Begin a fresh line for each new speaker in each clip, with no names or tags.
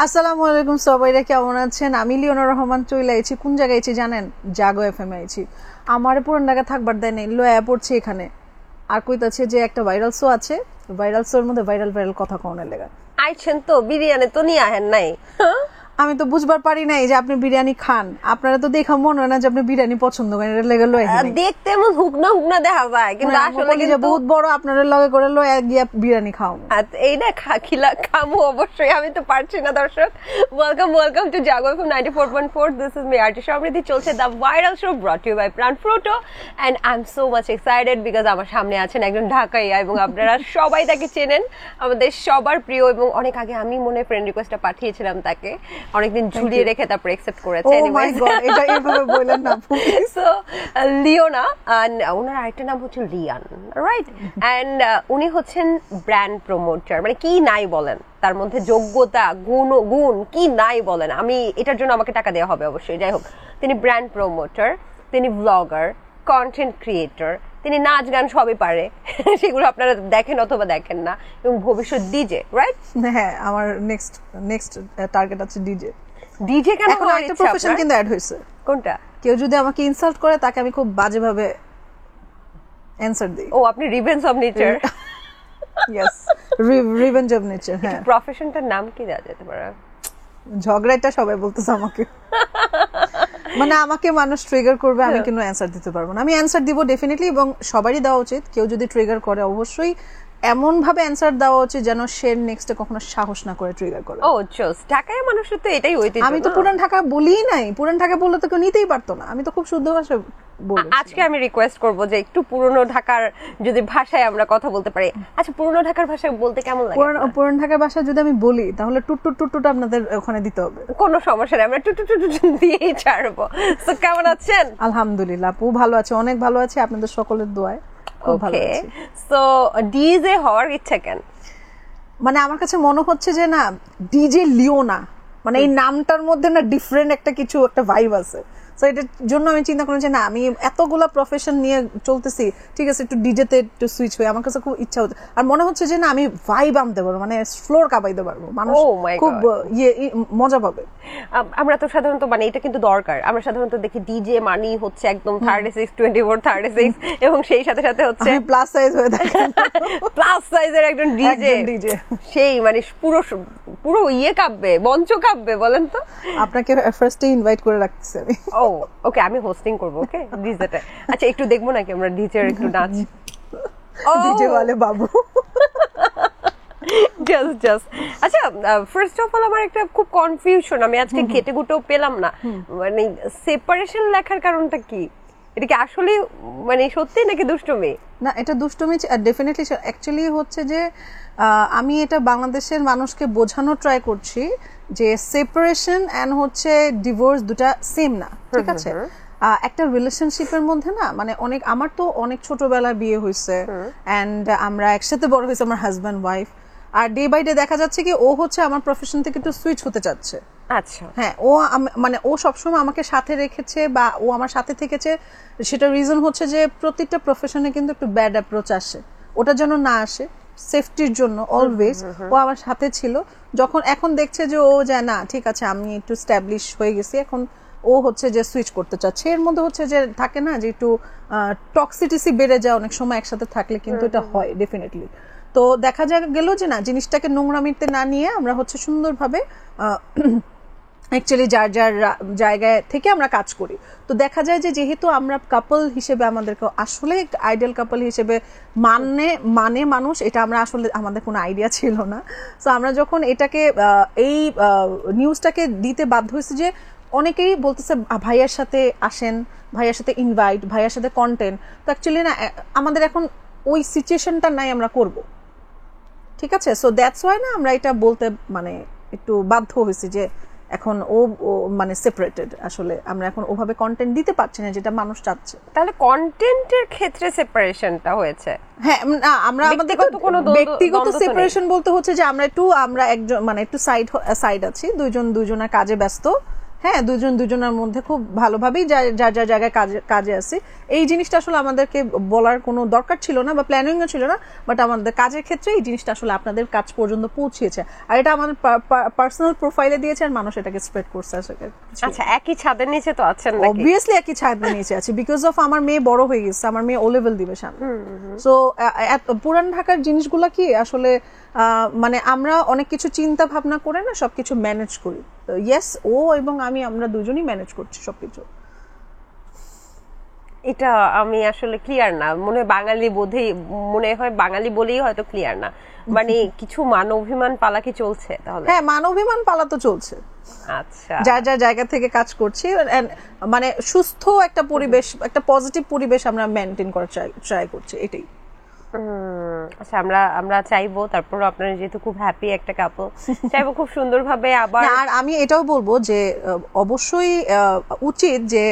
আসসালামু আলাইকুম সবাইরা, কেমন আছেন? আমি লিওনা রহমান চলে আইছি। কোন জায়গায় আইছি জানেন? জাগো এফএম আইছি। আমারে পুরান ঢাকা থাকবার দেয় নাই, লয়া পড়ছে এখানে। আর কইতাছে যে একটা ভাইরাল শো আছে, ভাইরাল শোর মধ্যে ভাইরাল কথা কোনের লেগা
আইছেন তো বিরিয়ানি তো নিয়ে আহেন নাই।
আমি তো বুঝবার পারি নাই যে আপনি বিরিয়ানি খান। আপনারা তো দেখা মনে হয় না যে আপনি বিরিয়ানি পছন্দ করেন। এর লেগে লয়
দেখতে এমন হুকনা হুকনা দেখা যায়, কিন্তু আসলে
যে বহুত বড় আপনাদের লগে করে লয় গিয়া বিরিয়ানি খাও।
এইটা খিলা খামু অবশ্যই, আমি তো পারছি না। দর্শক, welcome to Jago FM 94.4। This is me RT Samriddhi. চলছে the viral show brought you by Pran Frooto, and I am so much excited because আমার সামনে আছেন একজন ঢাকাইয়া, এবং আপনারা সবাই তাকে চেনেন, আমাদের সবার প্রিয়। এবং অনেক আগে আমি মনে ফ্রেন্ড রিকোয়েস্টটা পাঠিয়েছিলাম তাকে, অনেকদিন ঝুলিয়ে রেখে তারপর অ্যাকসেপ্ট করেছে।
এটা এভাবে বলেন না।
সো লিওনা, ওনার আরেকটা নাম হচ্ছে লিয়ান, রাইট? এন্ড উনি হচ্ছেন ব্র্যান্ড প্রমোটার। মানে কি নাই বলেন, তার মধ্যে যোগ্যতা গুণ কি নাই বলেন। আমি এটার জন্য আমাকে টাকা দেওয়া হবে অবশ্যই। যাই হোক, তিনি ব্র্যান্ড প্রমোটার, তিনি ব্লগার, কন্টেন্ট ক্রিয়েটর, তিনি নাচ গান সবই পারে। সেগুলো আপনারা দেখেন অথবা দেখেন না। এবং ভবিষ্যৎ ডিজে, রাইট?
হ্যাঁ, আমার নেক্সট টার্গেট আছে ডিজে।
ডিজে কেন হওয়ার
একটা
ইচ্ছা
প্রফেশন
আপনার?
কিন্তু অ্যাড হইছে।
কোনটা?
কেউ যদি আমাকে ইনসাল্ট করে তাকে আমি খুব বাজেভাবে অ্যানসার দিই।
ও, আপনি revenge of nature.
Yes, revenge of nature. হ্যাঁ,
প্রফেশনটার নাম কি দেওয়া যেতে পারে?
ঝগড়াটা সবাই বলতেছে আমাকে। মানে আমাকে মানুষ ট্রিগার করবে, আমি কিন্তু অ্যানসার দিতে পারবো না। আমি অ্যানসার দিব ডেফিনেটলি, এবং সবারই দেওয়া উচিত। কেউ যদি ট্রিগার করে অবশ্যই এমন ভাবে অ্যানসার দেওয়া উচিত যেন সে নেক্সটে কখনো সাহস না করে ট্রিগার করে।
ও জোস, ঢাকায় মানুষের তো এটাই ঐতিহ্য।
আমি তো পুরান ঢাকা বলিই নাই। পুরান ঢাকা বললে তো কেউ নিতেই পারতো না। আমি তো খুব শুদ্ধ ভাষায় বলি।
আজকে আমি রিকোয়েস্ট করব যে একটু পুরনো ঢাকার যদি ভাষায় আমরা কথা বলতে পারি। আচ্ছা, পুরনো ঢাকার ভাষায় বলতে কেমন লাগে?
পুরান ঢাকার ভাষা যদি আমি বলি তাহলে টুট আপনাদের ওখানে দিতে হবে।
কোনো সমস্যা নেই, আমরা টুটু দিয়েই ছাড়বো। তো কেমন আছেন?
আলহামদুলিল্লাহ, আপু ভালো আছে, অনেক ভালো আছে আপনাদের সকলের দোয়ায়।
ওকে, সো ডিজে হওয়ার ইচ্ছা কেন?
মানে আমার কাছে মনে হচ্ছে যে না, ডিজে লিওনা মানে এই নামটার মধ্যে না ডিফারেন্ট একটা কিছু, একটা ভাইব আছে। সো এটার জন্য আমি চিন্তা করি যে না, আমি এতগুলা প্রফেশন নিয়ে চলতেছি, ঠিক আছে, একটু ডিজেতে একটু সুইচ হয়ে আমার কাছে খুব ইচ্ছা হচ্ছে। আর মনে হচ্ছে যে না, আমি ভাইব আনতে পারবো, মানে ফ্লোর কাঁপাইতে পারবো, মানুষ খুব মজা পাবে।
আমরা তো সাধারণত, মানে এটা কিন্তু দরকার, আমরা সাধারণত দেখি ডিজে মানি হচ্ছে একদম 36, 24, 36, এবং সেই সাথে সাথে হচ্ছে
প্লাস সাইজ হয়ে থাকে।
প্লাস সাইজের একজন ডিজে, সেই মানে পুরো কাঁপবে, মঞ্চ কাঁপবে। বলেন তো,
আপনাকে ফার্স্টে ইনভাইট করে রাখতেছি আমি।
ওকে, আমি হোস্টিং করবো। ওকে, ডিজেটা। আচ্ছা, একটু দেখবো নাকি আমরা ডিজের একটু নাচ?
ডিজে ওয়ালে বাবু।
জাস্ট আচ্ছা, ফার্স্ট অফ অল আমার একটা খুব কনফিউশন, আমি আজকে ঘেটে ঘুটেও পেলাম না। মানে সেপারেশন লেখার কারণটা কি? এটা কি আসলে মানে সত্যি নাকি দুষ্টুমি?
না, এটা দুষ্টুমি ডেফিনেটলি। অ্যাকচুয়ালি হচ্ছে যে আমি এটা বাংলাদেশের মানুষকে বোঝানো ট্রাই করছি যে সেপারেশন এন্ড হচ্ছে ডিভোর্স দুটা সেম না, ঠিক আছে? একটা রিলেশনশিপের মধ্যে না, মানে আমার তো অনেক ছোটবেলায় বিয়ে হয়েছে, এন্ড আমরা একসাথে বড় হয়েছে, আমার হাজব্যান্ড ওয়াইফ। আর ডে বাই ডে দেখা যাচ্ছে কি ও হচ্ছে আমার প্রফেশন থেকে একটু সুইচ হতে চাচ্ছে।
আচ্ছা,
হ্যাঁ, মানে ও সবসময় আমাকে সাথে রেখেছে বা ও আমার সাথে থেকেছে। সেটা রিজন হচ্ছে যে প্রত্যেকটা প্রফেশনে কিন্তু একটু ব্যাড অ্যাপ্রোচ আসে, ওটা যেন না আসে, সেফটির জন্য অলওয়েজ ও আমার সাথে ছিল। এখন দেখছে যে ও যায় না, ঠিক আছে, আমি একটু স্ট্যাবলিশ হয়ে গেছি, এখন ও হচ্ছে যে সুইচ করতে চাচ্ছে। এর মধ্যে হচ্ছে যে থাকে না যে একটু টক্সিটিসি বেড়ে যায় অনেক সময় একসাথে থাকলে, কিন্তু এটা হয় ডেফিনেটলি। তো দেখা গেল যে না, জিনিসটাকে নোংরামিতে না নিয়ে আমরা হচ্ছে সুন্দরভাবে অ্যাকচুয়ালি যার যার জায়গায় থেকে আমরা কাজ করি। তো দেখা যায় যে যেহেতু আমরা কাপল হিসেবে আমাদেরকে আসলে আইডিয়াল কাপল হিসেবে মানে মানুষ, এটা আমরা আসলে আমাদের কোনো আইডিয়া ছিল না। তো আমরা যখন এটাকে এই নিউজটাকে দিতে বাধ্য হয়েছি, যে অনেকেই বলতেছে ভাইয়ার সাথে আসেন, ভাইয়ার সাথে ইনভাইট, ভাইয়ার সাথে কন্টেন্ট। তো অ্যাকচুয়ালি না, আমাদের এখন ওই সিচুয়েশনটা নাই, আমরা করব, ঠিক আছে? সো দ্যাটস ওয়াই না আমরা এটা বলতে মানে একটু বাধ্য হয়েছি যে এখন ও মানে সেপারেটেড। আসলে আমরা এখন ওভাবে কন্টেন্ট দিতে পারছি না যেটা মানুষ চাচ্ছে।
তাহলে কন্টেন্টের ক্ষেত্রে সেপারেশনটা হয়েছে?
হ্যাঁ, আমরা আমাদের ব্যক্তিগত সেপারেশন বলতে হচ্ছে যে আমরা একজন মানে একটু সাইড আছি, দুজনের কাজে ব্যস্ত, হ্যাঁ দুজন দুজনের মধ্যে খুব ভালোভাবেই যার যার জায়গায় কাজে আছে। এই জিনিসটা আসলে আমাদেরকে বলার কোনো দরকার ছিল না বা প্ল্যানিংও ছিল না, বাট আমাদের কাজের ক্ষেত্রে এই জিনিসটা আসলে আপনাদের কাজ পর্যন্ত পৌঁছেছে, আর এটা আমাদের পার্সোনাল প্রোফাইলে দিয়েছে আর মানুষ এটাকে স্প্রেড করছে।
আচ্ছা, একই ছাদের নিচে তো আছেন নাকি?
অবভিয়াসলি একই ছাদের নিচে আছি, বিকজ অফ আমার মেয়ে বড় হয়ে গেছে, আমার মেয়ে ও লেভেল দিবে সামনে। সো পুরান ঢাকার জিনিসগুলা কি আসলে মানে আমরা অনেক কিছু চিন্তা ভাবনা করে না সবকিছু ম্যানেজ করি। ইয়েস, ও এবং আমরা দুজনই ম্যানেজ করছি সবকিছু।
এটা আমি আসলে ক্লিয়ার না, মনে হয় বাঙালি বলেই হয়তো ক্লিয়ার না, মানে কিছু মান অভিমান পালা কি চলছে তাহলে?
হ্যাঁ, মান অভিমান পালা তো চলছে।
আচ্ছা,
যার যার জায়গা থেকে কাজ করছি, মানে সুস্থ একটা পরিবেশ, একটা পজিটিভ পরিবেশ আমরা মেনটেন করার ট্রাই করছি, এটাই।
আচ্ছা, আমরা চাইবো, তারপর আপনারা যেহেতু খুব হ্যাপি একটা কাপল, চাইবো খুব সুন্দরভাবে আবার। আর
আমি এটাও বলবো যে অবশ্যই উচিত যে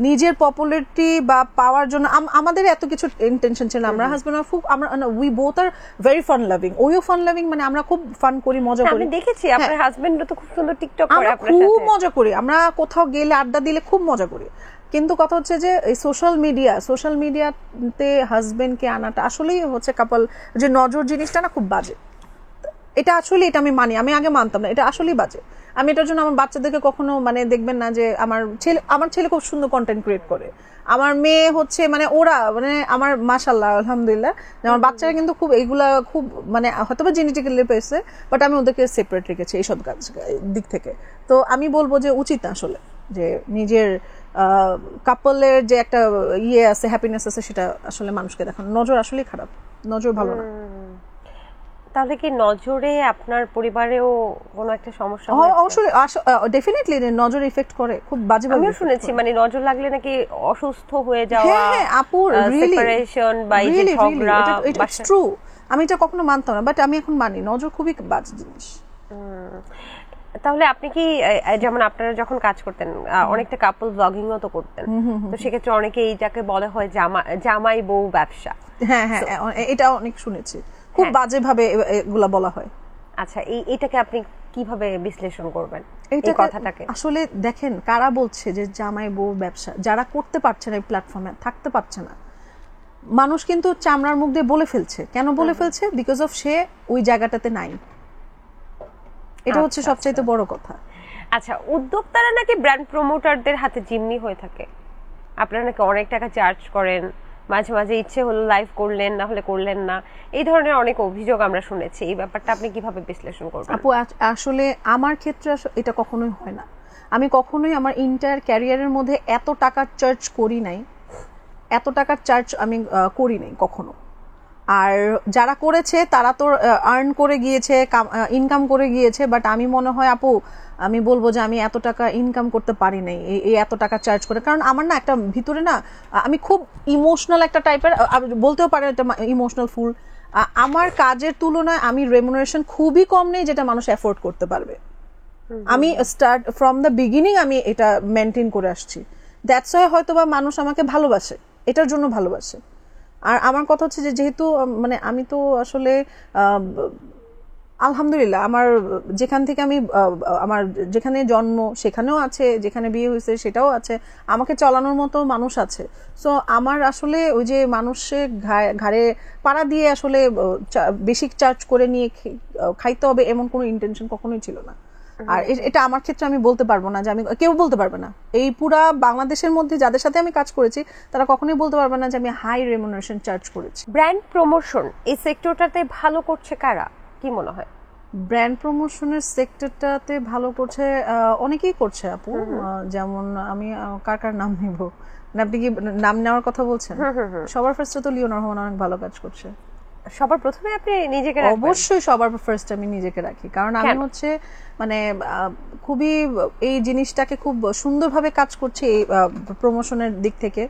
নিজের পপুলারিটি বা পাওয়ার জন্য আমাদের এত কিছু ইন্টেনশন ছিল। আমরা husband wife, we both are very fun loving, ওইও ফান লাভিং, মানে আমরা খুব ফান করি, মজা করি।
আমি দেখেছি আপনার হাজবেন্ডও তো খুব সুন্দর টিকটক করে, আপনার
সাথে খুব
সাথে
মজা করি, আমরা কোথাও গেলে আড্ডা দিলে খুব মজা করি। কিন্তু কথা হচ্ছে যে এই সোশ্যাল মিডিয়াতে হাজবেন্ডকে আনাটা আসলেই হচ্ছে কাপল যে নজর জিনিসটা না খুব বাজে। এটা আসলে, এটা আমি মানি, আমি আগে মানতাম না, এটা আসলেই বাজে। আমি এটার জন্য আমার বাচ্চাদেরকে কখনো মানে দেখবেন না যে আমার ছেলে খুব সুন্দর কন্টেন্ট ক্রিয়েট করে, আমার মেয়ে হচ্ছে মানে ওরা মানে আমার মাশাআল্লাহ আলহামদুলিল্লাহ আমার বাচ্চারা কিন্তু খুব এইগুলা খুব মানে হয়তো বা জেনেটিক্যালি পেয়েছে, বাট আমি ওদেরকে সেপারেট রেখেছি এইসব দিক থেকে। তো আমি বলবো যে উচিত না আসলে যে নিজের কাপলের যে একটা আছে, হ্যাপিনেস আছে, সেটা আসলে মানুষকে দেখানো। নজর আসলেই খারাপ, নজর ভালো না।
তাহলে কি নজরে আপনার পরিবারেও কোনো একটা সমস্যা
হয়? অবশ্যই, ডেফিনেটলি নজর ইফেক্ট করে খুব বাজেভাবে।
আমিও শুনেছি মানে নজর লাগলে নাকি অসুস্থ হয়ে যাওয়া,
হ্যাঁ আপু,
সেপারেশন বা এই যে ঝগড়া,
ইটস ট্রু। আমি এটা কখনো মানতাম না, বাট আমি এখন মানি নজর খুবই বাজে জিনিস।
তাহলে আপনি কি যেমন আপনারা যখন কাজ করতেন অনেকটা কাপল ব্লগিংও তো করতেন, তো সেক্ষেত্রে অনেকে এইটাকে বলে হয় জামাই বউ ব্যবসা।
হ্যাঁ হ্যাঁ, এটা অনেক শুনেছি, খুব বাজেভাবে এগুলা বলা হয়।
আচ্ছা, এইটাকে আপনি কিভাবে বিশ্লেষণ করবেন এই কথাটাকে?
আসলে দেখেন, কারা বলছে যে জামাই বউ ব্যবসা, যারা করতে পারছে না, এই প্ল্যাটফর্মে থাকতে পারছে না, মানুষ কিন্তু চামড়ার মুখ দিয়ে বলে ফেলছে। কেন বলে ফেলছে? বিকজ অফ সে ওই জায়গাটাতে নাই। এটা হচ্ছে সবচাইতে বড় কথা।
আচ্ছা, উদ্যোক্তারা নাকি ব্র্যান্ড প্রমোটারদের হাতে জিম্মি হয়ে থাকে, আপনারা নাকি অনেক টাকা চার্জ করেন, মাঝে মাঝে ইচ্ছে হলো লাইভ করলেন, না হলে করলেন না, এই ধরনের অনেক অভিযোগ আমরা শুনেছি। এই ব্যাপারটা আপনি কিভাবে বিশ্লেষণ করবেন?
আপু আসলে আমার ক্ষেত্রে এটা কখনোই হয় না। আমি কখনোই আমার ইন্টায়ার ক্যারিয়ারের মধ্যে এত টাকার চার্জ করি নাই, এত টাকার চার্জ আমি করি নাই কখনো। আর যারা করেছে তারা তো আর্ন করে গিয়েছে, ইনকাম করে গিয়েছে, বাট আমি মনে হয় আপু আমি বলবো যে আমি এত টাকা ইনকাম করতে পারি নাই এই এত টাকা চার্জ করে। কারণ আমার না একটা ভিতরে না, আমি খুব ইমোশনাল একটা টাইপের, বলতেও পারে একটা ইমোশনাল ফুল। আমার কাজের তুলনায় আমি রেমুনারেশন খুবই কম নেই যেটা মানুষ অ্যাফোর্ড করতে পারবে। আমি স্টার্ট ফ্রম দ্য বিগিনিং আমি এটা মেনটেন করে আসছি। দ্যাটস ওয়াই হয়তো বা মানুষ আমাকে ভালোবাসে, এটার জন্য ভালোবাসে। আর আমার কথা হচ্ছে যে যেহেতু মানে আমি তো আসলে আলহামদুলিল্লাহ আমার যেখান থেকে আমি আমার যেখানে জন্ম সেখানেও আছে, যেখানে বিয়ে হয়েছে সেটাও আছে, আমাকে চালানোর মতো মানুষ আছে। সো আমার আসলে ওই যে মানুষের ঘাড়ে পাড়া দিয়ে আসলে বেশি চার্জ করে নিয়ে খাইতে হবে এমন কোনো ইন্টেনশন কখনোই ছিল না। আর এটা আমার ক্ষেত্রে আমি বলতে পারবো না যে আমি, কেউ বলতে পারবে না এই পুরা বাংলাদেশের মধ্যে যাদের সাথে আমি কাজ করেছি তারা কখনোই বলতে পারবে না যে আমি হাই রেমুনারেশন চার্জ করেছি।
ব্র্যান্ড প্রমোশন এই সেক্টরটাতে ভালো করছে কারা, কি মনে হয়?
ব্র্যান্ড প্রমোশনের সেক্টরটাতে ভালো করছে অনেকেই করছে আপু। যেমন আমি কার নাম নিব, আপনি কি নাম নেওয়ার কথা বলছেন? সবার ফার্স্টে তো লিওনা রহমান অনেক ভালো কাজ করছে।
সবার প্রথমে আপনি নিজেকে রাখবেন?
অবশ্যই সবার ফার্স্ট আমি নিজেকে রাখি, কারণ আমি হচ্ছে মানে খুবই এই জিনিসটাকে খুব সুন্দরভাবে কাজ করছি এই প্রমোশনের দিক থেকে,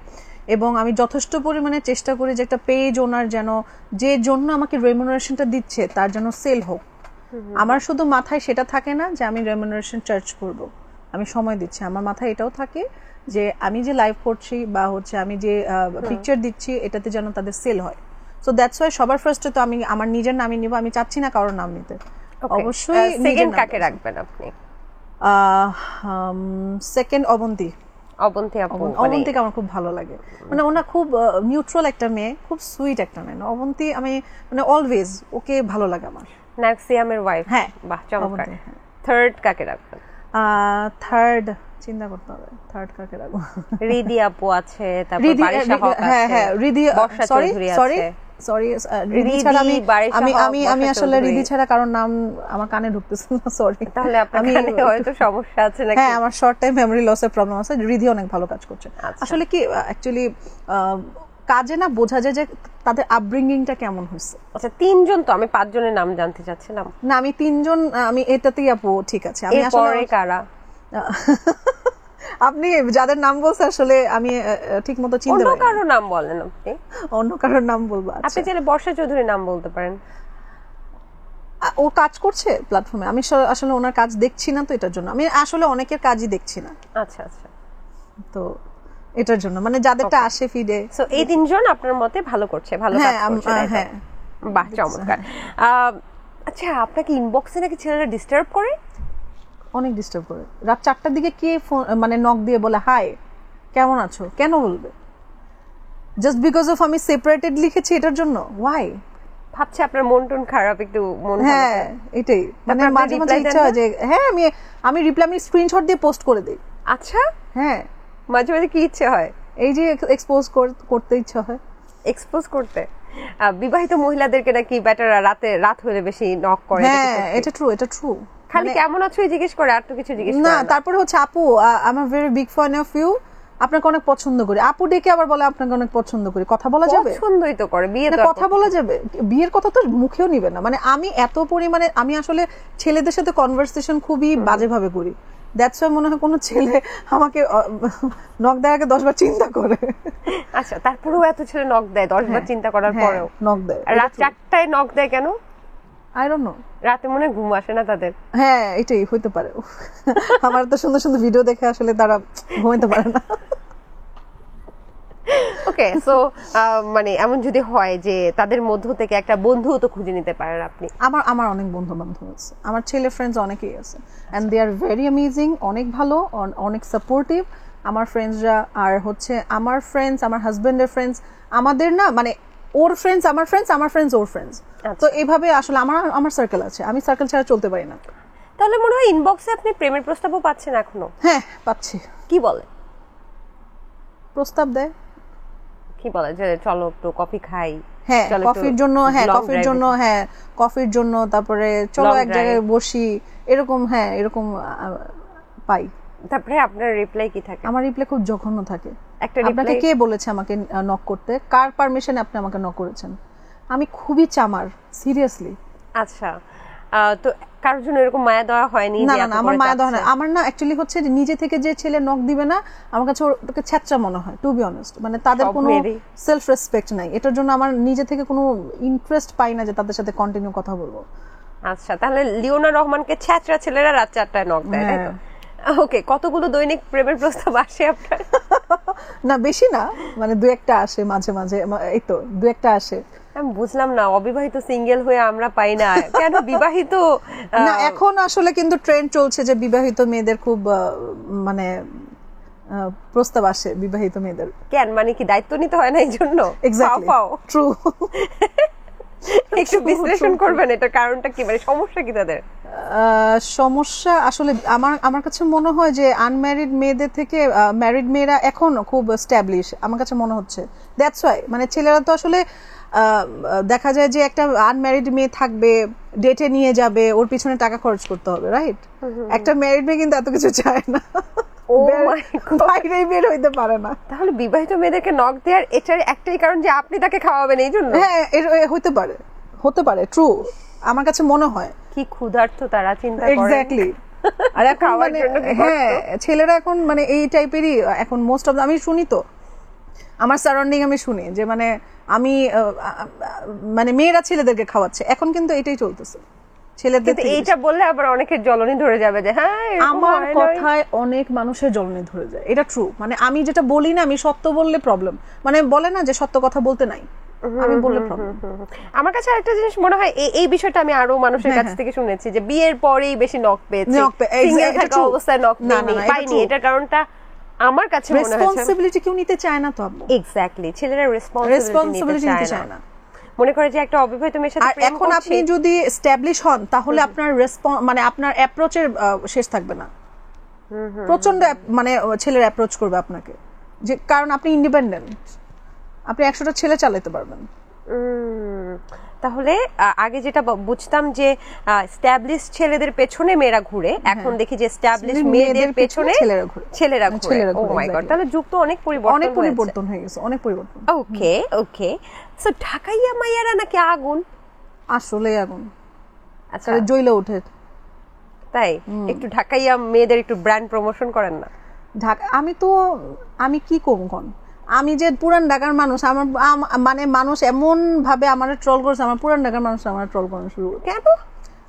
এবং আমি যথেষ্ট পরিমাণে চেষ্টা করি যে একটা পেজ ওনার যেন যে জন্য আমাকে রেমুনারেশনটা দিচ্ছে তার যেন সেল হোক। আমার শুধু মাথায় সেটা থাকে না যে আমি রেমুনারেশন চার্জ করব, আমি সময় দিচ্ছি, আমার মাথায় এটাও থাকে যে আমি যে লাইভ করছি বা হচ্ছে আমি যে পিকচার দিচ্ছি এটাতে যেন তাদের সেল হয়। সো দ্যাটস ওয়াই সবার ফার্স্টে তো আমি আমার নিজের নামই নিব, আমি চাচ্ছি না কারোর নাম নিতে। অবশ্যই
সেকেন্ড কাকে রাখবেন আপনি?
সেকেন্ড অবন্তী
আপু
অবন্তীকে আমার খুব ভালো লাগে, মানে ওনা খুব নিউট্রাল একটা মেয়ে, খুব সুইট একটা মেয়ে। অবন্তী আমি মানে অলওয়েজ ওকে ভালো লাগে আমার।
নাক্সিয়ামের ওয়াইফ,
হ্যাঁ,
বাহ চমৎকার। থার্ড কাকে রাখবেন?
থার্ড চিন্তা করতে হবে, থার্ড কাকে রাখবো।
রিদি আপু আছে, তারপর বারিশা হক আছে।
হ্যাঁ হ্যাঁ, রিদি,
বর্ষা চৌধুরী আছে।
সরি রিদি ছাড়া আমি আসলে রিদি ছাড়া কারণ নাম আমার কানে ঢুকতেছে না, সরি।
তাহলে আপনার কানে হয়তো সমস্যা আছে নাকি?
হ্যাঁ, আমার শর্ট টাইম মেমরি লসের প্রবলেম আছে। রিদি অনেক ভালো কাজ করছে। আসলে কি অ্যাকচুয়ালি কাজে না বোঝা যায় যে তাদের আপব্রিঙ্গিংটা কেমন হয়েছে।
আচ্ছা, 3 জন তো, আমি 5 জনের নাম জানতে চাচ্ছিলাম।
না, আমি 3 জন, আমি এটাতেই আপু ঠিক আছে। আমি আসলে
কারা
আপনি যাদের নাম বলছেন আসলে আমি ঠিকমতো চিনতে পারি না।
অন্য কারো নাম বলেন আপনি।
অন্য কারোর নাম বলবো?
আপনি চাইলে বর্ষা চৌধুরীর নাম বলতে পারেন।
ও কাজ করছে প্ল্যাটফর্মে, আমি আসলে ওনার কাজ দেখছি না, তো এটার জন্য আমি আসলে অনেকের কাজই দেখছি না।
আচ্ছা আচ্ছা, তো
এটার জন্য মানে যাদেরটা আসে ফিডে।
সো এই 3 জন আপনার মতে ভালো করছে, ভালো কাজ করছে।
হ্যাঁ,
বাহ চমৎকার। আচ্ছা, আপনাকে ইনবক্সে নাকি ছেলেরা ডিস্টার্ব করে?
অনেক ডিস্টার্ব করে। রাত 4টার দিকে কে ফোন মানে নক দিয়ে বলে হাই কেমন আছো, কেন বলবে? জাস্ট বিকজ অফ আমি সেপারেটেড লিখেছি এটার জন্য? ওয়াই?
ভাবছে আপনার মন টন খারাপ, একটু মন খারাপ।
হ্যাঁ, এটাই মানে মাঝে মাঝে ইচ্ছা হয় যে হ্যাঁ আমি রিপ্লাই আমি স্ক্রিনশট দিয়ে পোস্ট করে দেই।
আচ্ছা,
হ্যাঁ,
মাঝে মাঝে কি ইচ্ছে হয়?
এই যে এক্সপোজ করতে ইচ্ছা হয়।
এক্সপোজ করতে? বিবাহিত মহিলাদেরকে নাকি ব্যাটারা রাত হলে বেশি নক করে।
হ্যাঁ, এটা ট্রু।
খালি কেমন আছো জিজ্ঞেস করে, আর তো কিছু জিজ্ঞেস করে
না। তারপরে হচ্ছে আপু I am a very big fan of you, আপনাকে অনেক পছন্দ করি। আপু ডেকে আবার বলে আপনাকে অনেক পছন্দ করি। কথা বলা যাবে?
পছন্দই তো করে, বিয়ে তো
কথা বলা যাবে? বিয়ের কথা তো মুখেও নিবে না। মানে আমি এত পরিমাণে আমি আসলে ছেলেদের সাথে কনভারসেশন খুবই বাজেভাবে করি। দ্যাটস ওয়াই মনে হয় কোনো ছেলে আমাকে নক দেওয়ার আগে 10 বার চিন্তা করে।
আচ্ছা, তারপরেও এত ছেলে নক দেয় 10 বার চিন্তা করার পরেও?
নক দেয়।
রাত 4টায় নক দেয় কেন?
I don't know.
রাতে মনে ঘুম আসে না তাদের?
হ্যাঁ, এটাই হইতে পারে। আমার তো সুন্দর সুন্দর ভিডিও দেখে আসলে তারা ঘুমাইতে পারে না।
ওকে, সো মানে এমন যদি হয় যে তাদের মধ্য থেকে একটা বন্ধু তো খুঁজে নিতে পারেন আপনি।
আমার অনেক বন্ধু বান্ধব আছে, আমার ছেলে ফ্রেন্ডস অনেকেই আছে, and they are very amazing, অনেক ভালো, অনেক সাপোর্টিভ আমার ফ্রেন্ডসরা। আর হচ্ছে আমার ফ্রেন্ডস, আমার হাজবেন্ডের ফ্রেন্ডস, আমাদের না মানে ওর ফ্রেন্ডস আমার ফ্রেন্ডস, আমার ফ্রেন্ডস ওর ফ্রেন্ডস। তো এইভাবে আসলে আমার সার্কেল আছে, আমি সার্কেল ছাড়া চলতে পারি না।
তাহলে মনে হয় ইনবক্সে আপনি প্রেমের প্রস্তাবও পাচ্ছেন এখনো?
হ্যাঁ, পাচ্ছি।
কি বলে?
প্রস্তাব দেয়।
কি বলে যে চলো একটু কফি খাই?
হ্যাঁ, কফির জন্য, কফির জন্য, তারপরে চলো এক জায়গায় বসি, এরকম। হ্যাঁ, এরকম পাই।
তারপরে আপনার রিপ্লাই কি থাকে?
আমার রিপ্লাই খুব জঘন্য থাকে। আপনাকে কে বলেছে আমাকে নক করতে? কার পারমিশনে আপনি আমাকে নক করেছেন? আমি খুবই চামার, সিরিয়াসলি।
আচ্ছা, তো কারোর জন্য এরকম মায়া দেওয়া হয়নি?
না, আমার মায়া দেওয়া না। আমার না অ্যাকচুয়ালি হচ্ছে নিজে থেকে যে ছেলে নক দিবে না, আমার কাছে ওটাকে ছ্যাচরা মনে হয়, টু বি অনেস্ট। মানে তাদের কোনো সেলফ রেসপেক্ট নাই। এটার জন্য আমার নিজে থেকে কোনো ইন্টারেস্ট পাই না যে তাদের সাথে কন্টিনিউ কথা বলবো।
আচ্ছা, তাহলে লিওনা রহমানকে ছ্যাচরা ছেলেরা রাত 4টায় নক দেয়, তাই তো? ওকে, কতগুলো দৈনিক প্রেমের প্রস্তাব আসে আপনার?
না, বেশি না, মানে 2-1টা আসে মাঝে মাঝে, এই তো 2-1টা আসে।
আমি বুঝলাম না, অবিবাহিত সিঙ্গেল হয়ে আমরা পাই না কেন? বিবাহিত
না, এখন আসলে কিন্তু ট্রেন্ড চলছে যে বিবাহিত মেয়েদের খুব মানে প্রস্তাব আসে বিবাহিত মেয়েদের।
কেন, মানে কি দায়িত্ব নিতে হয় না এই জন্য?
Exactly, true.
একটু বিশ্লেষণ করবেন এটা কারণটা কি, মানে সমস্যা কি তাদের?
সমস্যা আসলে আমার কাছে মনে হয় যে আনম্যারিড মেয়েদের থেকে ম্যারিড মেয়েরা এখন খুব স্ট্যাবলিশ আমার কাছে মনে হচ্ছে। দ্যাটস ওয়াই মানে ছেলেরা তো আসলে দেখা যায় যে একটা আনম্যারিড মেয়ে থাকবে, ডেটে নিয়ে যাবে, ওর পিছনে টাকা খরচ করতে হবে, রাইট? একটা ম্যারিড মেয়ে কিন্তু এত কিছু চায় না, বাইরেই বের হইতে পারে না।
তাহলে বিবাহিত মেয়েদেরকে নক দেওয়ার এটার একটাই কারণ যে আপনি তাকে খাওয়াবেন এই জন্য?
হ্যাঁ, হতে পারে, ট্রু। আমার কাছে মনে হয়
কি ক্ষুধার্ত তারা, চিন্তা করেন।
এক্স্যাক্টলি। আর এখন মানে হ্যাঁ, ছেলেরা এখন মানে এই টাইপেরই এখন মোস্ট অফ আমি শুনি, তো আমার সারাউন্ডিং আমি শুনি যে মানে আমি মানে মেয়েরা ছেলেদেরকে খাওয়াচ্ছে এখন, কিন্তু এটাই চলতেছে ছেলেদের।
এইটা বললে আবার অনেকের জ্বলনি ধরে যাবে যে হ্যাঁ,
আমার কথায় অনেক মানুষের জ্বলনি ধরে যায়, এটা ট্রু। মানে আমি যেটা বলি না, আমি সত্য বললে প্রবলেম, মানে বলে না যে সত্য কথা বলতে নাই, আমি বললে প্রবলেম।
আমার কাছে আরেকটা জিনিস মনে হয়, এই বিষয়টা আমি আরো মানুষের কাছ থেকে শুনেছি যে বিয়ের পরেই বেশি নক পেয়েছে, সিঙ্গেল থাকা অবস্থায় নক পাইনি। এটার কারণটা আমার কাছে মনে হয়
রেসপন্সিবিলিটি কেউ নিতে চায় না তো আব্বু।
এক্স্যাক্টলি, ছেলেরা রেসপন্সিবিলিটি নিতে চায় না, মনে করে যে একটা অবিবাহিত মেয়ের সাথে প্রেম করছি।
এখন আপনি যদি এস্টাবলিশ হন তাহলে আপনার মানে আপনার অ্যাপ্রোচের শেষ থাকবে না। প্রচন্ড মানে ছেলের অ্যাপ্রোচ করবে আপনাকে, যে কারণ আপনি ইন্ডিপেন্ডেন্ট, আপনি 100টা ছেলে চালাতে পারবেন।
তাহলে আগে যেটা বুঝতাম যে এস্টাবলিশ ছেলেদের পেছনে মেয়েরা ঘুরে, এখন দেখি যে এস্টাবলিশ মেয়েদের পেছনে ছেলেরা ঘুরে। ও মাই গড, তাহলে যুগ তো অনেক
পরিবর্তন হয়ে গেছে, অনেক পরিবর্তন।
ওকে ওকে, সো ঢাকাইয়া মাইয়ারা নাকি আগুন?
আসলে আগুন, আচ্ছা জ্বলে ওঠে।
তাই একটু ঢাকাইয়া মেয়েদের একটু ব্র্যান্ড প্রমোশন করেন না?
আমি কি কম কোন, আমি যে পুরান ঢাকার মানুষ, আমার মানে মানুষ এমন ভাবে আমার ট্রল করছে, আমার পুরান ঢাকার মানুষ আমার ট্রল করানো শুরু।
কেন?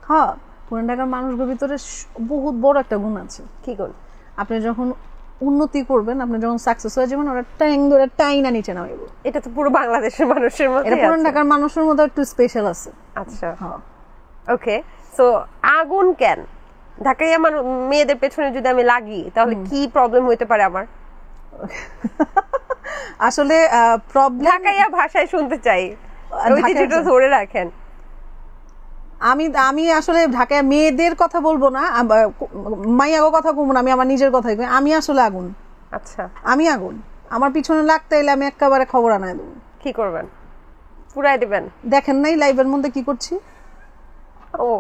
হ্যাঁ, পুরান ঢাকার মানুষগুলোর ভিতরে বহুত বড় একটা গুণ আছে।
কি গুণ?
আপনি যখন উন্নতি করবেন, আপনি যখন সাকসেস হয়ে যাবেন, ওরা ট্যাং ধরে টাইনা নিচে নামাইব।
এটা তো পুরো বাংলাদেশের মানুষের মধ্যে,
এটা পুরান ঢাকার মানুষের মধ্যে একটু স্পেশাল আছে।
আচ্ছা, হ্যাঁ, ওকে। সো আগুন কেন ঢাকাইয়া মেয়েদের পেছনে যদি আমি লাগি, তাহলে কি প্রবলেম হইতে পারে আমার?
আসলে প্রবলেম
ঢাকাইয়া ভাষায় শুনতে চাই, ঐতিহ্যটা ধরে রাখেন।
আমি আসলে ঢাকায় মেয়েদের কথা বলবো না, মাইয়াগো কথা বলবো না, আমি আমার নিজের কথাই কই। আমি আসলে আগুন।
আচ্ছা,
আমি আগুন। আমার পিছনে লাগতে এলে আমি একেবারে খবর আনাই দেবো।
কি করবেন? পুরাই দিবেন?
দেখেন নাই লাইভের মধ্যে কি করছি?
ও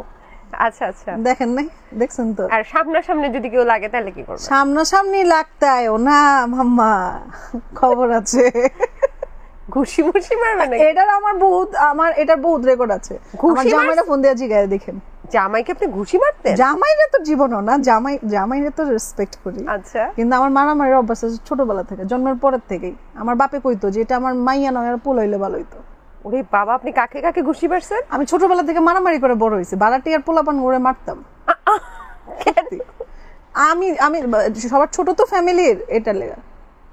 আচ্ছা আচ্ছা,
দেখেন নাই? দেখছেন তো।
আর সামনাসামনি যদি কেউ লাগে তাহলে কি করবেন?
সামনাসামনি লাগতে আয়ো না মাম্মা, খবর আছে।
ঘুষি মুষি মারবে না?
এটার বহুত রেকর্ড আছে। আমার জামাইরা ফোন দিয়ে জিগায় দেখেন।
জামাইকে আপনি ঘুষি মারতেন?
জামাইরে তো জীবনও না, জামাইরে তো রেসপেক্ট করি।
আচ্ছা,
কিন্তু আমার মারামারির অভ্যাস আছে ছোটবেলা থেকে, জন্মের পরের থেকেই। আমার বাপে কইতো যে এটা আমার মাইয়া নয়, আর পোল হইলে ভালো হইতো।
ওরে বাবা, আপনি কাকে কাকে ঘুষি মারছেন?
আমি ছোটবেলা থেকে মারামারি করে বড় হয়েছি, বারাটি আর পোলাপান করে মারতাম। আমি সবার ছোট তো ফ্যামিলির, এটা লেগা।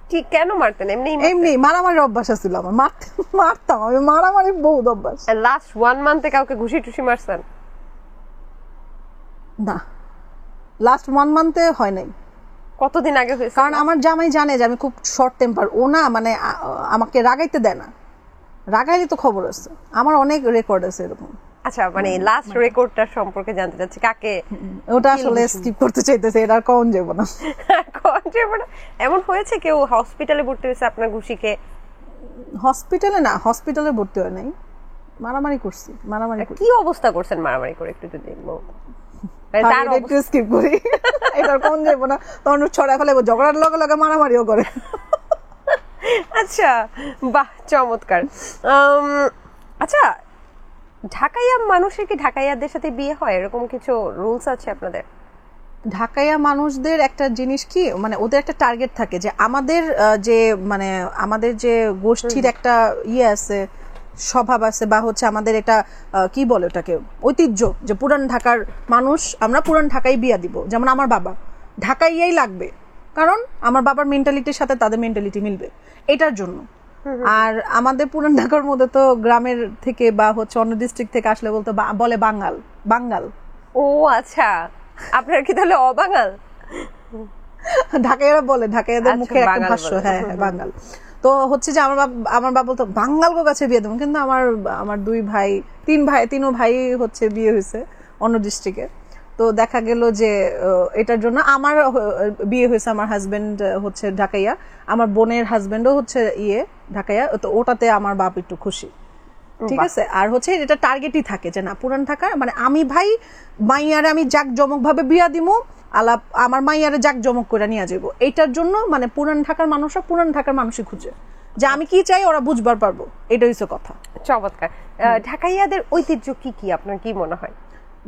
কি কেন মারতেন?
এমনি মারামারির অভ্যাস ছিল আমার, মারতাম আমি, মারামারি বহুত অভ্যাস।
লাস্ট 1 মান্থে কাউকে ঘুষি টুসি মারছেন?
না, লাস্ট 1 মান্থে হয় নাই।
কতদিন আগে হয়েছে?
কারণ আমার জামাই জানে যে আমি খুব শর্ট টেম্পার। ও না মানে আমাকে রাগাইতে দেয় না, রাগাইলে তো খবর আছে। আমার অনেক রেকর্ড আছে এরকম।
আচ্ছা, মানে লাস্ট রেকর্ডটা সম্পর্কে জানতে চাচ্ছি, কাকে?
ওটা আসলে স্কিপ করতে চাইতেছে, এটা আর কোন যাব না।
কোন যাব না? এমন হয়েছে কেউ হসপিটালে ভর্তি হয়েছে আপনার ঘুষিকে?
হসপিটালে না, হসপিটালে ভর্তি হয় নাই, মারামারি করছি। মারামারি
কি অবস্থা করছেন মারামারি করে, একটু যদি দেখবো।
তার একটু স্কিপ করি, এটা কোন যাব না। তখন ছড়া ফেলে ঝগড়ার লগে লগে মারামারিও করে।
আচ্ছা, বাহ, চমৎকার। আচ্ছা, ঢাকাইয়া মানুষের কি ঢাকাইয়াদের সাথে বিয়ে হয়, এরকম কিছু রুলস আছে আপনাদের?
ঢাকাইয়া মানুষদের একটা জিনিস কি, মানে ওদের একটা টার্গেট থাকে যে আমাদের যে গোষ্ঠীর একটা আছে, স্বভাব আছে, বা হচ্ছে আমাদের এটা কি বলে ওটাকে, ঐতিহ্য, যে পুরান ঢাকার মানুষ, আমরা পুরান ঢাকাই বিয়া দিব। যেমন আমার বাবা ঢাকাইয়াই লাগবে, কারণ আমার বাবার মেন্টালিটির সাথে তাদের মেন্টালিটি মিলবে, এটার জন্য। আর আমাদের পুরান ঢাকার মধ্যে তো গ্রামের থেকে বা হচ্ছে অন্য ডিস্ট্রিক্ট থেকে আসলে বলে বাঙ্গাল। ও
আচ্ছা, আপনার কি তাহলে অবাঙাল?
ঢাকাইয়ারা বলে, ঢাকাইয়াদের মুখে একটা ভাষ্য। হ্যাঁ, বাঙ্গাল। তো হচ্ছে যে আমার বাবা বলতো বাঙ্গাল গো কাছে বিয়ে দেবো। কিন্তু আমার তিনও ভাই হচ্ছে বিয়ে হয়েছে অন্য ডিস্ট্রিক্টে। তো দেখা গেল যে এটার জন্য আমার বিয়ে হয়েছে, আমার হাজবেন্ড হচ্ছে ঢাকাইয়া, আমার বোনের হাজবেন্ডও হচ্ছে ঢাকাইয়া। তো ওটাতে আমার বাপ একটু খুশি, ঠিক আছে। আর হচ্ছে এটা টার্গেটই থাকে যে না, পুরান ঢাকা মানে আমি ভাই মাইয়ারে আমি জাক জমক ভাবে বিয়া দিমু, আমার মাইয়ারে জাক জমক করে নিয়ে যাবো। এইটার জন্য মানে পুরান ঢাকার মানুষরা পুরান ঢাকার মানুষই খুঁজে যে আমি কি চাই ওরা বুঝবার পারবো, এটা হচ্ছে কথা।
চমৎকার। ঢাকাইয়াদের ঐতিহ্য কি কি আপনার কি মনে হয়?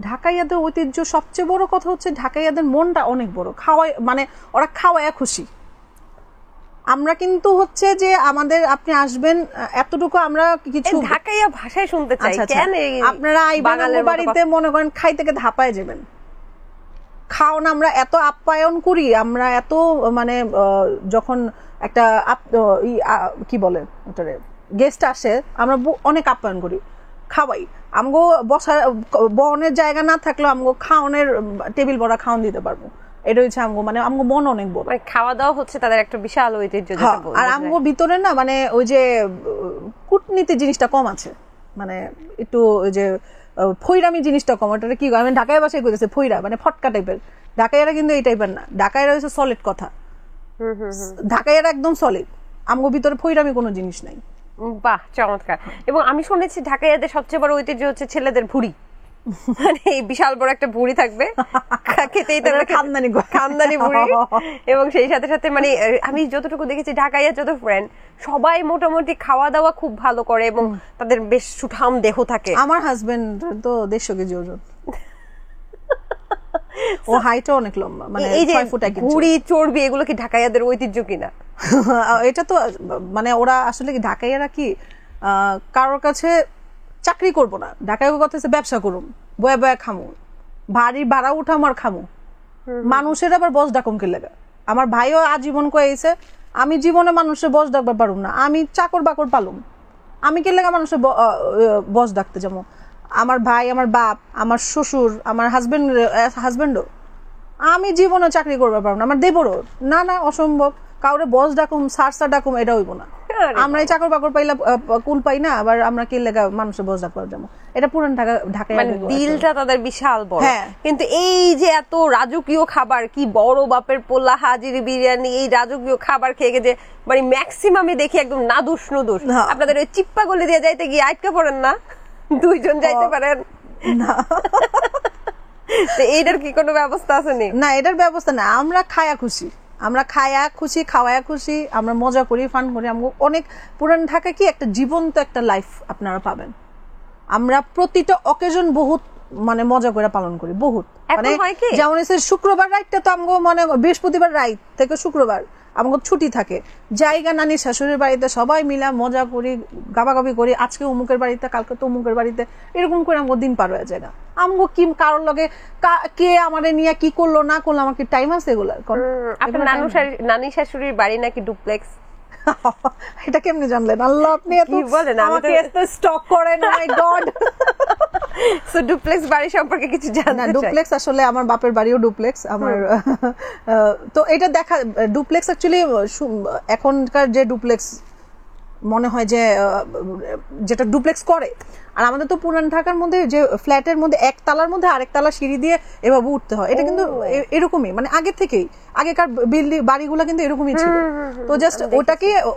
ঢাকাইয়াদের ঐতিহ্য সবচেয়ে বড় কথা হচ্ছে ঢাকাইয়াদের মনটা অনেক বড়। খাওয়ায় মানে ওরা খাওয়ায় খুশি। আমরা কিন্তু হচ্ছে যে আমাদের আপনি আসবেন এতটুকু, আমরা কিছু
ঢাকাইয়া ভাষায় শুনতে চাই। কেন
আপনারা বাঙালির বাড়িতে মনে করেন খাই থেকে ধাপায় যাবেন, খাওন আমরা এত আপ্যায়ন করি, আমরা এত মানে যখন একটা কি বলে ওটারে গেস্ট আসে আমরা অনেক আপ্যায়ন করি, খাওয়াই। আমগো বসার বনের জায়গা না থাকলেও আমগো খাওয়ানোর টেবিল ভরা খাওয়ান দিতে পারবো। এটা হচ্ছে আমগো মানে আমগো মন অনেক বড়,
মানে খাওয়া দাওয়া হচ্ছে তাদের একটা বিশাল ঐতিহ্য।
আর আমগো ভিতরে না মানে ওই যে কূটনীতি জিনিসটা কম আছে, মানে একটু ওই যে ফইরামি জিনিসটা কম। ওটা কি আমি ঢাকায় বাসায় করেছে ফইরা মানে ফটকা টাইপের, ঢাকাইরা কিন্তু এই টাইপের না, ঢাকাইরা হচ্ছে সলিড কথা, ঢাকাইরা একদম সলিড। আমগো ভিতরে ফইরামি কোনো জিনিস নাই।
বাহ, চমৎকার। এবং আমি শুনেছি ঢাকাইয়াদের সবচেয়ে বড় ঐতিহ্য হচ্ছে ছেলেদের ভুঁড়ি, মানে এই বিশাল বড় একটা ভুঁড়ি থাকবে, খেতেই থাকবে খানদানি ভুঁড়ি। এবং সেই সাথে সাথে মানে আমি যতটুকু দেখেছি ঢাকাইয়া যত ফ্রেন্ড সবাই মোটামুটি খাওয়া দাওয়া খুব ভালো করে এবং তাদের বেশ সুঠাম দেহ থাকে।
আমার হাজবেন্ড তো 150 কেজি ওজন, ও হাইটও অনেক লম্বা, মানে 6 ফুট 1 ইঞ্চি।
ভুঁড়ি চর্বি এগুলো কি ঢাকাইয়াদের ঐতিহ্য কিনা?
এটা তো মানে ওরা আসলে কি ঢাকাইয়ারা কি কারোর কাছে চাকরি করবো না, ঢাকায় কথা হচ্ছে ব্যবসা করুম, বয়া বয়া খামু, ভারী ভাড়া উঠাম আর খামু। মানুষের আবার বস ডাকুম কি লাগা। আমার ভাইও আজীবন কয়েছে আমি জীবনে মানুষের বস ডাকবার পারুম না, আমি চাকর বাকর পালুম, আমি কি লাগা মানুষের বস ডাকতে যাবো। আমার ভাই, আমার বাপ, আমার শ্বশুর, আমার হাজবেন্ডও আমি জীবনে চাকরি করবার পারবো না, আমার দেবরও না, না অসম্ভব। কাউরে বস ডাকুম সারসা ডাকুম এটা হইব না। আমরা এই চাকর বাকর পাইলা কুল পাই না, আবার আমরা কি লেগা মানুষের বস ডাকবার যাবো। এটা পুরান ঢাকায়
মানে দিলটা তাদের বিশাল বড়। কিন্তু এই যে এত রাজকীয় খাবার, কি বড় বাপের পোলা, হাজির বিরিয়ানি, এই রাজকীয় খাবার খেয়ে গেছে মানে ম্যাক্সিমামই দেখি একদম নাদুস নুদুস। আপনাদের ওই চিপ্পা গলি দিয়ে যাইতে গিয়ে আটকা পড়েন না? 2 জন যাইতে পারেন
না?
এইটার কি কোনো ব্যবস্থা আছে?
না, এটার ব্যবস্থা না। আমরা খায়া খুশি, আমরা খায়া খুশি, খাওয়ায়া খুশি, আমরা মজা করি, ফান করি। আমরা অনেক পুরান ঢাকা কি একটা জীবন্ত একটা লাইফ আপনারা পাবেন। আমরা প্রতিটা অকেশন বহুত মানে মজা করে পালন করি, বহুত। মানে যেমন শুক্রবার রাইটটা তো আমগো মানে বৃহস্পতিবার রাইট থেকে শুক্রবার আমগো ছুটি থাকে, জায়গা নানি শাশুড়ির বাড়িতে সবাই মিলা মজা করি, গাবাগাবি করি, আজকে অমুকের বাড়িতে, কালকে তো অমুকের বাড়িতে, এরকম করে আমগো দিন পার হয়ে যায় না। আমগো কি কারোর লগে কে আমাদের নিয়ে কি করলো না করলো আমার কি টাইম আছে এগুলা?
আপনার নানি শাশুড়ির বাড়ি নাকি ডুপ্লেক্স?
এটা কেমনে জানলেন? আল্লাহ, আপনি এত
কি বলেন,
আমাকে এত স্টক করেন, মাই গড।
সো ডুপ্লেক্স বাড়ি সম্পর্কে কিছু জানেন?
না, ডুপ্লেক্স আসলে আমার বাপের বাড়িও ডুপ্লেক্স আমার। তো এটা দেখা ডুপ্লেক্স অ্যাকচুয়ালি এখনকার যে ডুপ্লেক্স মনে হয় যে যেটা ডুপ্লেক্স করে, আর আমাদের তো পুরান ঢাকার মধ্যে যে ফ্ল্যাটের মধ্যে একতলার মধ্যে আরেক তলা সিঁড়ি দিয়ে এভাবে উঠতে হয়। এটা কিন্তু এরকমই, মানে আগে থেকেই আগেকার বিল্ডিং বাড়িগুলো কিন্তু এরকমই ছিল। তো জাস্ট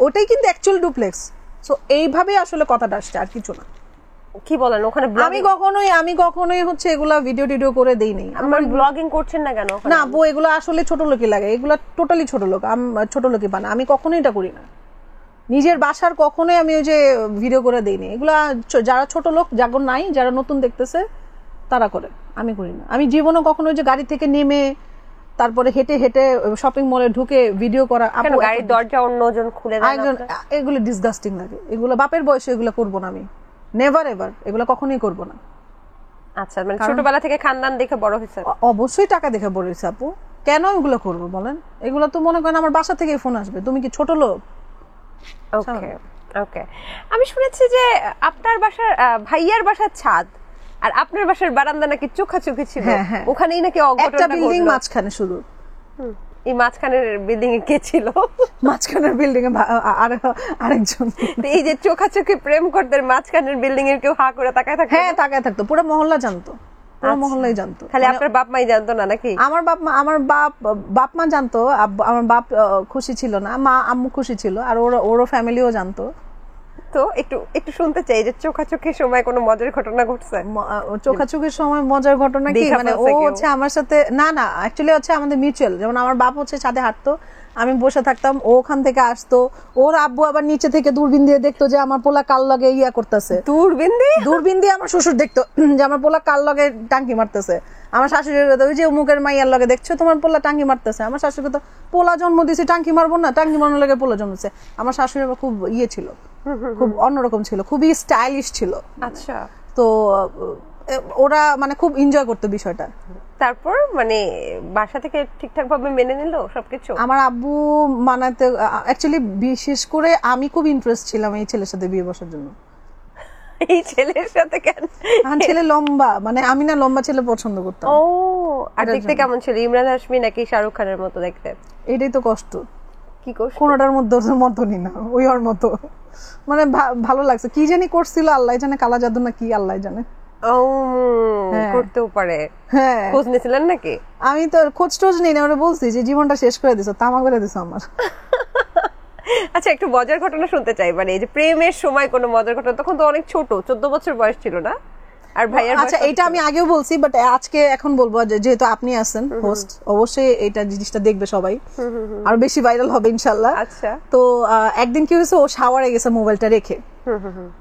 ওটাই কিন্তু অ্যাকচুয়াল ডুপ্লেক্স। সো এইভাবে আসলে কথাটা আসছে, আর কিছু না।
কি বলেন? ওখানে
আমি কখনোই হচ্ছে এগুলা ভিডিও করে দেই নাই।
আমার ব্লগিং করছেন না কেন?
না আপু, এগুলো আসলে ছোট লোকই লাগে, এগুলা টোটালি ছোট লোক, ছোট লোকই বানা। আমি কখনোই এটা করি না, নিজের বাসার কখনোই আমি ওই যে ভিডিও করে দেইনি। এগুলা যারা ছোট লোক, যাগর নাই, যারা নতুন দেখতেছে তারা করে, আমি করি না। আমি জীবনে কখনো যে গাড়ি থেকে নেমে তারপরে হেঁটে হেঁটে শপিং মলে ঢুকে ভিডিও করা,
গাড়ির দরজা অন্যজন খুলে দেয়,
এগুলো ডিসগাস্টিং লাগে। এগুলো বাপের বয়সে এগুলো করবো না আমি, নেভার এভার, এগুলো কখনোই করবো না।
আচ্ছা, মানে ছোটবেলা থেকে খানদান দেখে বড় হয়েছে?
অবশ্যই টাকা দেখে বড় হয়েছে আপু, কেন এগুলো করবো বলেন? এগুলো তো মনে করেন আমার বাসা থেকে ফোন আসবে, তুমি কি ছোট লোক?
ওকে ওকে। আমি শুনেছি যে আপনার বাসার ভাইয়ার বাসার ছাদ আর আপনার বাসার বারান্দা নাকি চোখাচোখি ছিল, ওখানেই নাকি
একটা বিল্ডিং মাঝখানে শুরু।
এই মাঝখানের বিল্ডিং এ কে ছিল?
মাঝখানের বিল্ডিং এ আরেকজন।
এই যে চোখাচোখি প্রেম করতে মাঝখানের বিল্ডিং এর কেউ হা করে তাকায় থাকতো?
হ্যাঁ, তাকায় থাকতো, পুরো মহল্লা জানতো, পুরো মহল্লাই জানতো।
খালি আপনার বাপ মাই জানতো না নাকি?
আমার বাপ মা জানতো, আমার বাপ খুশি ছিল না, মা আম্মু খুশি ছিল, আর ওরও ফ্যামিলিও জানতো।
তো একটু শুনতে চাই যে চোখাচোখির সময় কোনো মজার ঘটনা ঘটছে?
চোখাচোখির সময় মজার ঘটনা কি, মানে ও হচ্ছে আমার সাথে না অ্যাকচুয়ালি হচ্ছে আমাদের মিউচুয়াল। যেমন আমার বাপ হচ্ছে ছাদে হাঁটতো, আমি বসে থাকতাম, ও ওখান থেকে আসতো, ওর আব্বু আবার নিচে থেকে দূরবীন দিয়ে দেখতো যে আমার পোলা কাল লগে ইয়া করতেছে। দূরবীন দিয়ে আমার শ্বশুর দেখতো যে আমার পোলা কাল লগে টাঙ্কি মারতেছে। আমার শাশুড়ি ওই যে মুখের মাইয়ার লগে দেখছো তোমার পোলা টাঙ্কি মারতেছে। আমার শাশুড়ি তো পোলা জন্ম দিয়েছে টাঙ্কি মারবো না, টাঙ্কি মারানোর লগে পোলা জন্মছে। আমার শাশুড়ি খুব ইয়ে ছিল, খুব অন্যরকম ছিল, খুবই স্টাইলিশ ছিল।
আচ্ছা।
তো ওরা মানে খুব এনজয় করতো বিষয়টা।
তারপর মানে বাসা থেকে ঠিকঠাক ভাবে মেনে নিল সবকিছু?
আমার আব্বু মানাতে অ্যাকচুয়ালি বিশেষ করে আমি খুব ইন্টারেস্ট ছিলাম এই ছেলের সাথে বিয়ে বসার জন্য।
এই ছেলের সাথে কেন?
ছেলে লম্বা, মানে আমি না লম্বা ছেলে পছন্দ করতাম।
ও, আর দেখতে কেমন ছিল? ইমরান হাশমি নাকি শাহরুখ খানের মতো দেখতে?
এটাই তো কষ্ট।
কি কষ্ট?
কোনটার মধ্যে মতনই না, ওই ওর মতো। মানে ভালো লাগছে, কি জানি করছিল আল্লাহ জানে, কালা জাদু না কি আল্লাহ জানে।
ও, করতেও পারে।
হ্যাঁ,
খোঁজ নিয়েছিলেন নাকি?
আমি তো খোঁজ টোজ নেই না, ওরা বলছি যে জীবনটা শেষ করে দিছো, তামা করে দিছো আমার।
আচ্ছা, একটু মজার ঘটনা শুনতে চাই, মানে এই যে প্রেমের সময় কোনো মজার ঘটনা। তখন তো অনেক ছোট, 14 বছর বয়স ছিল না? আর ভাইয়ার
আচ্ছা, এটা আমি আগেও বলছি, বাট আজকে এখন বলবো, যেহেতু আপনি আছেন হোস্ট, অবশ্যই এটা জিনিসটা দেখবে সবাই, আর বেশি ভাইরাল হবে ইনশাল্লাহ।
আচ্ছা,
তো একদিন কি হয়েছে, ও শাওয়ারে গেছে মোবাইলটা রেখে,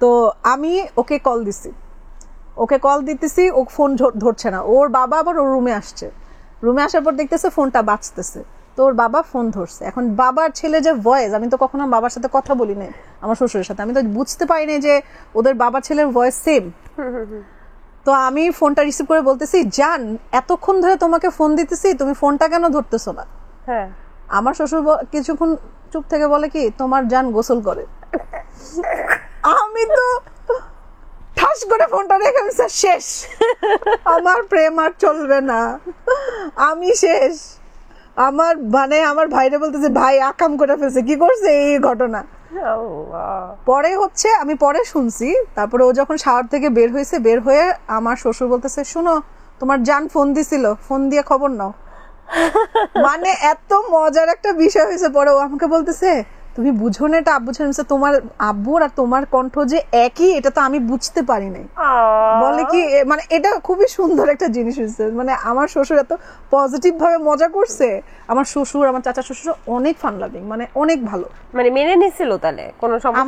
তো আমি ওকে কল দিতেছি, ও ফোন ধরছে না। ওর বাবা আবার ওর রুমে আসছে, রুমে আসার পর দেখতেছে ফোনটা বাজতেছে, তো ওর বাবা ফোন ধরছে। এখন বাবার ছেলে যে ভয়েস, আমি তো কখনো বাবার সাথে কথা বলি নাই, আমার শ্বশুরের সাথে, আমি তো বুঝতে পারিনি যে ওদের বাবা ছেলের ভয়েস সেম। তো আমি ফোনটা রিসিভ করে বলতেছি, জান এতক্ষণ ধরে তোমাকে ফোন দিতেছি, তুমি ফোনটা কেন ধরতেছো না?
হ্যাঁ।
আমার শ্বশুর কিছুক্ষণ চুপ থেকে বলে কি, তোমার জান গোসল করে। আমি তো ঠাস করে ফোনটা রেখে দিচ্ছি, শেষ, আমার প্রেম আর চলবে না, আমি শেষ। আমার মানে আমার ভাইরে বলতেছে, ভাই আকাম করে ফেলছে, কি করছে এই ঘটনা। পরে হচ্ছে আমি পরে শুনছি, তারপরে ও যখন শাওয়ার থেকে বের হয়ে আমার শ্বশুর বলতেছে, শুনো তোমার জান ফোন দিছিল, ফোন দিয়ে খবর নাও। মানে এত মজার একটা বিষয় হয়েছে। পরে ও আমাকে বলতেছে, তুমি বুঝো না এটা আব্বু ছেলে, তোমার আব্বুর আর তোমার কণ্ঠ যে একই, এটা তো আমি বুঝতে পারি নাই। বলে কি, মানে এটা খুবই সুন্দর একটা জিনিস হয়েছে। মানে আমার শ্বশুর এত পজিটিভ ভাবে মজা করছে, আমার শ্বশুর, আমার চাচা শ্বশুর অনেক ফান লাভিং, মানে অনেক ভালো।
মানে মেনে নিছিল তাহলে, কোনো সমস্যা?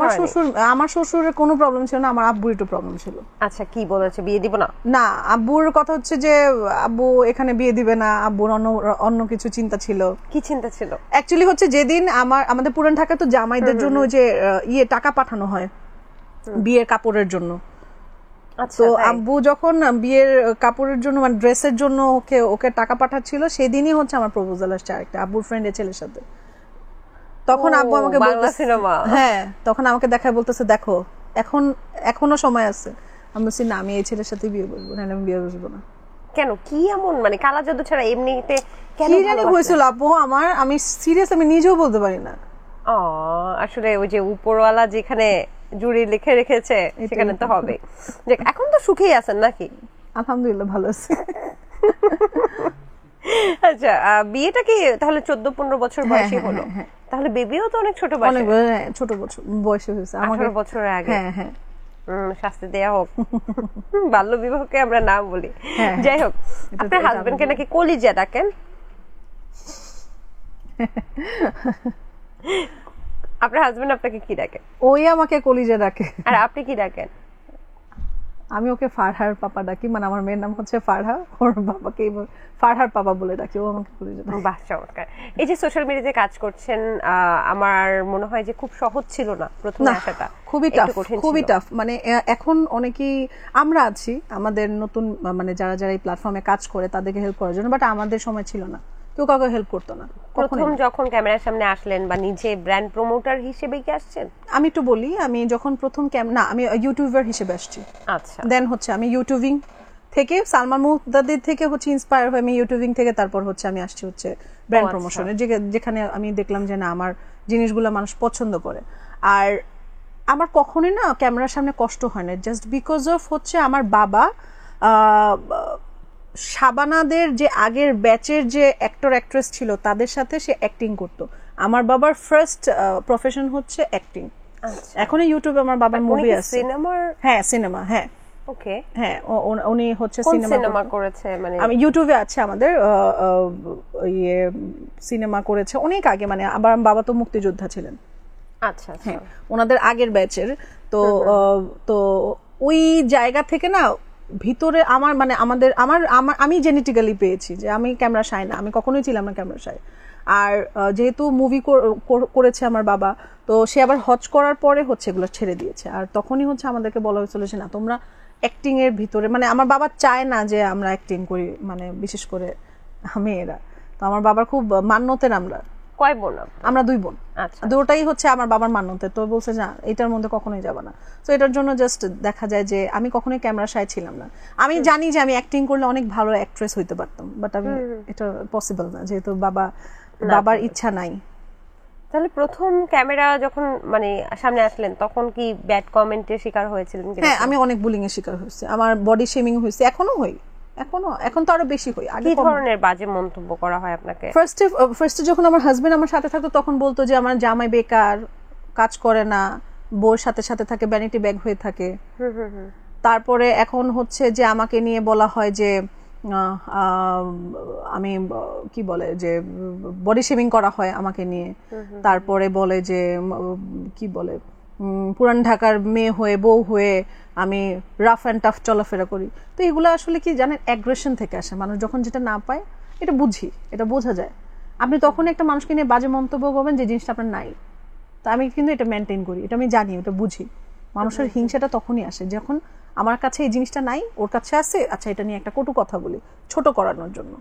আমার শ্বশুরের কোনো প্রবলেম ছিল না, আমার আব্বুর একটু প্রবলেম ছিল।
আচ্ছা, কি বলেছে, বিয়ে দিব না?
না, আব্বুর কথা হচ্ছে যে আব্বু এখানে বিয়ে দিবে না, আব্বুর অন্য কিছু চিন্তা ছিল।
কি চিন্তা ছিল?
অ্যাকচুয়ালি হচ্ছে যেদিন আমাদের পুরান ঢাকা তো জামাইদের জন্য যে টাকা পাঠানো হয় বিয়ের কাপড়ের জন্য, তো আব্বু যখন বিয়ের কাপড়ের জন্য, মানে ড্রেসের জন্য ওকে টাকা পাঠাচ্ছিল, সেদিনই হচ্ছে আমার প্রপোজাল আসছে আরেকটা আব্বুর ফ্রেন্ডের ছেলের সাথে। তখন আব্বু আমাকে বলতেছে, হ্যাঁ, তখন আমাকে দেখায় বলতেছে, দেখো এখনো সময় আছে। আমি বলছি, না, আমি এই ছেলের সাথে বিয়ে বসবো, না আমি বিয়ে বসবো না।
কেন, কি এমন, মানে কালা জাদু ছাড়া এমনিতে কেন
কি জানি হয়েছিল আপু, আমি সিরিয়াস, আমি নিজেও বলতে পারি না।
আসলে ওই যে উপরওয়ালা যেখানে জুড়ি লিখে রেখেছে সেখানে তো হবে। এখন তো সুখেই আছেন নাকি?
আলহামদুলিল্লাহ ভালো আছি।
আচ্ছা, বিয়েটা কি তাহলে 14-15 বছর বয়সে হলো? তাহলে বেবিও তো অনেক ছোট বয়সে,
ছোট বয়সে হয়েছে,
18 বছরের আগে।
হ্যাঁ হ্যাঁ,
শাস্তি দেয়া হোক, বাল্য বিবাহকে আমরা না বলি। যাই হোক, আপনার হাজবেন্ডকে নাকি কলিজা ডাকেন? আপনার হাজবেন্ড আপনাকে কি ডাকে?
ওই আমাকে কলিজা ডাকে।
আর আপনি কি ডাকেন?
আমি ওকে ফারহার পাপা ডাকি, মানে আমার মেয়ের নাম হচ্ছে ফারহা, ওর বাবাকে ফারহার পাপা বলে ডাকি, ও আমাকে কলিজা ডাকে।
বাহ, চমৎকার। এই যে সোশ্যাল মিডিয়াতে কাজ করছেন, আমার মনে হয় যে খুব সহজ ছিল না প্রথমে আসাটা,
খুবই টাফ। মানে এখন অনেকেই আমরা আছি, আমাদের নতুন মানে যারা এই প্ল্যাটফর্মে কাজ করে তাদেরকে হেল্প করার জন্য, বাট আমাদের সময় ছিল না, কেউ কাউকে হেল্প করতো না।
প্রথম যখন ক্যামেরার সামনে আসলেন বা নিজে ব্র্যান্ড প্রমোটার হিসেবে কি আসছেন?
আমি একটু বলি, আমি যখন প্রথম আমি ইউটিউবার হিসেবে আসছি।
আচ্ছা,
দেন হচ্ছে আমি ইউটিউবিং থেকে, সালমান মুহতাদির থেকে হচ্ছে ইন্সপায়ার হয়ে আমি ইউটিউবিং থেকে তারপর হচ্ছে আমি আসছি হচ্ছে ব্র্যান্ড প্রমোশনে, যেখানে আমি দেখলাম যে না, আমার জিনিসগুলো মানুষ পছন্দ করে। আর আমার কখনোই না ক্যামেরার সামনে কষ্ট হয় না, জাস্ট বিকজ অফ হচ্ছে আমার বাবা শাবানাদের যে আগের ব্যাচের যে অ্যাক্টর অ্যাক্ট্রেস ছিল তাদের সাথে সে অ্যাক্টিং করতো। আমার বাবার ফার্স্ট প্রফেশন হচ্ছে অ্যাক্টিং। এখন ইউটিউবে আমার বাবার মুভি আছে। হ্যাঁ, সিনেমা। হ্যাঁ, ওকে, হ্যাঁ, উনি হচ্ছে সিনেমা
করেছে, মানে
আমি ইউটিউবে আছে আমাদের সিনেমা করেছে অনেক আগে, মানে আবার বাবা তো মুক্তিযোদ্ধা ছিলেন।
আচ্ছা,
হ্যাঁ, ওনাদের আগের ব্যাচের। তো ওই জায়গা থেকে না ভিতরে আমার মানে আমি জেনেটিক্যালি পেয়েছি যে আমি ক্যামেরা শাই না, আমি কখনোই ছিলাম না ক্যামেরা শাই। আর যেহেতু মুভি করেছে আমার বাবা, তো সে আবার হজ করার পরে হচ্ছে এগুলো ছেড়ে দিয়েছে। আর তখনই হচ্ছে আমাদেরকে বলা হয়েছিল যে না, তোমরা অ্যাক্টিং এর ভিতরে, মানে আমার বাবা চায় না যে আমরা অ্যাক্টিং করি, মানে বিশেষ করে মেয়েরা। তো আমার বাবার খুব মান্যতের,
কয় বোন?
আমরা 2 বোন।
আচ্ছা,
দুটোটাই হচ্ছে আমার বাবার মান্যতের। তো বলছে না এটার মধ্যে কখনোই যাবে না। তো এটার জন্য জাস্ট দেখা যায় যে আমি কখনোই ক্যামেরা শায় ছিলাম না। আমি জানি যে আমি অ্যাক্টিং করলে অনেক ভালো অ্যাক্ট্রেস হইতে পারতাম, বাট আমি এটা পসিবল না, যেহেতু বাবার ইচ্ছা নাই।
তাহলে প্রথম ক্যামেরা যখন মানে সামনে আসলেন তখন কি ব্যাড কমেন্টের শিকার হয়েছিলেন?
হ্যাঁ, আমি অনেক বুলিং এর শিকার হয়েছি, আমার বডি শেমিং হয়েছে, এখন তো আরো বেশি হই।
কি ধরনের বাজে মন্তব্য করা হয় আপনাকে?
ফার্স্টে যখন আমার হাজবেন্ড আমার সাথে থাকতো তখন বলতো যে আমার জামাই বেকার, কাজ করে না, বউর সাথে সাথে থাকে, ভ্যানিটি ব্যাগ হয়ে থাকে। তারপরে এখন হচ্ছে যে আমাকে নিয়ে বলা হয় যে আমি কি বলে যে বডি শেমিং করা হয় আমাকে নিয়ে। তারপরে বলে যে কি বলে পুরান ঢাকার মেয়ে হয়ে, বউ হয়ে আমি রাফ অ্যান্ড টাফ চলাফেরা করি। তো এগুলো আসলে কি জানেন, অ্যাগ্রেশন থেকে আসে। মানুষ যখন যেটা না পায় এটা বোঝা যায়। আপনি তখন একটা মানুষকে নিয়ে বাজে মন্তব্য করবেন যে জিনিসটা আপনার নাই। তা আমি কিন্তু এটা মেনটেন করি, এটা আমি জানি, এটা বুঝি। মানুষের হিংসাটা তখনই আসে যখন আমার কাছে এই জিনিসটা নাই, ওর কাছে আছে, আচ্ছা এটা নিয়ে একটা কটু কথা বলি ছোট করানোর জন্য।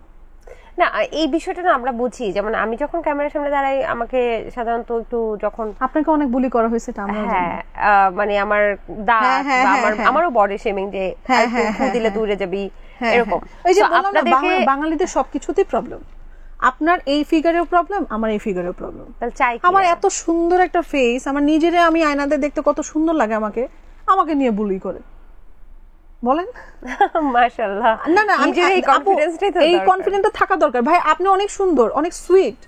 না, এই বিষয়টা না আমরা বুঝি। যেমন আমি যখন ক্যামেরার সামনে দাঁড়াই, আমাকে সাধারণত একটু যখন
আপনাকে অনেক বুলি করা হয়েছে,
হ্যাঁ, মানে আমার দাঁত, আমারও বডি শেমিং, যে ফু দিলে দূরে যাবি, এরকম।
এই যে বাঙালিদের সবকিছুতেই প্রবলেম। আপনার এই ফিগারেও প্রবলেম, আমার এই ফিগারেও প্রবলেম। আমার এত সুন্দর একটা ফেস, আমার নিজেরে আমি আয়নাতে দেখতে কত সুন্দর লাগে, আমাকে নিয়ে বুলি করে বলেন।
মাশাআল্লাহ।
না এই কনফিডেন্টটা থাকা দরকার ভাই। আপনি অনেক সুন্দর, অনেক সুইট।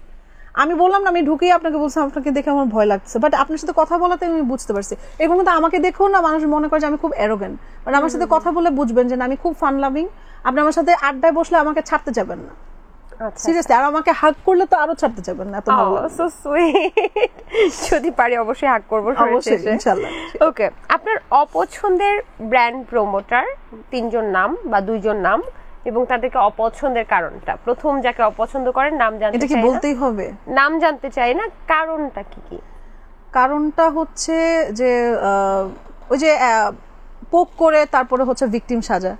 আমি বললাম না, আমি ঢুকেই আপনাকে বলছি আপনাকে দেখে আমার ভয় লাগছে, বাট আপনার সাথে কথা বলাতে আমি বুঝতে পারছি। এরকম কিন্তু আমাকে দেখেও না মানুষ মনে করে যে আমি খুব অ্যারোগেন্ট, বাট আমার সাথে কথা বলে বুঝবেন যে আমি খুব ফান লাভিং। আপনি আমার সাথে আড্ডায় বসলে আমাকে ছাড়তে যাবেন না, সিরিয়াসলি। আর আমাকে হাগ করলে তো আরো ছাড়তে যাবেন না, এত ভালো লাগে।
So sweet. যদি পারি অবশ্যই হাগ করব,
অবশ্যই, ইনশাআল্লাহ।
ওকে, আপনার অপছন্দের ব্র্যান্ড প্রমোটার 3 জন নাম বা 2 জন নাম, এবং তাদেরকে অপছন্দের কারণটা। প্রথম যাকে অপছন্দ করেন নাম জানতে চাই না।
এটা কি বলতেই হবে?
নাম জানতে চাই না, কারণটা কি?
কারণটা হচ্ছে যে ওই যে পোক করে তারপরে হচ্ছে ভিকটিম সাজা,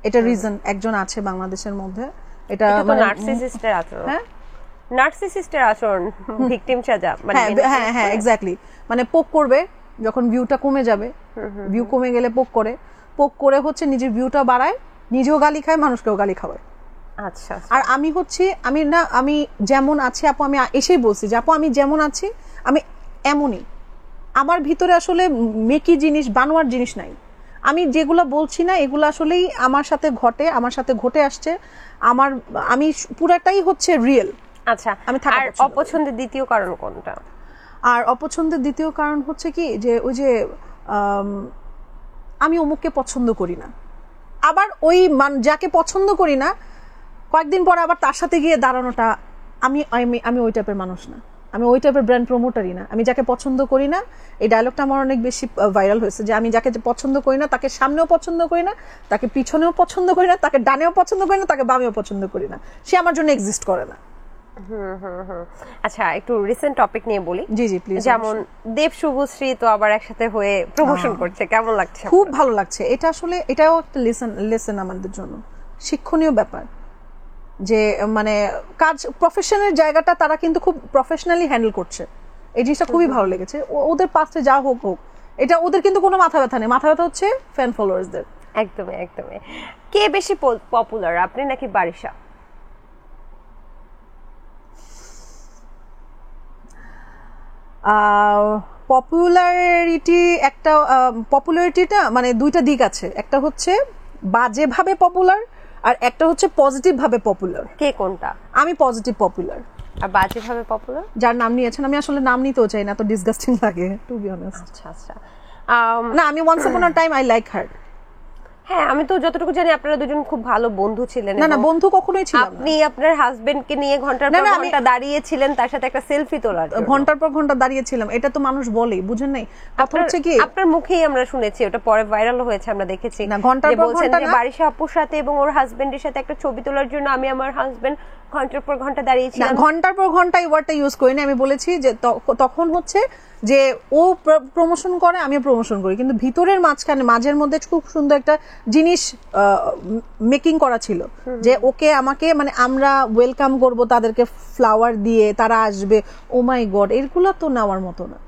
এটা রিজন একজন আছে বাংলাদেশের মধ্যে। এটা
মানে নার্সিসিস্টের আচরণ। হ্যাঁ, নার্সিসিস্টের আচরণ, ভিকটিম সাজা, মানে
হ্যাঁ এক্স্যাক্টলি। মানে পোক করবে যখন ভিউটা কমে যাবে, ভিউ কমে গেলে পোক করে হচ্ছে নিজের ভিউটা বাড়ায়, নিজেও গালি খায়, মানুষকেও গালি খাওয়ায়।
আচ্ছা।
আর আমি যেমন আছি আপু, আমি এসেই বলছি যে আপু আমি যেমন আছি আমি এমনই। আমার ভিতরে আসলে মেকি জিনিস, বানোয়ার জিনিস নাই। আমি যেগুলো বলছি না এগুলো আসলেই আমার সাথে ঘটে আসছে। আমি পুরাটাই হচ্ছে রিয়েল।
আচ্ছা, আর অপছন্দের দ্বিতীয় কারণ কোনটা?
আর অপছন্দের দ্বিতীয় কারণ হচ্ছে কি যে ওই যে আমি অমুককে পছন্দ করি না, আবার ওই যাকে পছন্দ করি না কয়েকদিন পরে আবার তার সাথে গিয়ে দাঁড়ানোটা, আমি ওই টাইপের মানুষ না, আমি ওই টাইপের ব্র্যান্ড প্রমোটারই না। আমি যাকে পছন্দ করি না, এই ডায়লগটা আমার অনেক বেশি ভাইরাল হয়েছে, যে আমি যাকে পছন্দ করি না তাকে সামনেও পছন্দ করি না, তাকে পিছনেও পছন্দ করি না, তাকে ডানেও পছন্দ করি না, তাকে বামেও পছন্দ করি না, সে আমার জন্য এক্সিস্ট করে না।
আচ্ছা, একটু রিসেন্ট টপিক নিয়ে বলি।
জি জি প্লিজ।
যেমন দেব শুভশ্রী তো আবার একসাথে হয়ে প্রমোশন করছে, কেমন লাগছে?
খুব ভালো লাগছে। এটা আসলে এটাও একটা লেসন আমাদের জন্য, শিক্ষণীয় ব্যাপার, যে মানে কাজ প্রফেশনের জায়গাটা তারা কিন্তু খুব প্রফেশনালি হ্যান্ডেল করছে। এই জিনিসটা খুবই ভালো লেগেছে। ওদের পাশে যা হোক, এটা ওদের কিন্তু কোনো মাথা ব্যথা নেই, মাথা ব্যথা হচ্ছে ফ্যান ফলোয়ার্সদের।
একদমই। কে বেশি পপুলার, আপনি নাকি বারিশা?
পপুলারিটিটা মানে দুইটা দিক আছে, একটা হচ্ছে বাজে ভাবে পপুলার, আর একটা হচ্ছে পজিটিভ ভাবে পপুলার।
কে কোনটা?
আমি পজিটিভ পপুলার।
আর বাজে ভাবে পপুলার?
যার নাম নিয়েছেন, আমি আসলে নাম নিতেও চাই না, তো ডিসগাস্টিং লাগে টু বি অনেস্ট।
আচ্ছা।
না, আমি once upon a time I like her.
হ্যাঁ, আমি তো যতটুকু জানি আপনারা দুজন খুব ভালো বন্ধু ছিলেন।
না, বন্ধু কখনোই ছিলাম না।
আপনি আপনার হাজবেন্ডকে নিয়ে ঘন্টার পর ঘন্টা দাঁড়িয়েছিলেন, তার সাথে একটা সেলফি তোলার জন্য।
ঘন্টার পর ঘন্টা দাঁড়িয়েছিলাম, এটা তো মানুষ বলেই, বুঝেন নাই? কথা হচ্ছে কি,
আপনার মুখেই আমরা শুনেছি, ওটা পরে ভাইরাল হয়েছে, আমরা দেখেছি।
না, ঘন্টার পর ঘন্টা না,
বারিশা আপুর সাথে এবং ওর হাজবেন্ডের সাথে একটা ছবি তোলার জন্য আমি আমার হাজবেন্ড ঘন্টার পর ঘন্টা দাঁড়িয়েছিলাম।
ঘন্টার পর ঘন্টা এই ওয়ার্ডটা ইউজ করিনি, আমি বলেছি যে তখন হচ্ছে যে ও প্রমোশন করে আমিও প্রমোশন করি, কিন্তু ভিতরের মাঝের মধ্যে খুব সুন্দর একটা জিনিস মেকিং করা ছিল যে ওকে আমাকে মানে আমরা ওয়েলকাম করব তাদেরকে ফ্লাওয়ার দিয়ে, তারা আসবে, ও মাই গড, এগুলো তো নেওয়ার মতো না।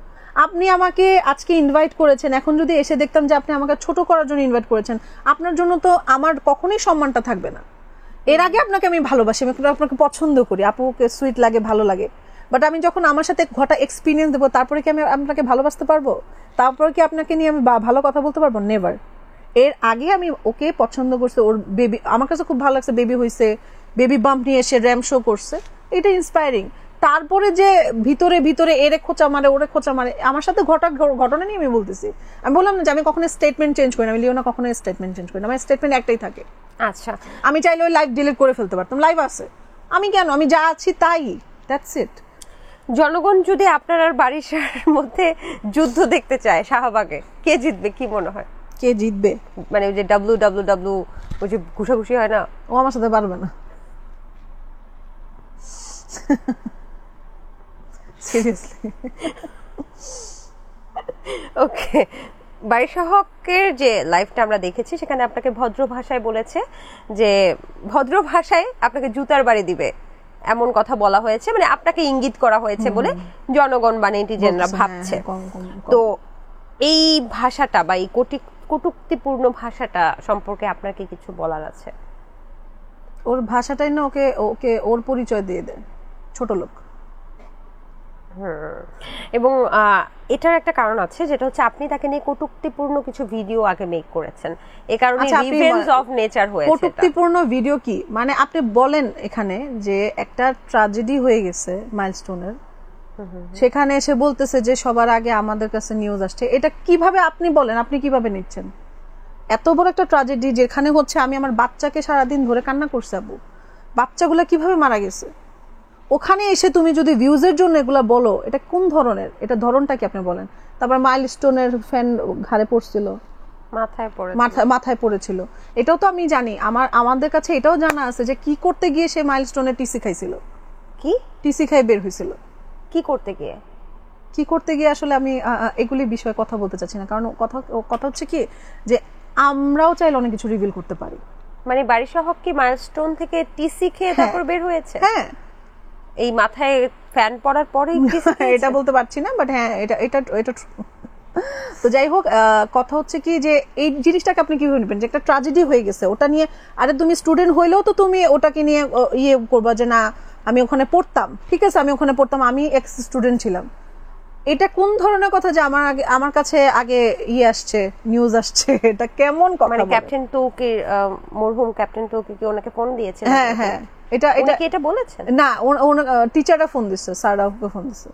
আপনি আমাকে আজকে ইনভাইট করেছেন, এখন যদি এসে দেখতাম যে আপনি আমাকে ছোট করার জন্য ইনভাইট করেছেন, আপনার জন্য তো আমার কখনোই সম্মানটা থাকবে না। এর আগে আপনাকে আমি ভালোবাসি, আমি আপনাকে পছন্দ করি, আপুকে সুইট লাগে, ভালো লাগে, বাট আমি যখন আমার সাথে ঘটা এক্সপিরিয়েন্স দেবো তারপরে কি আমি আপনাকে ভালোবাসতে পারবো? তারপরে কি আপনাকে নিয়ে আমি ভালো কথা বলতে পারবো? নেভার। এর আগে আমি ওকে পছন্দ করছি, ওর বেবি আমার কাছে খুব ভালো লাগছে, বেবি হয়েছে, বেবি বাম্প নিয়ে এসে র্যাম শো করছে, এটা ইন্সপায়ারিং। তারপরে যে ভিতরে ভিতরে এরে খোঁচা মারে, ওরে খোঁচা মারে, আমার সাথে ঘটনা নিয়ে আমি বলতেছি। আমি বললাম না যে আমি কখনো স্টেটমেন্ট চেঞ্জ করি না, আমি লিওনা কখনো স্টেটমেন্ট চেঞ্জ করি না, আমার স্টেটমেন্ট একটাই থাকে।
আচ্ছা,
আমি চাইলে ওই লাইভ ডিলিট করে ফেলতে পারতাম, লাইভ আছে, আমি কেন, আমি যা আছি তাই, দ্যাটস ইট।
জনগণ যদি আপনার আর বারিশার মধ্যে যুদ্ধ দেখতে চায় শাহবাগে, কে জিতবে কি মনে হয়?
কে জিতবে
মানে ওই যে WWW, ওই যে ঘুষাঘুষি হয় না,
ও আমার সাথে পারবে না, সিরিয়াসলি।
ওকে, বারিশা হকের যে লাইফটা আমরা দেখেছি সেখানে আপনাকে ভদ্র ভাষায় বলেছে যে ভদ্র ভাষায় আপনাকে জুতার বাড়ি দিবে, এমন কথা বলা হয়েছে, মানে আপনাকে ইঙ্গিত করা হয়েছে বলে জনগণ বা নেটিজেনরা ভাবছে। তো এই ভাষাটা বা এই কটূক্তিপূর্ণ ভাষাটা সম্পর্কে আপনার কি কিছু বলার আছে?
ওর ভাষাটাই না ওকে ওকে ওর পরিচয় দিয়ে দেয়, ছোট লোক।
এবং এটার একটা কারণ আছে, যেটা হচ্ছে আপনি তাকে নিয়ে কটূক্তিপূর্ণ কিছু ভিডিও আগে মেক করেছেন, এই কারণে রিভেঞ্জ অফ নেচার হয়েছে।
কটূক্তিপূর্ণ ভিডিও কি মানে আপনি বলেন এখানে যে একটা ট্র্যাজেডি হয়ে গেছে মাইলস্টোনের, সেখানে এসে বলতেছে যে সবার আগে আমাদের কাছে নিউজ আসছে, এটা কিভাবে আপনি বলেন, আপনি কিভাবে নিচ্ছেন? এত বড় একটা ট্র্যাজেডি যেখানে হচ্ছে আমি আমার বাচ্চাকে সারাদিন ধরে কান্না করছি, আবু বাচ্চাগুলো কিভাবে মারা গেছে, ওখানে এসে তুমি যদি ভিউজের জন্য এগুলা বলো, এটা কোন ধরনের, এটা ধরনটা কি আপনি বলেন? তারপর মাইলস্টোনের ফ্যান ঘাড়ে পড়ছিল, মাথায় পড়েছিল, এটাও তো আমি জানি, আমাদের কাছে এটাও জানা আছে যে কি করতে গিয়ে সে মাইলস্টোনের টিসি খাইছিল,
কি
টিসি খাই বের হয়েছিল,
কি করতে গিয়ে
আসলে আমি এগুলি বিষয়ে কথা বলতে চাচ্ছি না, কারণ কথা হচ্ছে কি যে আমরাও চাইলে অনেক কিছু রিভিল করতে পারি।
মানে বারিশা হক কি মাইলস্টোন থেকে টিসি খেয়ে তারপর বের হয়েছে?
হ্যাঁ,
এই মাথায় ফ্যান পড়ার পরেই
এটা বলতে পারছি না, বাট হ্যাঁ এটা তো যাই হোক, কথা হচ্ছে কি যে এই জিনিসটাকে আপনি কিভাবে নেবেন, যে একটা ট্র্যাজেডি হয়ে গেছে ওটা নিয়ে, আরে তুমি স্টুডেন্ট হইলেও তো তুমি ওটাকে নিয়ে ইয়ে করবা যে না আমি ওখানে পড়তাম, ঠিক আছে আমি ওখানে পড়তাম, আমি এক্স স্টুডেন্ট ছিলাম, এটা কোন ধরনের কথা যে আমার কাছে আগে আসছে, নিউজ আসছে, এটা কেমন কথা?
মানে ক্যাপ্টেন টুকি, মরহুম ক্যাপ্টেন টুকি কি ওনাকে ফোন দিয়েছে?
হ্যাঁ হ্যাঁ,
এটা বলেছেন
না, টিচাররা ফোন দিচ্ছে, স্যাররা ফোন দিচ্ছে,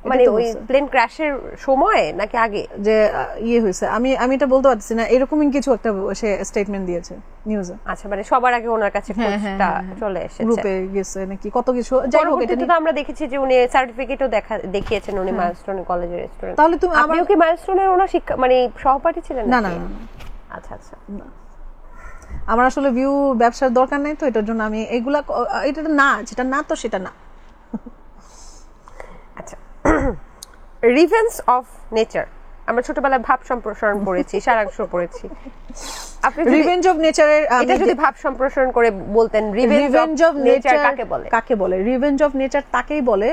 মানে ওই প্লেন ক্র্যাশের সময় নাকি আগে
যে ইয়ে হয়েছে, আমি এটা বলতে পারছি না, এরকমই কিছু একটা সে স্টেটমেন্ট দিয়েছে নিউজে।
আচ্ছা, মানে সবার আগে ওনার কাছে খোঁজটা চলে এসেছে,
গ্রুপে গেছে নাকি কত কিছু, যাই হোক এটা
তো আমরা দেখেছি যে উনি সার্টিফিকেটও দেখিয়েছেন, উনি মাইলস্টোন কলেজের স্টুডেন্ট।
তাহলে তুমি
আপনিও কি মাইলস্টোনের ওনার শিক্ষা মানে সহপাঠী ছিলেন?
না না,
আচ্ছা আচ্ছা,
আমার আসলে ভিউ ব্যবসার দরকার নাই, তো এটার জন্য আমি এগুলা, এটা না, যেটা না তো সেটা না।
আচ্ছা, রিভেঞ্জ অফ নেচার আমরা ছোটবেলায় ভাব সম্প্রসারণ পড়েছি, সারাংশ পড়েছি। আপনি
রিভেঞ্জ অফ নেচারের
এটা যদি ভাব সম্প্রসারণ করে বলতেন, রিভেঞ্জ অফ নেচার কাকে বলে?
রিভেঞ্জ অফ নেচার তাকেই বলে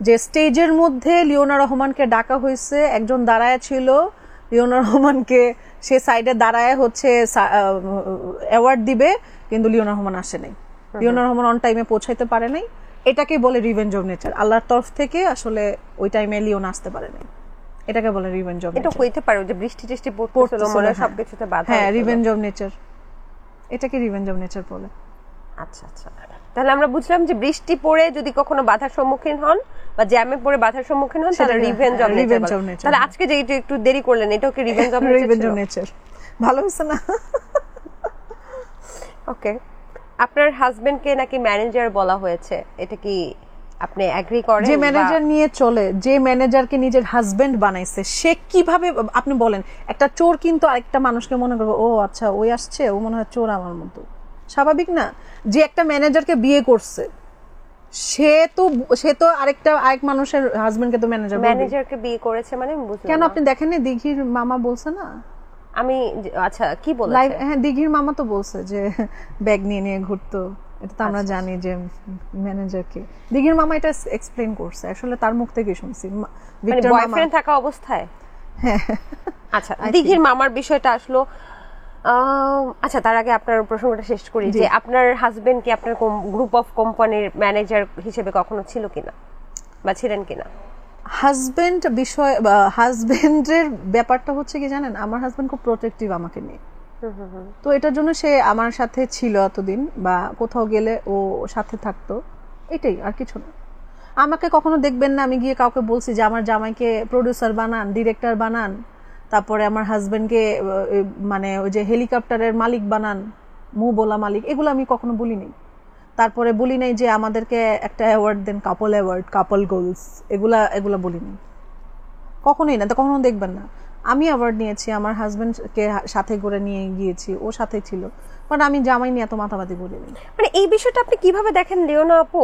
যে স্টেজের মধ্যে লিওনা রহমানকে ডাকা হয়েছে, একজন দাঁড়ায় ছিল, লিওনা রহমানকে সে সাইডে দাঁড়ায় হচ্ছে অ্যাওয়ার্ড দিবে, কিন্তু লিওনা রহমান আসে নাই, লিওনা রহমান অন টাইমে পৌঁছাইতে পারে নাই, এটাকে বলে রিভেঞ্জ অফ নেচার। আল্লাহর তরফ থেকে আসলে ওই টাইমে লিওনা আসতে পারে নাই, এটাকে বলে রিভেঞ্জ অফ নেচার।
এটা হইতে পারে যে বৃষ্টি টিষ্টি পড়তেছিল, মনে সবকিছুতে বাধা,
হ্যাঁ রিভেঞ্জ অফ নেচার, এটাকে রিভেঞ্জ অফ নেচার বলে।
আচ্ছা আচ্ছা, তাহলে আমরা বুঝলাম যে বৃষ্টি পড়ে যদি কখনো বাধার সম্মুখীন হন বা জ্যামে পড়ে বাধার সম্মুখীন হন তাহলে রিভেঞ্জ অফ নেচার। তাহলে আজকে যে একটু দেরি করলেন, এটাও কি রিভেঞ্জ অফ
নেচার? ভালো হয়েছে না?
ওকে, আপনার হাজবেন্ডকে নাকি ম্যানেজার বলা হয়েছে, এটা কি আপনি এগ্রি করেন?
যে ম্যানেজার নিয়ে চলে, যে ম্যানেজারকে নিজের হাজবেন্ড বানাইছে, সে কিভাবে, আপনি বলেন, একটা চোর কিন্তু আরেকটা মানুষকে মনে করবে ও আচ্ছা ওই আসছে, ও মনে হয় চোর আমার মতো, স্বাভাবিক না? যে একটা ম্যানেজারকে বিয়ে করছে, সে তো আরেক মানুষের হাজবেন্ডকে তো
ম্যানেজারকে বিয়ে করেছে, মানে আমি বুঝলাম
কেন
না।
আপনি দেখেন না দিঘির মামা বলছে না
আচ্ছা কি বলেছে?
হ্যাঁ দিঘির মামা তো বলছে যে ব্যাগ নিয়ে নিয়ে ঘুরতো, এটা তো আমরা জানি যে ম্যানেজারকে দিঘির মামা এটা এক্সপ্লেইন করছে, আসলে তার মুখ থেকে শুনছি
মানে বয়ফ্রেন্ড থাকা অবস্থায়।
হ্যাঁ
আচ্ছা দিঘির মামার বিষয়টা আসলো। আচ্ছা তার আগে আপনার প্রসঙ্গটা শেষ করি যে আপনার হাজবেন্ড কি আপনার গ্রুপ অফ কোম্পানির ম্যানেজার হিসেবে কখনো ছিল কিনা বা ছিলেন কিনা?
হাজবেন্ডের ব্যাপারটা হচ্ছে কি জানেন, আমার হাজবেন্ড খুব প্রোটেক্টিভ আমাকে নিয়ে, তো এটার জন্য সে আমার সাথে ছিল এতদিন, বা কোথাও গেলে ও সাথে থাকতো, এটাই আর কিছু না। আমাকে কখনো দেখবেন না আমি গিয়ে কাউকে বলছি যে আমার জামাইকে প্রোডিউসার বানান, ডিরেক্টর বানান, তারপরে আমার হাজবেন্ডকে মানে ওই যে হেলিকপ্টারের মালিক বানান, মুবোলা মালিক, এগুলো আমি কখনো বলিনি। তারপরে বলি নাই যে আমাদেরকে একটা অ্যাওয়ার্ড দেন, কাপল অ্যাওয়ার্ড, কাপল গোলস, এগুলা বলিনি কখনোই না, তো কখনো দেখবেন না। আমি অ্যাওয়ার্ড নিয়েছি, আমার হাজবেন্ডকে সাথে করে নিয়ে গিয়েছি, ও সাথে ছিল, বাট আমি জামাই নিয়ে এত মাথামাতি বলিনি।
মানে এই বিষয়টা আপনি কিভাবে দেখেন লিওনা আপু,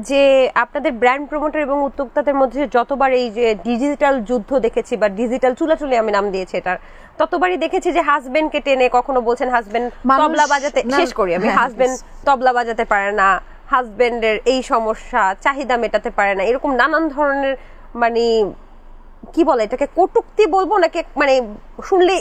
যে আপনাদের ব্র্যান্ড প্রমোটার এবং উদ্যোক্তাদের মধ্যে যতবার এই যে ডিজিটাল যুদ্ধ দেখেছি বা ডিজিটাল চুলাচুলি আমি নাম দিয়েছি এটার, ততবারই দেখেছি যে হাজবেন্ডকে টেনে কখনো বলছেন হাজবেন্ড তবলা বাজাতে, শেষ করি আমি, হাজবেন্ড তবলা বাজাতে পারে না, হাজবেন্ডের এই সমস্যা, চাহিদা মেটাতে পারে না, এরকম নানান ধরনের, মানে কি বলে এটাকে, কটূক্তি বলবো নাকি, মানে শুনলে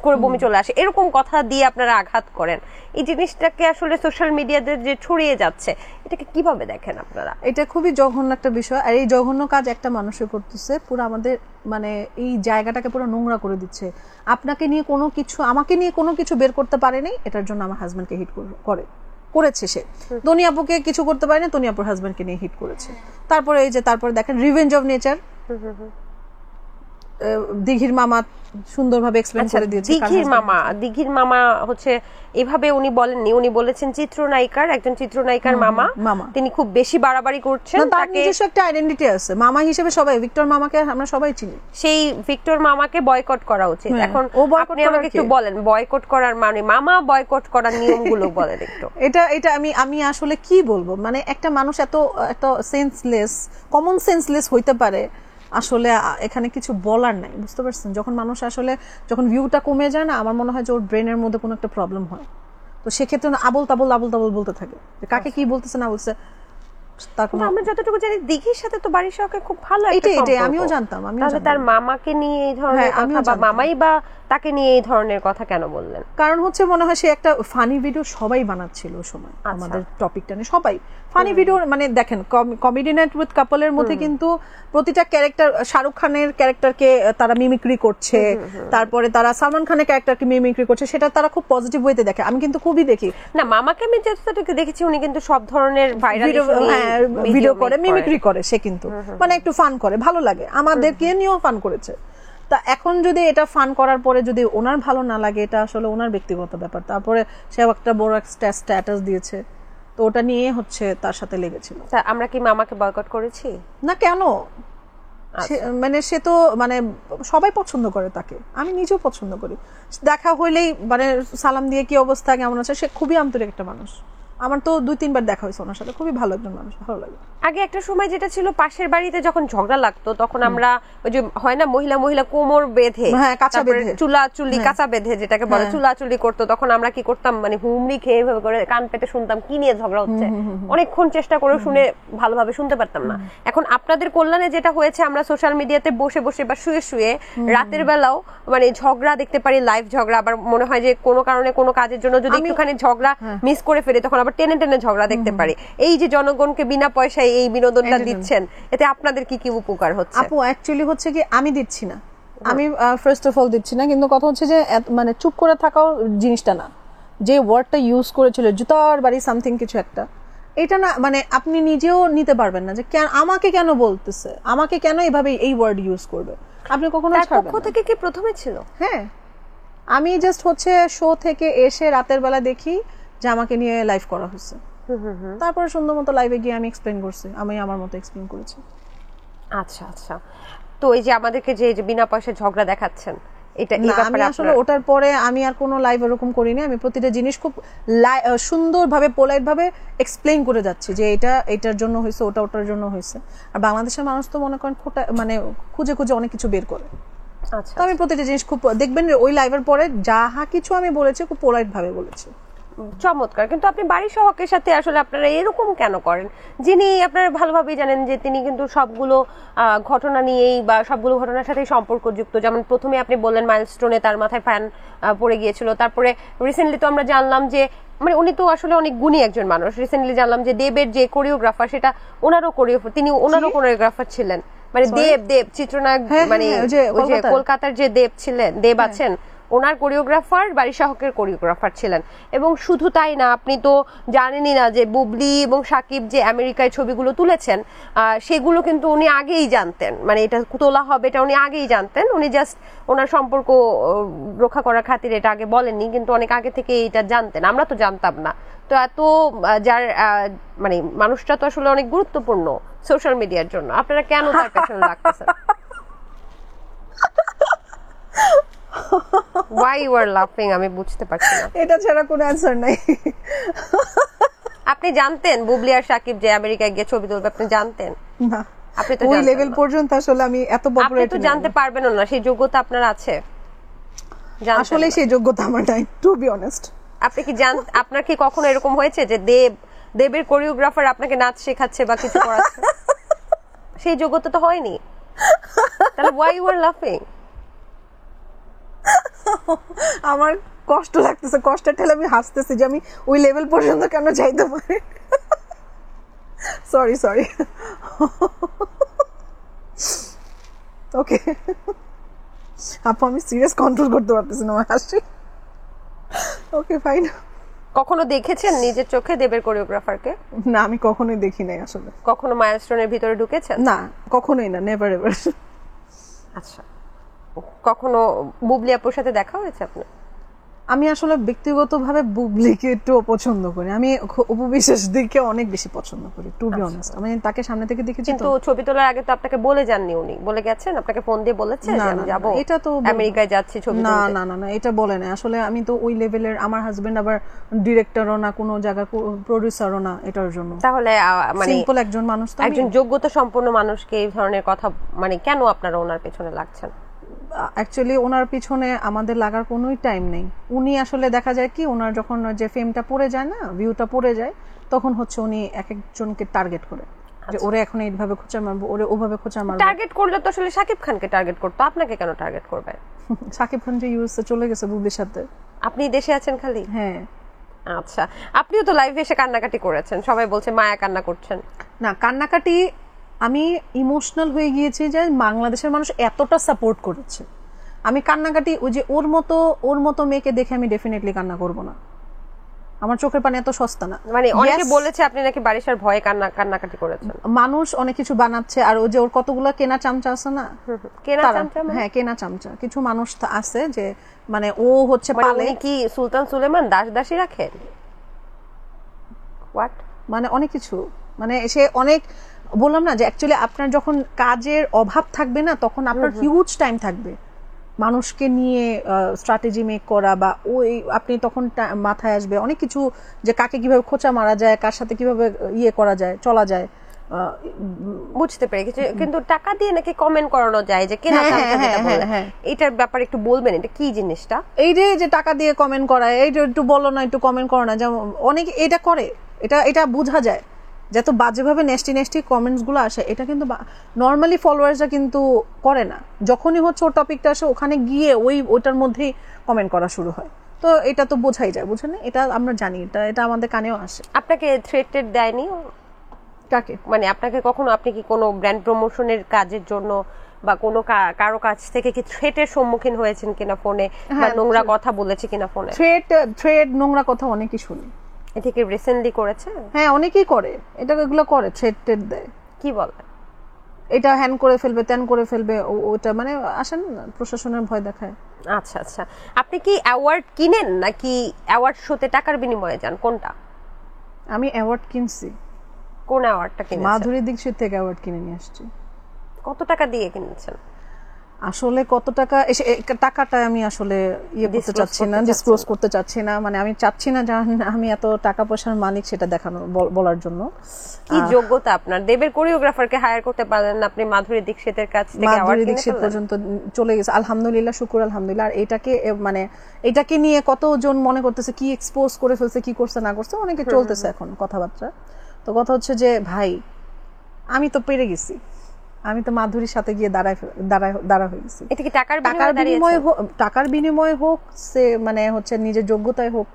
করে বমি চলে আসে, এরকম কথা দিয়ে আপনারা আঘাত করেন। এই জিনিসটাকে আসলে সোশ্যাল মিডিয়াতে যে ছড়িয়ে যাচ্ছে, এটাকে কিভাবে দেখেন আপনারা?
এটা খুবই জঘন্য একটা বিষয়, আর এই জঘন্য কাজ একটা মানুষের করতেছে, পুরো আমাদের মানে এই জায়গাটাকে পুরো নোংরা করে দিচ্ছে। আপনাকে নিয়ে কোনো কিছু, আমাকে নিয়ে কোনো কিছু বের করতে পারেনি, এটার জন্য আমার হাজবেন্ডকে হিট করেছে সে। তনি আপুকে কিছু করতে পারেনি, তনি আপুর হাজবেন্ডকে নিয়ে হিট করেছে। তারপরে এই যে তারপরে দেখেন রিভেঞ্জ অফ নেচার, দিঘির মামা সুন্দরভাবে এক্সপ্লেইন করে দিয়েছে।
দিঘির মামা হচ্ছে এভাবে উনি বলেননি, উনি বলেছেন একজন চিত্রনায়িকার মামা, তিনি খুব বেশি বাড়াবাড়ি করছেন,
তার নিজস্ব একটা আইডেন্টিটি আছে, মামা হিসেবে সবাই, ভিক্টর মামাকে আমরা সবাই চিনি,
সেই ভিক্টর মামাকে বয়কট করা উচিত। এখন আপনি আমাকে একটু বলেন বয়কট করার মানে, মামা বয়কট করার নিয়মগুলো বলেন একটু।
এটা আমি আসলে কি বলবো, মানে একটা মানুষ এত সেন্সলেস, কমন সেন্সলেস হইতে পারে, আসলে এখানে কিছু বলার নাই, বুঝতে পারছেন? যখন ভিউটা কমে যায় না, আমার মনে হয় যে ওর ব্রেনের মধ্যে কোনো একটা প্রবলেম হয়, তো সেক্ষেত্রে আবল তাবল বলতে থাকে, কাকে কি বলতেছে না বলছে।
আমরা যতটুকু জানি দিঘির সাথে তো বাড়ির সঙ্গে খুব ভালো একটা সম্পর্ক,
এটাই আমিও জানতাম।
তাহলে তার মামাকে নিয়ে এই ধরনের কথা, বা মামাই বা তাকে নিয়ে এই ধরনের কথা কেন বললেন?
কারণ হচ্ছে মনে হয় সে একটা ফানি ভিডিও সবাই বানাচ্ছিল ওই সময়, আমাদের টপিকটা নিয়ে সবাই ফানি ভিডিও, মানে দেখেন কমেডি নাইট উইথ কাপলের মধ্যে কিন্তু প্রতিটা ক্যারেক্টার, শাহরুখ খানের ক্যারেক্টারকে তারা মিমিক্রি করছে, তারপরে তারা সালমান খানের ক্যারেক্টারকে মিমিক্রি করছে, সেটা তারা খুব পজিটিভ ওয়েতে দেখে। আমি কিন্তু খুবই দেখি
না, মামাকে আমি যতটুকু দেখেছি উনি কিন্তু সব ধরনের ভাইরাল
ভিডিও করে, মিমিক্রি করে, সে কিন্তু মানে একটু ফান করে, ভালো লাগে, আমাদেরকে নিয়েও ফান করেছে। তা এখন যদি এটা ফান করার পরে যদি ওনার ভালো না লাগে, এটা আসলে ওনার ব্যক্তিগত ব্যাপার। তারপরে সে একটা বড় স্ট্যাটাস দিয়েছে, তো ওটা নিয়ে হচ্ছে তার সাথে লেগেছিল।
তা আমরা কি মামাকে বয়কট করেছি?
না, কেন? মানে সে তো মানে সবাই পছন্দ করে তাকে, আমি নিজেও পছন্দ করি, দেখা হইলেই মানে সালাম দিয়ে কি অবস্থা, কেমন আছে, সে খুবই আন্তরিক একটা মানুষ। আমার তো 2-3 বার দেখা হয়েছে ওনার সাথে, খুবই ভালো একজন মানুষ, ভালো লাগে।
আগে একটা সময় যেটা ছিল, পাশের বাড়িতে যখন ঝগড়া লাগতো তখন আমরা ওই যে হয় না, মহিলা কোমর বেঁধে, চুলাচুলি কাঁচা বেঁধে যেটাকে বলে, চুলাচুলি করতো, তখন আমরা কি করতাম, মানে হুমড়ি খেয়ে এভাবে করে কান পেতে শুনতাম কি নিয়ে ঝগড়া হচ্ছে, অনেকক্ষণ চেষ্টা করে শুনে ভালোভাবে শুনতে পারতাম না। এখন আপনাদের কল্যাণে যেটা হয়েছে, আমরা সোশ্যাল মিডিয়াতে বসে বা শুয়ে রাতের বেলাও মানে ঝগড়া দেখতে পারি, লাইভ ঝগড়া। আবার মনে হয় যে কোনো কারণে কোনো কাজের জন্য যদি একটুখানি ঝগড়া মিস করে ফেলি, তখন আবার টেনে ঝগড়া দেখতে পারি। এই যে জনগণকে বিনা পয়সায় এই বিনোদনটা দিচ্ছেন, এতে আপনাদের কি কি উপকার হচ্ছে?
আপু অ্যাকচুয়ালি হচ্ছে কি, আমি দিচ্ছি না, আমি ফার্স্ট অফ অল দিচ্ছি না, কিন্তু কথা হচ্ছে যে মানে চুপ করে থাকাও জিনিসটা না, যে ওয়ার্ডটা ইউজ করেছিল জুতার বাড়ি সামথিং কিছু একটা, এটা না, মানে আপনি নিজেও নিতে পারবেন না যে আমাকে কেন বলতেছে, আমাকে কেন এভাবে এই ওয়ার্ড ইউজ করবে, আপনি কখনো ছাড়বেন না।
পক্ষ থেকে কি প্রথমে ছিল?
হ্যাঁ, আমি জাস্ট হচ্ছে শো থেকে এসে রাতের বেলা দেখি যে আমাকে নিয়ে লাইভ করা হচ্ছে, তারপরে সুন্দর মতো লাইভে গিয়ে আমি এক্সপ্লেইন করছি, আমি আমার মতো এক্সপ্লেইন করেছি।
আচ্ছা, তো এই যে আমাদেরকে যে বিনা পয়সায় ঝগড়া দেখাচ্ছেন, এটা এই
না, আমি
ব্যাপারে
আসলে ওটার পরে আমি আর কোনো লাইভ এরকম করিনি। আমি প্রতিটা জিনিস খুব সুন্দরভাবে পোলাইট ভাবে এক্সপ্লেইন করে যাচ্ছি যে এটা এটার জন্য হয়েছে, ওটা ওটার জন্য হয়েছে। আর বাংলাদেশের মানুষ তো মনে করেন মানে খুঁজে খুঁজে অনেক কিছু বের করে।
আচ্ছা,
তো আমি প্রতিটা জিনিস খুব দেখবেন ওই লাইভের পরে যাহা কিছু আমি বলেছি খুব পোলাইট ভাবে বলেছি।
চমৎকার। কিন্তু আপনি বাড়ির সহকের সাথে আসলে আপনারা এরকম কেন করেন, যিনি আপনারা ভালোভাবেই জানেন যে তিনি কিন্তু সবগুলো ঘটনা নিয়েই বা সবগুলো ঘটনার সাথেই সম্পর্কযুক্ত। যেমন প্রথমে আপনি বললেন মাইলস্টোনে তার মাথায় ফ্যান পড়ে গিয়েছিল, তারপরে রিসেন্টলি তো আমরা জানলাম যে মানে উনি তো আসলে অনেক গুণী একজন মানুষ। রিসেন্টলি জানলাম যে দেবের যে কোরিওগ্রাফার সেটা ওনারও কোরিওগ্রাফার ছিলেন, মানে দেব চিত্রনায়ক, মানে ওই যে কলকাতার যে দেব ছিলেন, দেব আছেন, ওনার কোরিওগ্রাফার বাড়ির সহকের কোরিওগ্রাফার ছিলেন। এবং শুধু তাই না, আপনি তো জানেনই না যে বুবলি এবং সাকিব যে আমেরিকায় ছবিগুলো তুলেছেন সেগুলো কিন্তু উনি আগেই জানতেন, মানে এটা তোলা হবে এটা উনি আগেই জানতেন। উনি জাস্ট ওনার সম্পর্ক রক্ষা করার খাতিরে এটা আগে বলেননি, কিন্তু অনেক আগে থেকে এটা জানতেন, আমরা তো জানতাম না। তো এত যার মানে মানুষটা তো আসলে অনেক গুরুত্বপূর্ণ সোশ্যাল মিডিয়ার জন্য, আপনারা কেন তার পেছনে লাগতেছেন? Why you are laughing আমি বুঝতে পারছি না।
এটা ছাড়া কোনো অ্যানসার নাই।
আপনি জানতেন বুবলি আর সাকিব যে আমেরিকায় গিয়ে ছবি তুলবে, আপনি জানতেন?
না,
আপনি তো
ওই লেভেল পর্যন্ত আসলে আমি এত পপুলার
আপনি তো জানতে পারবেন না, সেই যোগ্যতা আপনার আছে?
আসলে সেই যোগ্যতা আমার নাই, টু বি অনেস্ট।
আপনি কি আপনার কি কখনো এরকম হয়েছে যে দেবের কোরিওগ্রাফার আপনাকে নাচ শেখাচ্ছে বা কিছু করাচ্ছে? সেই যোগ্যতা তো হয়নি, তাহলে why you are laughing?
আমার কষ্ট লাগতেছে, কষ্টের ঠেলে আমি হাসতেছি যে আমি ওই লেভেল পর্যন্ত কেন যাইতে পারি। সরি ওকে আপু, আমি সিরিয়াস কন্ট্রোল করতে পারতেছি না আমার হাসি। Okay fine.
কখনো দেখেছেন নিজের চোখে দেবের কোরিওগ্রাফারকে?
না, আমি কখনোই দেখি নাই আসলে।
কখনো মাইলস্টোনের ভিতরে ঢুকেছেন?
না, কখনোই না, নেভার এভার।
আচ্ছা, কখনো বুবলি আপুর সাথে দেখা হয়েছে আপনার?
আমি আসলে ব্যক্তিগতভাবে বুবলিকে একটু পছন্দ করি, আমি উপবিশ্বাস দিকে অনেক বেশি পছন্দ করি, টু বি অনেস্ট। আমি তাকে সামনে থেকে দেখেছি।
কিন্তু ছবি তোলার আগে তো আপনাকে বলে যাননি উনি? বলে গেছেন আপনাকে, ফোন দিয়ে বলেছে যে আমি যাব,
এটা তো
আমেরিকায় যাচ্ছি ছবি তুলতে?
না না না, এটা বলে না আসলে। আমি তো ওই লেভেলের, আমার হাজবেন্ড আবার ডিরেক্টরও না, কোনো জায়গার প্রোডিউসারও না, এটার জন্য।
তাহলে মানে
সিম্পল একজন মানুষ, তো
একজন যোগ্যতা সম্পন্ন মানুষকে এই ধরনের কথা মানে কেন আপনারা ওনার পেছনে লাগছেন?
অ্যাকচুয়ালি ওনার পিছনে আমাদের লাগার কোনোই টাইম নেই। উনি আসলে দেখা যায় কি, ওনার যখন যে ফেমটা পড়ে যায় না, ভিউটা পড়ে যায়, তখন হচ্ছে উনি এক একজনকে টার্গেট করে যে ওরে এখন এইভাবে খোঁচা মারবো, ওরে ওভাবে খোঁচা মারবো।
টার্গেট করলে তো আসলে সাকিব খানকে টার্গেট করতো, আপনাকে কেন টার্গেট করবে?
সাকিব খান যে ইউএসএ চলে গেছে বুবলির সাথে,
আপনি দেশে আছেন খালি?
হ্যাঁ।
আচ্ছা, আপনিও তো লাইভে এসে কান্নাকাটি করেছেন, সবাই বলছে মায়া কান্না করছেন।
না, কান্নাকাটি আমি ইমোশনাল হয়ে গিয়েছি যে বাংলাদেশের মানুষ এতটা সাপোর্ট করেছে। আমি কান্নাকাটি ওই যে ওর মতো মেয়েকে দেখে আমি ডেফিনেটলি কান্না করব না, আমার চোখের পানি এত সস্তা না।
মানে অনেকে বলেছে আপনি নাকি বারিশার ভয়ে কান্নাকাটি করেছেন।
মানুষ অনেক কিছু বানাচ্ছে, আর ওই যে ওর কতগুলো কেনা চামচা আছে না, হ্যাঁ কেনা চামচা, কিছু মানুষ আছে যে মানে ও হচ্ছে পালে
কি সুলতান সুলেমান দাসী রাখেন, হোয়াট
মানে অনেক কিছু, মানে সে অনেক, বললাম না যে অ্যাকচুয়ালি আপনার যখন কাজের অভাব থাকবে না, তখন আপনার হিউজ টাইম থাকবে মানুষকে নিয়ে স্ট্র্যাটেজি মেক করা, বা ওই আপনি তখন মাথায় আসবে অনেক কিছু, যে কাকে কিভাবে খোঁচা মারা যায়, কার সাথে কিভাবে ইয়ে করা যায়, চলা যায়।
বুঝতে পেরেছি। কিন্তু টাকা দিয়ে নাকি কমেন্ট করানো যায় যে কেনা চামচা, যেটা বললেন এটার ব্যাপারে একটু বলবেন, এটা কি জিনিসটা?
এই যে টাকা দিয়ে কমেন্ট করা, এইটা একটু বলো না, একটু কমেন্ট করো না, যেমন অনেকে এটা করে, এটা বোঝা যায় যত বাজেভাবে নেস্টি কমেন্টস গুলো আসে, এটা কিন্তু নর্মালি ফলোয়ার্সরা কিন্তু করে না। যখনই হচ্ছে ওর টপিকটা আসে, ওখানে গিয়ে ওইটার মধ্যেই কমেন্ট করা শুরু হয়। তো এটা তো বোঝাই যায়, বুঝেন? এটা আমরা জানি, এটা আমাদের কানেও আসে।
আপনাকে থ্রেটেড দেয়নি?
কাকে?
মানে আপনাকে কখনো, আপনি কি কোনো ব্র্যান্ড প্রমোশনের কাজের জন্য বা কোনো কারো কাছ থেকে কি থ্রেটের সম্মুখীন হয়েছেন কিনা ফোনে, বা নোংরা কথা বলেছে কিনা ফোনে?
থ্রেট নোংরা কথা অনেকই শুনি।
এটা কি রিসেন্টলি করেছে?
হ্যাঁ, অনেকেই করে, এগুলো করে, থ্রেট দেয়।
কি বলে?
এটা হ্যান করে ফেলবে, ত্যান করে ফেলবে, ওটা মানে আসেন প্রশাসনের ভয় দেখায়।
আচ্ছা আচ্ছা, আপনি কি অ্যাওয়ার্ড কিনেন নাকি অ্যাওয়ার্ড শোতে টাকার বিনিময়ে যান, কোনটা?
আমি অ্যাওয়ার্ড কিনছি।
কোন অ্যাওয়ার্ডটা কিনেছেন?
মাধুরী দীক্ষিত থেকে অ্যাওয়ার্ড কিনে নিয়ে আসছি।
কত টাকা দিয়ে কিনেছেন?
আসলে কত টাকা টাকাটা আমি আসলে ইয়ে করতে চাচ্ছি না, ডিসক্লোজ করতে চাচ্ছি না, মানে আমি চাচ্ছি না যে আমি এত টাকা পয়সার মালিক সেটা দেখানো বলার জন্য।
কি যোগ্যতা আপনার? দেবের কোরিওগ্রাফারকে হায়ার করতে পারলেন, আপনি মাধুরী দীক্ষিতের কাছ থেকে
মাধুরী দীক্ষিত পর্যন্ত চলে গেছে, আলহামদুলিল্লাহ, শুকুর আলহামদুলিল্লাহ। আর এটাকে নিয়ে কতজন মনে করতেছে কি এক্সপোজ করে ফেলছে, কি করছে না করছে, অনেকে চলতেছে এখন কথাবার্তা। তো কথা হচ্ছে যে ভাই আমি তো পেরে গেছি, আমি তো মাধুরীর সাথে গিয়ে দাঁড়া হয়ে গেছি।
এটা কি টাকার
বিনিময়ে হোক সে মানে হচ্ছে নিজের যোগ্যতায় হোক,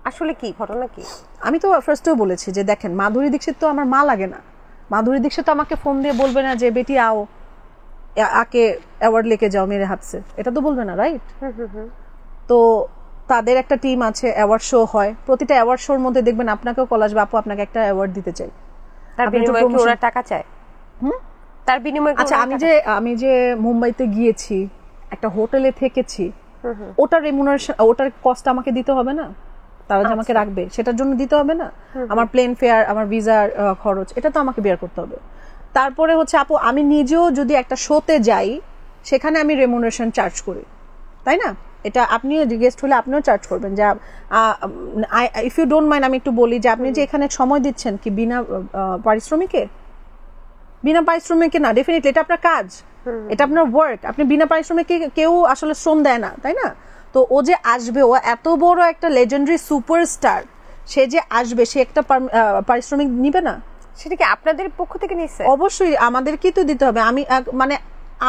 আসলে কি ঘটনা কি?
আমি তো ফার্স্টেও বলেছি যে দেখেন মাধুরী দীক্ষিত তো আমার মা লাগে না। মাধুরী দীক্ষিত আমাকে ফোন দিয়ে বলবে না যে বেটি আও আকে অ্যাওয়ার্ড লেকে যাও মেরে হাত সে, এটা তো বলবে না, রাইট? তো তাদের একটা টিম আছে, অ্যাওয়ার্ড শো হয়, প্রতিটা অ্যাওয়ার্ড শোর মধ্যে দেখবেন আপনাকেও কল আসবে, আপু আপনাকে একটা অ্যাওয়ার্ড দিতে চাই,
তার বিনিময়ে কি ওরা টাকা চায়? তার বিনিময়ে
আচ্ছা আমি যে মুম্বাইতে গিয়েছি, একটা হোটেলে থেকেছি, ওটার রেমুনারেশন, ওটার কস্ট আমাকে দিতে হবে না? তারা যে আমাকে রাখবে সেটার জন্য দিতে হবে না? আমার প্লেন ফেয়ার, আমার ভিসার খরচ, এটা তো আমাকে বেয়ার করতে হবে। তারপরে হচ্ছে আপু আমি নিজেও যদি একটা শোতে যাই সেখানে আমি রেমুনারেশন চার্জ করি, তাই না? এটা আপনিও গেস্ট হলে আপনিও চার্জ করবেন। যে ইফ ইউ ডোন্ট মাইন্ড আমি একটু বলি যে আপনি যে এখানে সময় দিচ্ছেন কি বিনা পারিশ্রমিকে? বিনা পারিশ্রমিকে না, ডেফিনেটলি এটা আপনার কাজ, এটা আপনার ওয়ার্ক, আপনি বিনা পারিশ্রমিকে কেউ আসলে শ্রম দেয় না, তাই না? তো ও যে আসবে, ও এত বড় একটা লেজেন্ডারি সুপারস্টার, সে যে আসবে, সে একটা পারিশ্রমিক নিবে না?
সেটা কি আপনাদের পক্ষ থেকে নিচ্ছে?
অবশ্যই আমাদেরকেই তো দিতে হবে।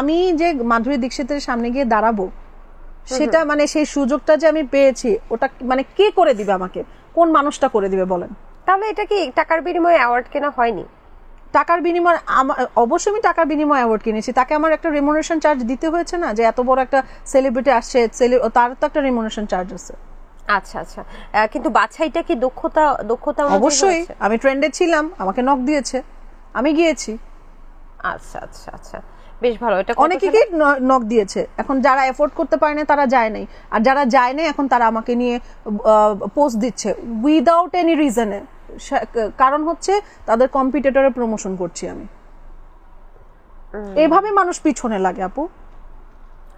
আমি যে মাধুরী দীক্ষিতের সামনে গিয়ে দাঁড়াবো, সেটা মানে সেই সুযোগটা যে আমি পেয়েছি, ওটা মানে কে করে দিবে আমাকে? কোন মানুষটা করে দিবে বলেন?
তাহলে এটা কি টাকার বিনিময়ে অ্যাওয়ার্ড কেনা হয়নি?
টাকার বিনিময়ে অবশ্যই আমি টাকার বিনিময়ে অ্যাওয়ার্ড কিনেছি, তাকে আমার একটা রেমুনারেশন চার্জ দিতে হয়েছে না? যে এত বড় একটা সেলিব্রিটি আসছে, তার তো একটা রেমুনারেশন চার্জ আছে।
আচ্ছা আচ্ছা, কিন্তু বাছাইটা কি দক্ষতা
অবশ্যই, আমি ট্রেন্ডে ছিলাম, আমাকে নক দিয়েছে, আমি গিয়েছি।
আচ্ছা আচ্ছা আচ্ছা, বেশ ভালো। এটা
অনেকে কি নক দিয়েছে, এখন যারা এফোর্ড করতে পারে না তারা যায় নাই, আর যারা যায় নাই এখন তারা আমাকে নিয়ে পোস্ট দিচ্ছে উইদাউট এনি রিজনে। কারণ হচ্ছে তাদের কম্পিটিটরের প্রমোশন করছি আমি, এভাবে মানুষ পিছনে লাগে আপু।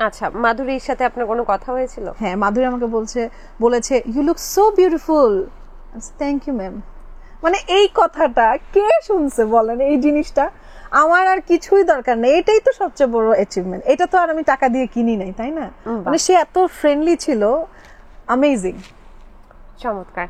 আচ্ছা, মাধুরীর সাথে আপনার কোনো কথা হয়েছিল?
হ্যাঁ, মাধুরী আমাকে বলেছে you look so beautiful. Thank you ma'am. মানে এই কথাটা কে শুনছে বলেন? এই জিনিসটা আমার আর কিছুই দরকার নেই, এটাই তো সবচেয়ে বড় অ্যাচিভমেন্ট। এটা তো আর আমি টাকা দিয়ে কিনি নাই, তাই না? মানে সে এত ফ্রেন্ডলি ছিল, অ্যামেজিং।
চমৎকার।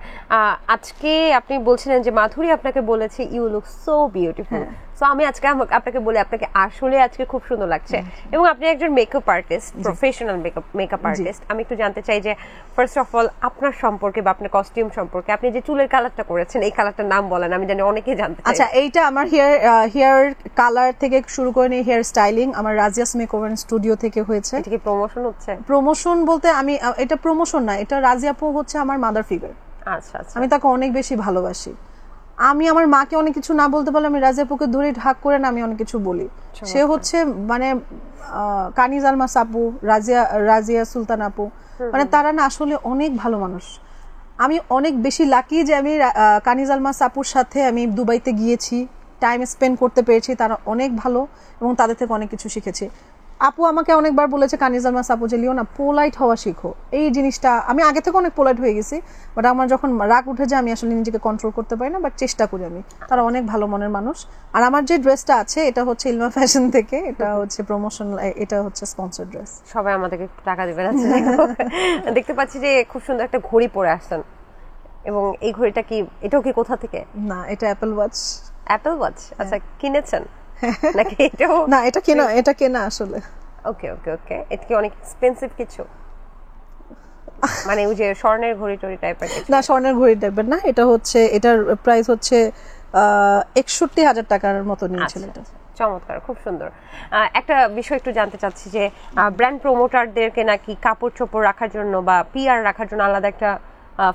আজকে আপনি বলছিলেন যে মাধুরী আপনাকে বলেছে you look so beautiful, so আমি আজকে আপনাকে বলি আপনাকে আসলে আজকে খুব সুন্দর লাগছে, এবং আপনি একজন makeup artist, professional makeup artist. আমি একটু জানতে চাই যে ফার্স্ট অফ অল আপনার সম্পর্কে বা আপনার কস্টিউম সম্পর্কে। আপনি যে চুলের কালারটা করেছেন, এই কালারটার নাম বলেন, আমি জানি অনেকেই জানতে চায়।
আচ্ছা, এইটা আমার হেয়ার কালার থেকে শুরু করে নিয়ে হেয়ার স্টাইলিং আমার রাজিয়াস মেকওভার স্টুডিও থেকে হয়েছে।
এটা কি প্রমোশন হচ্ছে?
প্রমোশন বলতে এটা প্রমোশন না, এটা রাজিয়াপু হচ্ছে আমার মাদার ফিগার।
আচ্ছা আচ্ছা,
আমি তাকে অনেক বেশি ভালোবাসি। আমি আমার মাকে অনেক কিছু না বলতে পারলে আমি রাজিয়াপুকে ধরে ঢাক করে না আমি অনেক কিছু বলি। সে হচ্ছে মানে কানিজ আলমাস আপু, রাজিয়া সুলতান আপু, মানে তারা না আসলে অনেক ভালো মানুষ। আমি অনেক বেশি লাকি যে আমি কানিজ আলমাস আপুর সাথে আমি দুবাইতে গিয়েছি, টাইম স্পেন্ড করতে পেরেছি। তারা অনেক ভালো এবং তাদের থেকে অনেক কিছু শিখেছি। আপু আমাকে অনেকবার বলেছে কানিজ আলমাস আপু যে লিওনা পোলাইট হওয়া শিখো। এই জিনিসটা আমি আগে থেকে অনেক পোলাইট হয়ে গেছি, বাট আমার যখন রাগ উঠে যায় আমি আসলে নিজেকে কন্ট্রোল করতে পারি না, বাট চেষ্টা করি আমি। তারা অনেক ভালো মনের মানুষ। আর আমার যে ড্রেসটা আছে এটা হচ্ছে ইলমা ফ্যাশন থেকে, এটা হচ্ছে প্রমোশন, এটা হচ্ছে স্পন্সর ড্রেস।
সবাই আমাদেরকে টাকা দিবেন। দেখতে পাচ্ছি যে খুব সুন্দর একটা ঘড়ি পরে আসছেন, এবং এই ঘড়িটা কি, এটাও কি কোথা থেকে?
না, এটা অ্যাপল ওয়াচ।
Apple watch? আচ্ছা, কিনেছেন নাকি এটাও?
না, এটা কেনা আসলে।
ওকে ওকে ওকে, এটা কি অনেক এক্সপেন্সিভ কিছু, মানে ওই যে স্বর্ণের ঘড়ি টড়ি টাইপের?
না, স্বর্ণের ঘড়ি টাইপের না, এটা হচ্ছে, এটার প্রাইস হচ্ছে ৬১,০০০ টাকার মতো নিয়েছিল এটা।
চমৎকার, খুব সুন্দর। একটা বিষয় একটু জানতে চাচ্ছি যে ব্র্যান্ড প্রমোটারদেরকে নাকি কাপড় চোপড় রাখার জন্য বা পিআর রাখার জন্য আলাদা একটা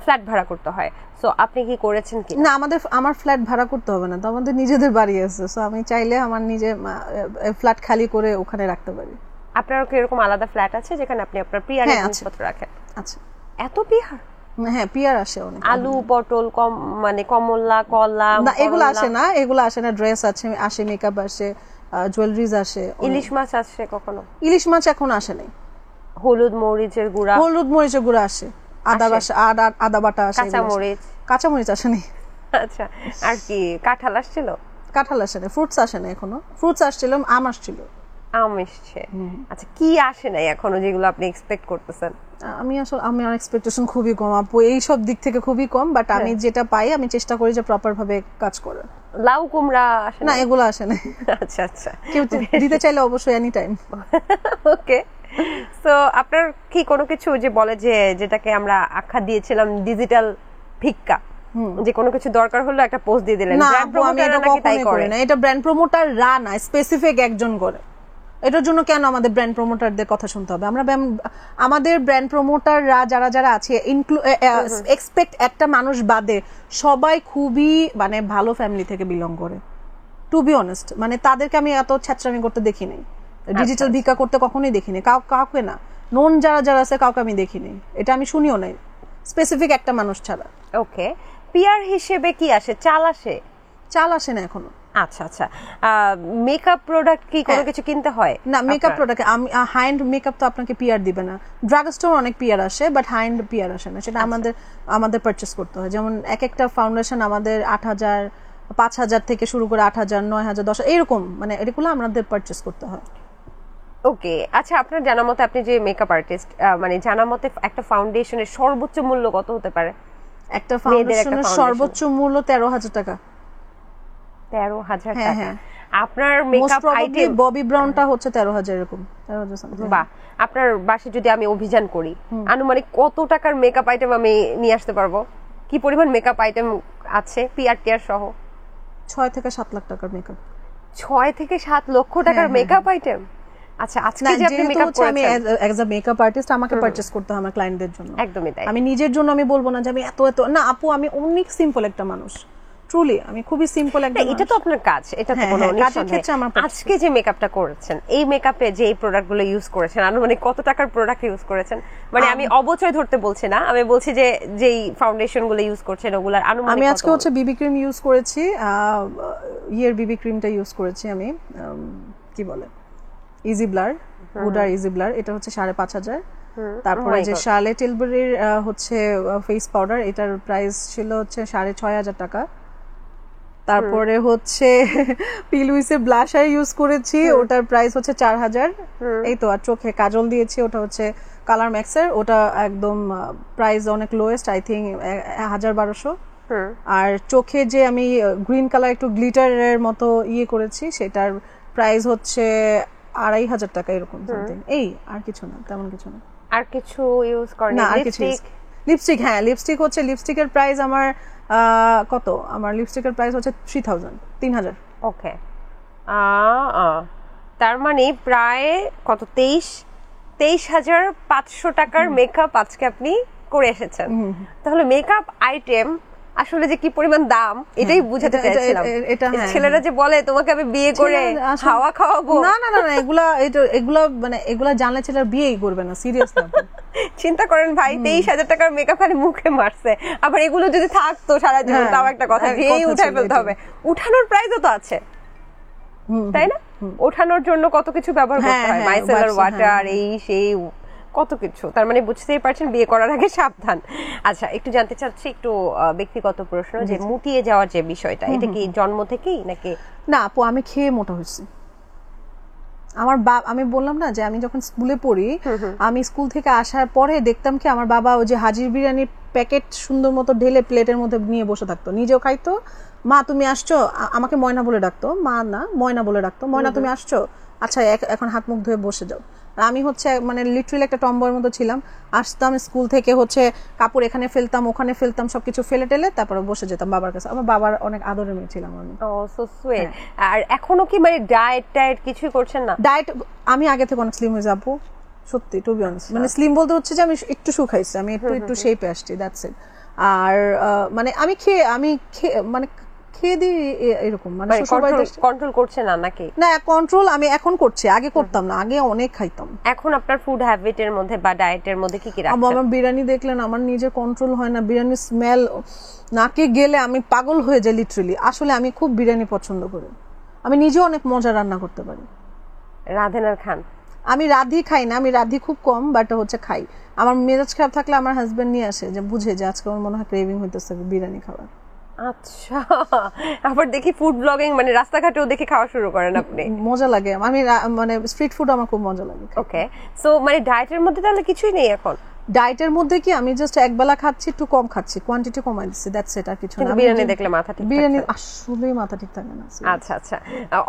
ফ্ল্যাট ভাড়া করতে হয়, সো আপনি কি করেছেন কি?
না, আমার ফ্ল্যাট ভাড়া করতে হবে না, তো আমাদের নিজেদের বাড়ি আছে, সো আমি চাইলে আমার নিজে ফ্ল্যাট খালি করে ওখানে রাখতে পারি।
আপনারও কি এরকম আলাদা ফ্ল্যাট আছে যেখানে আপনি আপনার পিআর জিনিসপত্র রাখেন?
আচ্ছা।
এত পিআর?
হ্যাঁ, পিআর আসে অনেক।
আলু, পটল, মানে কমলা, কলা?
না, এগুলো আসে না, ড্রেস আসে, মেকআপ আসে, জুয়েলারিজ আসে।
ইলিশ মাছ আসে কখনো?
ইলিশ মাছ এখন আসে নাই।
হলুদ মরিচের
গুঁড়া আসে, আদা বাটা আসে, কাঁচা মরিচ আসে নাই।
আচ্ছা, আর কি কাঁঠাল আসছিল?
কাঁঠাল আসে না, ফ্রুটস আসে না এখনো। ফ্রুটস আসছিল, আম আসছিল।
আম এসছে। আচ্ছা, কি আসে নাই এখনো যেগুলো আপনি এক্সপেক্ট করতেছেন?
আমার এক্সপেকটেশন খুবই কম আপু, এই সব দিক থেকে খুবই কম, বাট আমি যেটা পাই আমি চেষ্টা করি যে প্রপার ভাবে কাজ করার।
লাউ কুমড়া আসে
না, এগুলো আসে না।
আচ্ছা আচ্ছা,
কেউ দিতে চাইলে অবশ্যই এনি টাইম।
ওকে, সো আপনার কি কোনো কিছু যে বলে যে যেটাকে আমরা আখ্যা দিয়েছিলাম ডিজিটাল ভিক্ষা, যে কোনো কিছু দরকার হলো একটা পোস্ট দিয়ে দিলেন?
ব্র্যান্ড প্রমোটাররা নাকি তাই করে না। এটা ব্র্যান্ড প্রমোটাররা না, স্পেসিফিক একজন করে। এটার জন্য কেন আমাদের ব্র্যান্ড প্রমোটারদের কথা শুনতে হবে? আমাদের ব্র্যান্ড প্রমোটাররা যারা আছে, এক্সপেক্ট একটা মানুষ বাদে সবাই খুবই মানে ভালো ফ্যামিলি থেকে বিলং করে, টু বি অনেস্ট। মানে তাদেরকে আমি এত ছ্যাঁচড়ামি করতে দেখি নাই, ডিজিটাল ভিক্ষা করতে কখনোই দেখিনি কাউকে না। নোন যারা আছে কাউকে আমি দেখিনি, এটা আমি শুনিও নাই, স্পেসিফিক একটা মানুষ ছাড়া।
ওকে, পিআর হিসেবে কি আসে? চাল আসে
না এখনো।
আচ্ছা আচ্ছা, মেকআপ প্রোডাক্ট কি কোনো কিছু কিনতে হয়?
না, makeup product high end makeup তো আপনাকে পিআর দিবে না। ড্রাগ স্টোর অনেক পিআর আসে, বাট হাই এন্ড পিআর আসে না, সেটা আমাদের পারচেজ করতে হয়। যেমন একটা ফাউন্ডেশন আমাদের 8,000, 5,000 থেকে শুরু করে 8,000, 9,000, 10,000 এরকম, মানে এগুলো আমাদের পারচেজ করতে হয়।
ওকে, আচ্ছা, আপনার জানা মতে, আপনি যে মেকআপ আর্টিস্ট, মানে জানা মতে একটা ফাউন্ডেশনের সর্বোচ্চ মূল্য কত হতে পারে?
একটা ফাউন্ডেশনের সর্বোচ্চ মূল্য 13,000 টাকা।
13,000 টাকা? আপনার মেকআপ আইটেম
ববি ব্রাউনটা হচ্ছে 13,000 এরকম, 13,000।
বাহ! আপনার বাসায় যদি আমি অভিযান করি, আনুমানিক কত টাকার মেকআপ আইটেম আমি নিয়ে আসতে পারবো? কি পরিমাণ মেকআপ আইটেম আছে পিআর টিআর সহ?
6 থেকে 7 লাখ টাকার মেকআপ।
6 থেকে 7 লক্ষ টাকার মেকআপ আইটেম? আচ্ছা, আজকে যে আপনি মেকআপ করেছেন,
আমি অ্যাজ আ মেকআপ আর্টিস্ট আমাকে পারচেজ করতে হয় আমার ক্লায়েন্টদের জন্য।
একদমই তাই।
আমি নিজের জন্য আমি বলবো না যে আমি এত না আপু, আমি অনেক সিম্পল একটা মানুষ, ট্রুলি আমি খুবই সিম্পল একটা মানুষ।
এটা তো আপনার কাজ, এটা তো কোনো নিঃসন্দেহ। আজকে যে মেকআপটা করেছেন, এই মেকআপে যে এই প্রোডাক্টগুলো ইউজ করেছেন, আনুমানিক কত টাকার প্রোডাক্ট ইউজ করেছেন? মানে আমি অবচয় ধরতে বলছি না, আমি বলছি যে যেই ফাউন্ডেশনগুলো ইউজ করছেন ওগুলার আনুমানিক।
আমি আজকে হচ্ছে বিবি ক্রিম ইউজ করেছি, বিবি ক্রিমটা ইউজ করেছি আমি, কি বলে, ইজি ব্লার, হুডার ইজি ব্লার, এটা হচ্ছে 5,500। তারপরে যে শার্লেট টিলবারির হচ্ছে ফেস পাউডার, এটার প্রাইস ছিল হচ্ছে 6,500 টাকা। তারপরে হচ্ছে পিলুইসের ব্লাশার ইউজ করেছি, ওটার প্রাইস হচ্ছে 4,000। এই তো, আর চোখে কাজল দিয়েছি, ওটা হচ্ছে কালার ম্যাক্সের, ওটা একদম প্রাইস অনেক লোয়েস্ট, আই থিঙ্ক 1,200। আর চোখে যে আমি গ্রিন কালার একটু গ্লিটারের মতো করেছি, সেটার প্রাইস হচ্ছে 2,500 টাকা এরকম সামথিং। এই, আর কিছু না, তেমন কিছু না।
আর কিছু ইউজ করেন?
লিপস্টিক, হ্যাঁ, লিপস্টিক হচ্ছে, লিপস্টিকের প্রাইস আমার কত, আমার লিপস্টিকের প্রাইস হচ্ছে 3,000।
ওকে, তার মানে প্রায় কত, 23,500 টাকার মেকআপ আজকে আপনি করে এসেছেন। তাহলে মেকআপ আইটেম আসলে যে কি পরিমাণ দাম, এটাই বুঝাতে চাইছিলাম। ছেলেরা যে বলে তোমাকে আমি বিয়ে করে হাওয়া খাওয়াবো,
না না না, এগুলা জানলে ছেলেরা বিয়েই করবে না, সিরিয়াসলি।
চিন্তা করেন ভাই, 23,000 টাকার মেকআপ খালি মুখে মারছে, আবার এগুলো যদি থাকতো সারা জীবন, তাও একটা কথা, বিয়েই উঠাই ফেলতে হবে। উঠানোর প্রাইসও তো আছে, তাই না? ওঠানোর জন্য কত কিছু ব্যবহার করতে হয়, মাইসেলার ওয়াটার, এই সেই কত কিছু। তার মানে বুঝতেই পারছেন, বিয়ে করার আগে সাবধান। আচ্ছা, একটু জানতে চাচ্ছি, একটু ব্যক্তিগত প্রশ্ন, যে মুটিয়ে যাওয়ার যে বিষয়টা, এটা কি জন্ম থেকেই নাকি?
না আপু, আমি খেয়ে মোটা হয়েছি। আমি বললাম না যে আমি যখন স্কুলে পড়ি, আমি স্কুল থেকে আসার পরে দেখতাম কি আমার বাবা ওই যে হাজির বিরিয়ানির প্যাকেট সুন্দর মতো ঢেলে প্লেটের মধ্যে নিয়ে বসে থাকতো, নিজেও খাইতো। মা তুমি আসছো, আমাকে ময়না বলে ডাকতো, মা না ময়না বলে ডাকতো, ময়না তুমি আসছো, আচ্ছা এখন হাত মুখ ধুয়ে বসে যাও। আর আমি হচ্ছে মানে লিটারালি একটা টমবয়ের মতো ছিলাম। আসতাম স্কুল থেকে, হচ্ছে কাপড় এখানে ফেলতাম, ওখানে ফেলতাম, সবকিছু ফেলে টেলে তারপরে বসে যেতাম বাবার কাছে। আমার বাবার অনেক আদরের মেয়ে ছিলাম আমি।
ও সো সুইট। আর এখনো কি মানে ডায়েট কিছুই করছেন না?
ডায়েট আমি আগে থেকে অনেক স্লিম হয়ে যাবো, সত্যি, টু বি অনেস্ট। মানে স্লিম বলতে হচ্ছে যে আমি একটু শুকাইছি, আমি একটু শেপে আসছি, দ্যাটস ইট। আর মানে আমি মানে খেয়ে দিই এরকম, মানে
কন্ট্রোল করছেন না নাকি?
না, কন্ট্রোল আমি এখন করছি, আগে করতাম না, আগে অনেক খাইতাম।
এখন আপনার ফুড হ্যাবিটের মধ্যে বা ডায়েটের মধ্যে কি কি রাখছেন?
আমার বিরিয়ানি দেখলেন, আমার নিজের কন্ট্রোল হয় না, বিরিয়ানির স্মেল নাকে গেলে আমি পাগল হয়ে যাই লিটারালি। আসলে আমি খুব বিরিয়ানি পছন্দ করি, আমি নিজেও অনেক মজা রান্না করতে পারি।
রাঁধেন আর খান?
আমি রাঁধি খাই না, আমি রাঁধি খুব কম, বাট হচ্ছে খাই। আমার মেজাজ খারাপ থাকলে আমার হাজবেন্ড নিয়ে আসে, যে বুঝে যে আজকে আমার মনে হয় ক্রেভিং হইতেছে বিরিয়ানি খাওয়ার।
আচ্ছা, আবার দেখি ফুড ব্লগিং মানে রাস্তাঘাটেও দেখি খাওয়া শুরু করেন আপনি।
মজা লাগে, আমি মানে স্ট্রিট ফুড আমার খুব মজা লাগে।
ওকে, সো মানে ডায়েটের মধ্যে তাহলে কিছুই নেই এখন?
ডায়েটের মধ্যে কি আমি জাস্ট একবেলা খাচ্ছি, একটু কম খাচ্ছি, কোয়ান্টিটি কমাই দিচ্ছি, দ্যাটস ইট, আর কিছু না।
বিরিয়ানি দেখলে মাথা ঠিক,
বিরিয়ানি আসলে মাথা ঠিক থাকে না।
আচ্ছা আচ্ছা,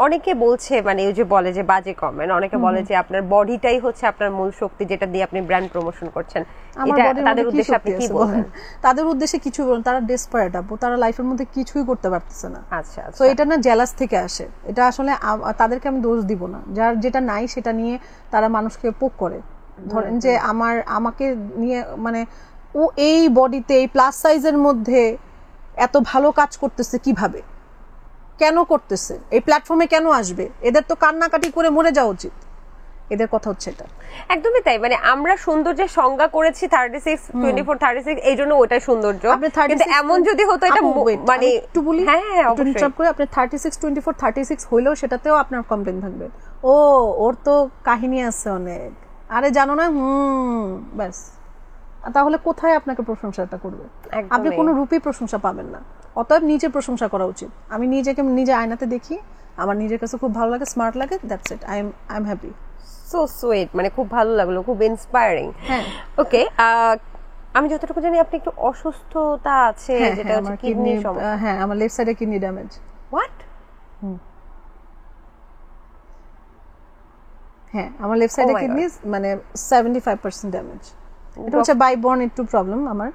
অনেকে বলছে মানে ওই যে বলে যে বাজে কমেন্ট, অনেকে বলে যে আপনার বডিটাই হচ্ছে আপনার মূল শক্তি, যেটা দিয়ে আপনি ব্র্যান্ড প্রমোশন করছেন। এটা তাদের উদ্দেশ্যে আপনি কি বলবেন?
তাদের উদ্দেশ্যে কিছু বলেন, তারা ডেসপারেট আপু, তারা লাইফের মধ্যে কিছুই করতে পারতেছে না।
আচ্ছা আচ্ছা,
তো এটা না জেলাস থেকে আসে, এটা আসলে তাদেরকে আমি দোষ দিব না, যার যেটা নাই সেটা নিয়ে তারা মানুষকে পোক করে। ধরেন যে আমাকে নিয়ে মানে ও এই বডিতে এই প্লাস সাইজের মধ্যে এত ভালো কাজ করতেছে কিভাবে, কেন করতেছে, এই প্ল্যাটফর্মে কেন আসবে, এদের তো কান্নাকাটি করে মরে যাওয়া উচিত, এদের কথা হচ্ছে এটা।
একদমই তাই, মানে আমরা সৌন্দর্যের সংজ্ঞা করেছি 36, 24, 36, এই জন্য ওটা সৌন্দর্য। কিন্তু এমন যদি হতো এটা মানে
একটু বলি, হ্যাঁ ইন্টারাপ্ট করে, আপনি 36, 24, 36 হইলেও সেটাতেও আপনার কমপ্লেইন থাকবে, ও ওর তো কাহিনী আছে অনেক, আরে জানো না, ব্যাস। তাহলে কোথায় আপনাকে প্রশংসাটা করবে? আপনি কোনো রূপে প্রশংসা পাবেন না। অতএব নিজে প্রশংসা করা উচিত। আমি নিজেকে নিজে আয়নাতে দেখি, আমার নিজের কাছে খুব ভালো লাগে, স্মার্ট লাগে, that's it, I am happy.
So sweet, মানে খুব ভালো লাগলো, খুব ইন্সপায়ারিং।
হ্যাঁ,
ওকে, আমি যতটুকু জানি আপনি একটু অসুস্থতা আছে, যেটা হচ্ছে কিডনি সমস্যা।
হ্যাঁ, আমার লেফট সাইডে কিডনি ড্যামেজ।
হোয়াট?
হ্যাঁ, আমার লেফট সাইডে কিডনি মানে 75% ড্যামেজ। এটা হচ্ছে বাই বর্ন একটু প্রবলেম আমার,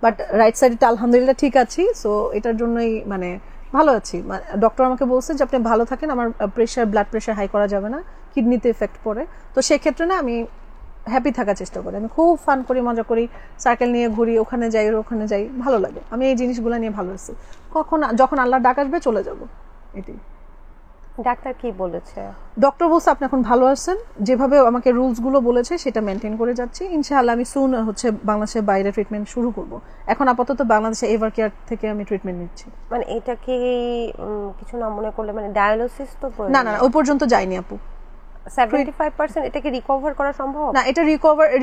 বাট রাইট সাইডে আলহামদুলিল্লাহ ঠিক আছি। সো এটার জন্যই মানে ভালো আছি। ডক্টর আমাকে বলছে যে আপনি ভালো থাকেন, আমার ব্লাড প্রেশার হাই করা যাবে না, কিডনিতে এফেক্ট পড়ে। তো সেক্ষেত্রে না আমি হ্যাপি থাকার চেষ্টা করি, আমি খুব ফান করি, মজা করি, সাইকেল নিয়ে ঘুরি, ওখানে যাই, ভালো লাগে। আমি এই জিনিসগুলো নিয়ে ভালো আছি। যখন আল্লাহ ডাক আসবে চলে যাব, এটাই।
ডাক্তার কি বলেছে?
ডক্টর বলছে আপনি এখন ভালো আছেন, যেভাবে আমাকে রুলস গুলো বলেছে সেটা মেনটেন করে যাচ্ছি, ইনশাআল্লাহ আমি সুন হচ্ছে বাংলাদেশের বাইরে ট্রিটমেন্ট শুরু করব। এখন আপাতত বাংলাদেশে এভার কেয়ার থেকে আমি ট্রিটমেন্ট নিচ্ছি।
মানে এটা কি কিছু না মনে করলে মানে ডায়ালিসিস তো
না, ওই পর্যন্ত যাইনি আপু।
75% এটা কি রিকভার করা সম্ভব?
না, এটা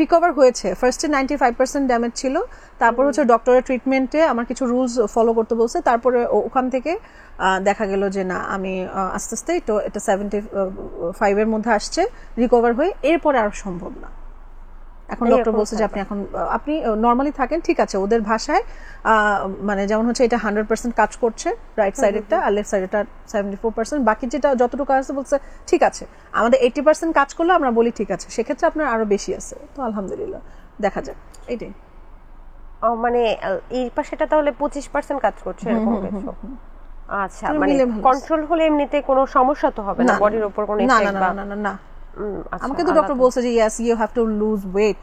রিকভার হয়েছে। ফার্স্টে 95% ড্যামেজ ছিল, তারপর হচ্ছে ডক্টরের ট্রিটমেন্টে আমার কিছু রুলস ফলো করতে বলছে, তারপরে ওখান থেকে দেখা গেল যে না, আমি আস্তে আস্তে এটা 75 এর মধ্যে আসছে, রিকভার হয়ে এরপরে আর সম্ভব না। এখন ডক্টর বলছে যে আপনি নর্মালি থাকেন, ঠিক আছে। ওদের ভাষায় মানে যেমন হচ্ছে এটা 100% কাজ করছে রাইট সাইডেরটা, আর লেফট সাইডেরটা 74%, বাকি যেটা যতটুকু আছে বলছে ঠিক আছে। আমাদের 80% কাজ করলে আমরা বলি ঠিক আছে, সেক্ষেত্রে আপনার আরো বেশি আছে। তো আলহামদুলিল্লাহ, দেখা যাক, এইটাই।
মানে এই পাশেটা তাহলে 25% কাজ করছে এরকম কিছু। আচ্ছা, মানে কন্ট্রোল হলে এমনিতে কোনো সমস্যা তো হবে না বডির উপর কোনো ইফেক্ট?
না, আমাকে তো ডক্টর বলছে যে yes you have to lose weight.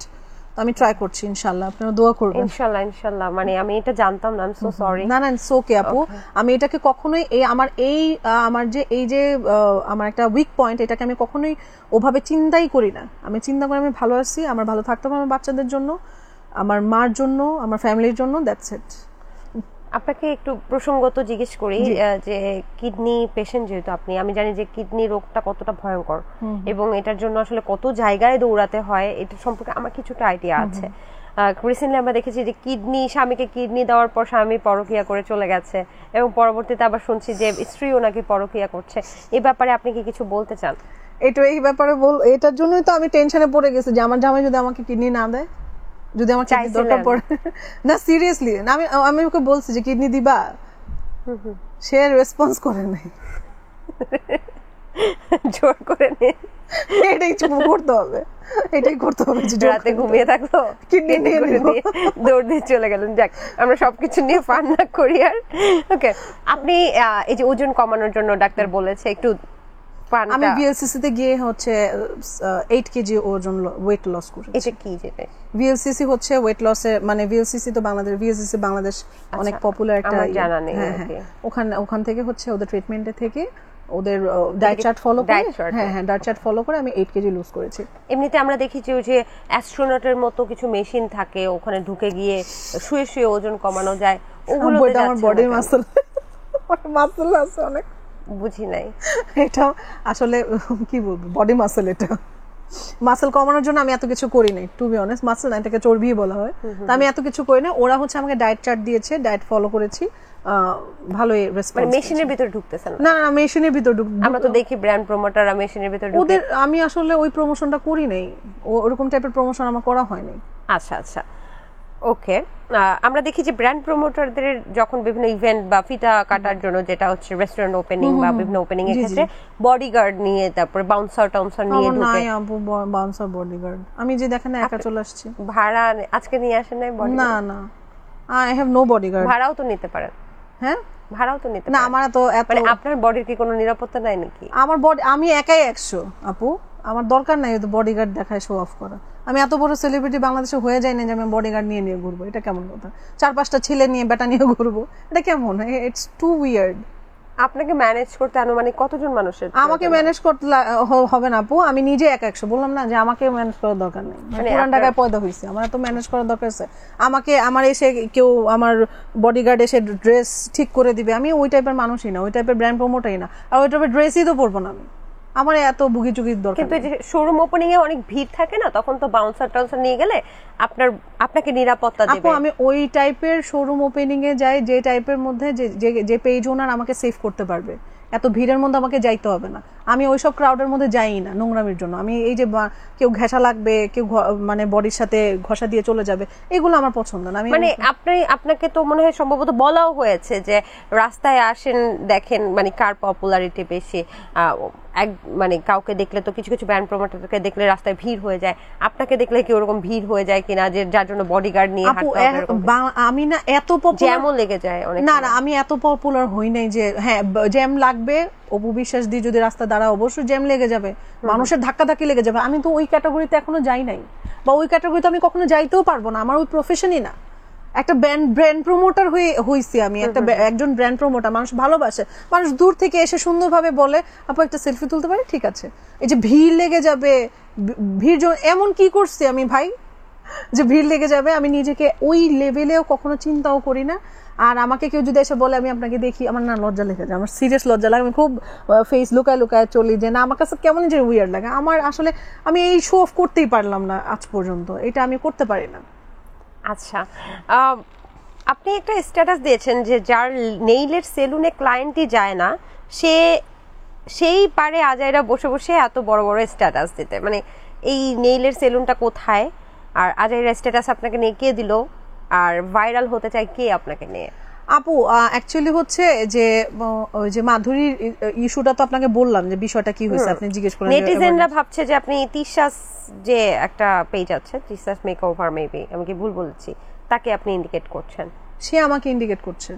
তো আমি ট্রাই করছি, ইনশাআল্লাহ আপনারা দোয়া করবেন।
ইনশাআল্লাহ, মানে আমি এটা জানতাম না, আই এম সো সরি।
না, ইটস ওকে আপু। আমি এটাকে কখনোই আমার একটা উইক পয়েন্ট, এটাকে আমি কখনোই ওভাবে চিন্তাই করি না। আমি চিন্তা করি আমি ভালো আছি, আমার ভালো থাকতে হবে, আমার বাচ্চাদের জন্য, আমার মার জন্য, আমার ফ্যামিলির জন্য, দ্যাটস ইট।
আপনাকে একটু প্রসঙ্গত জিজ্ঞেস করি যে কিডনি পেশেন্ট যেহেতু আপনি, আমি জানি যে কিডনি রোগটা কতটা ভয়ঙ্কর এবং এটার জন্য আসলে কত জায়গায় দৌড়াতে হয়, এটা সম্পর্কে আমার কিছুটা আইডিয়া আছে। রিসেন্টলি আমরা দেখেছি যে স্বামীকে কিডনি দেওয়ার পর স্বামী পরকীয়া করে চলে গেছে, এবং পরবর্তীতে আবার শুনছি যে স্ত্রীও নাকি পরকীয়া করছে। এই ব্যাপারে আপনি কি কিছু বলতে চান?
এই ব্যাপারে এটার জন্যই তো আমি টেনশনে পড়ে গেছি যে আমার জামাই যদি আমাকে কিডনি না দেয়, যদি আমার কিডনি দরকার পড়ে। না সিরিয়াসলি, আমি ওকে বলছি যে কিডনি দিবা, সে রেসপন্স করে নাই,
জোর করে নেই।
এটাই করতে হবে,
রাতে ঘুমিয়ে থাকলো,
কিডনি নিয়ে
দৌড় দিয়ে চলে গেলেন। যাক, আমরা সবকিছু নিয়ে ফান না করি আর। ওকে, আপনি এই যে ওজন কমানোর জন্য ডাক্তার বলেছে একটু,
আমি ভিএলসিসি তে গিয়ে হচ্ছে 8 কেজি ওজন ওয়েট লস করেছি।
এটা কি জিনিস?
ভিএলসিসি হচ্ছে ওয়েট লসের, মানে ভিএলসিসি তো বাংলাদেশ অনেক পপুলার একটা, ওখান থেকে হচ্ছে ওদের ট্রিটমেন্টে থেকে ওদের ডায়েট চার্ট ফলো করে, হ্যাঁ ডায়েট চার্ট ফলো করে আমি 8 কেজি লুজ করেছি।
এমনিতে আমরা দেখি যে অ্যাস্ট্রোনটের মতো কিছু মেশিন থাকে, ওখানে ঢুকে গিয়ে শুয়ে শুয়ে ওজন কমানো যায়, ওগুলো
আমার বডির মাসল আছে অনেক।
বুঝি নাই।
এটা আসলে কি বলবো, বডি মাসেল। এটা মাসেল কমানোর জন্য আমি এত কিছু করি নাই, টু বি অনেস্ট। মাসেল না, এটাকে চর্বি বলা হয়। তো আমি এত কিছু করি না। ওরা হচ্ছে আমাকে ডায়েট চার্ট দিয়েছে, ডায়েট ফলো করেছি, ভালোই রেসপন্স।
মেশিনের ভিতর ঢুকতেছেন
না? না, মেশিনের ভিতর
আমরা তো দেখি ব্র্যান্ড প্রমোটাররা মেশিনের ভিতর ঢুকে।
ওদের আমি আসলে ওই প্রমোশনটা করি নাই, ওরকম টাইপের প্রমোশন আমার করা হয়নি।
আচ্ছা আচ্ছা, ওকে। আমরা দেখি যে ব্র্যান্ড প্রমোটারদের যখন বিভিন্ন ইভেন্ট বা ফিতা কাটার জন্য, যেটা হচ্ছে রেস্টুরেন্ট ওপেনিং বা বিভিন্ন ওপেনিং এর ক্ষেত্রে, বডিগার্ড নিয়ে, তারপর বাউন্সার টাউন্সার নিয়ে ঢুকে।
নাই আপু, বাউন্সার বডিগার্ড আমি যে দেখেন একা চলে আসছি।
ভাড়া আজকে নিয়ে আসেন নাই বডি?
না না, আই হ্যাভ নো বডিগার্ড।
ভাড়াও তো নিতে পারেন।
হ্যাঁ,
ভাড়াও তো নিতে
না।
পারেন।
আমার তো
মানে আপনার বডির কি কোনো নিরাপত্তা নাই নাকি?
আমার বডি, আমি একাই 100 আপু, আমার দরকার নাই তো বডিগার্ড দেখায় শো অফ করা। আমি এত বড় সেলিব্রিটি বাংলাদেশে হয়ে যাই না যে আমি বডিগার্ড নিয়ে নিয়ে ঘুরবো। এটা কেমন কথা? 4-5টা ছেলে নিয়ে বেটা নিয়ে ঘুরবো, এটা কেমন? It's too weird.
আপনাকে ম্যানেজ করতে আনুমানিক কতজন মানুষের?
আমাকে ম্যানেজ করতে হবে না আপু, আমি নিজে 100। বললাম না যে আমাকে ম্যানেজ করার দরকার নেই। পুরান ঢাকায় পয়দা হয়েছে, আমার তো ম্যানেজ করার দরকার আছে। আমাকে আমার এসে কেউ আমার বডিগার্ড এসে ড্রেস ঠিক করে দিবে, আমি ওই টাইপের মানুষই না, ওই টাইপের ব্র্যান্ড প্রমোটারই না, আর ওই টাইপের ড্রেসই তো পরবো না আমি। আমার এত বুগি চুগির দরকার।
কিন্তু যে শোরুম ওপেনিং এ অনেক ভিড় থাকে না, তখন তো বাউন্সার টাউন্সার নিয়ে গেলে আপনাকে নিরাপত্তা দেবে।
আপু আমি ওই টাইপের শোরুম ওপেনিং এ যাই যে টাইপের মধ্যে যে পেজ ওনার আমাকে সেভ করতে পারবে। এত ভিড়ের মধ্যে আমাকে যাইতে হবে না। আমি ওইসব ক্রাউডের মধ্যে যাই না নোংরামির জন্য। আমি এই যে কেউ ঘেঁষা লাগবে, কেউ মানে বডির সাথে ঘষা দিয়ে চলে যাবে, এগুলো আমার পছন্দ না।
মানে আপনাকে তো মনে হয় সম্ভবত বলাও হয়েছে যে রাস্তায় আসেন দেখেন মানে কার পপুলারিটি বেশি। মানে কাউকে দেখলে তো কিছু কিছু ব্র্যান্ড প্রমোটারকে দেখলে রাস্তায় ভিড় হয়ে যায়, আপনাকে দেখলে কি ওরকম ভিড় হয়ে যায় কিনা, যে যার জন্য বডিগার্ড নিয়ে হাঁটতে হবে?
আমি না এত পপুলার,
জ্যামও লেগে যায় অনেক।
না আমি এত পপুলার হই নাই যে হ্যাঁ জ্যাম লাগবে। অপু বিশ্বাস দিয়ে যদি রাস্তা দাঁড়ায় অবশ্যই জ্যাম লেগে যাবে, মানুষের ধাক্কাধাক্কি লেগে যাবে। আমি তো ওই ক্যাটাগরিতে এখনো যাই নাই, বা ওই ক্যাটাগরিতে আমি কখনো যাইতেও পারবো না। আমার ওই প্রফেশনই না। একটা ব্র্যান্ড প্রমোটার হয়েছি আমি, একজন ব্র্যান্ড প্রমোটার। মানুষ ভালোবাসে, মানুষ দূর থেকে এসে সুন্দরভাবে বলে আপু একটা সেলফি তুলতে পারি, ঠিক আছে। এই যে ভিড় লেগে যাবে, ভিড় এমন কি করছি আমি ভাই যে ভিড় লেগে যাবে, আমি নিজেকে ওই লেভেলেও কখনো চিন্তাও করি না। আর আমাকে কেউ যদি এসে বলে আমি আপনাকে দেখি, আমার না লজ্জা লেগে যায়, আমার সিরিয়াস লজ্জা লাগে। আমি খুব ফেস লুকায় লুকায় চলি, যে না আমার কাছে কেমন যে উইয়ার্ড লাগে। আমার আসলে আমি এই শো অফ করতেই পারলাম না আজ পর্যন্ত, এটা আমি করতে পারি না।
আচ্ছা, আপনি একটা স্ট্যাটাস দিয়েছেন যে যার নেইলের সেলুনে ক্লায়েন্টই যায় না সেই পারে আজাইরা বসে বসে এত বড় বড় স্ট্যাটাস দিতে। মানে এই নেইলের সেলুনটা কোথায়, আর আজাইরা স্ট্যাটাস আপনাকে নিয়ে কে দিল, আর ভাইরাল হতে চায় কে আপনাকে নিয়ে?
আপু অ্যাকচুয়ালি হচ্ছে যে ওই যে মাধুরীর ইস্যুটা তো আপনাকে বললাম যে বিষয়টা কি হয়েছে, আপনি জিজ্ঞেস করেন।
নেটিজেনরা ভাবছে যে আপনি তিশাস, যে একটা পেজ আছে তিশাস মেকওভার, মেবি আমি কি ভুল বলছি, তাকে আপনি ইন্ডিকেট করছেন।
সে আমাকে ইন্ডিকেট করছে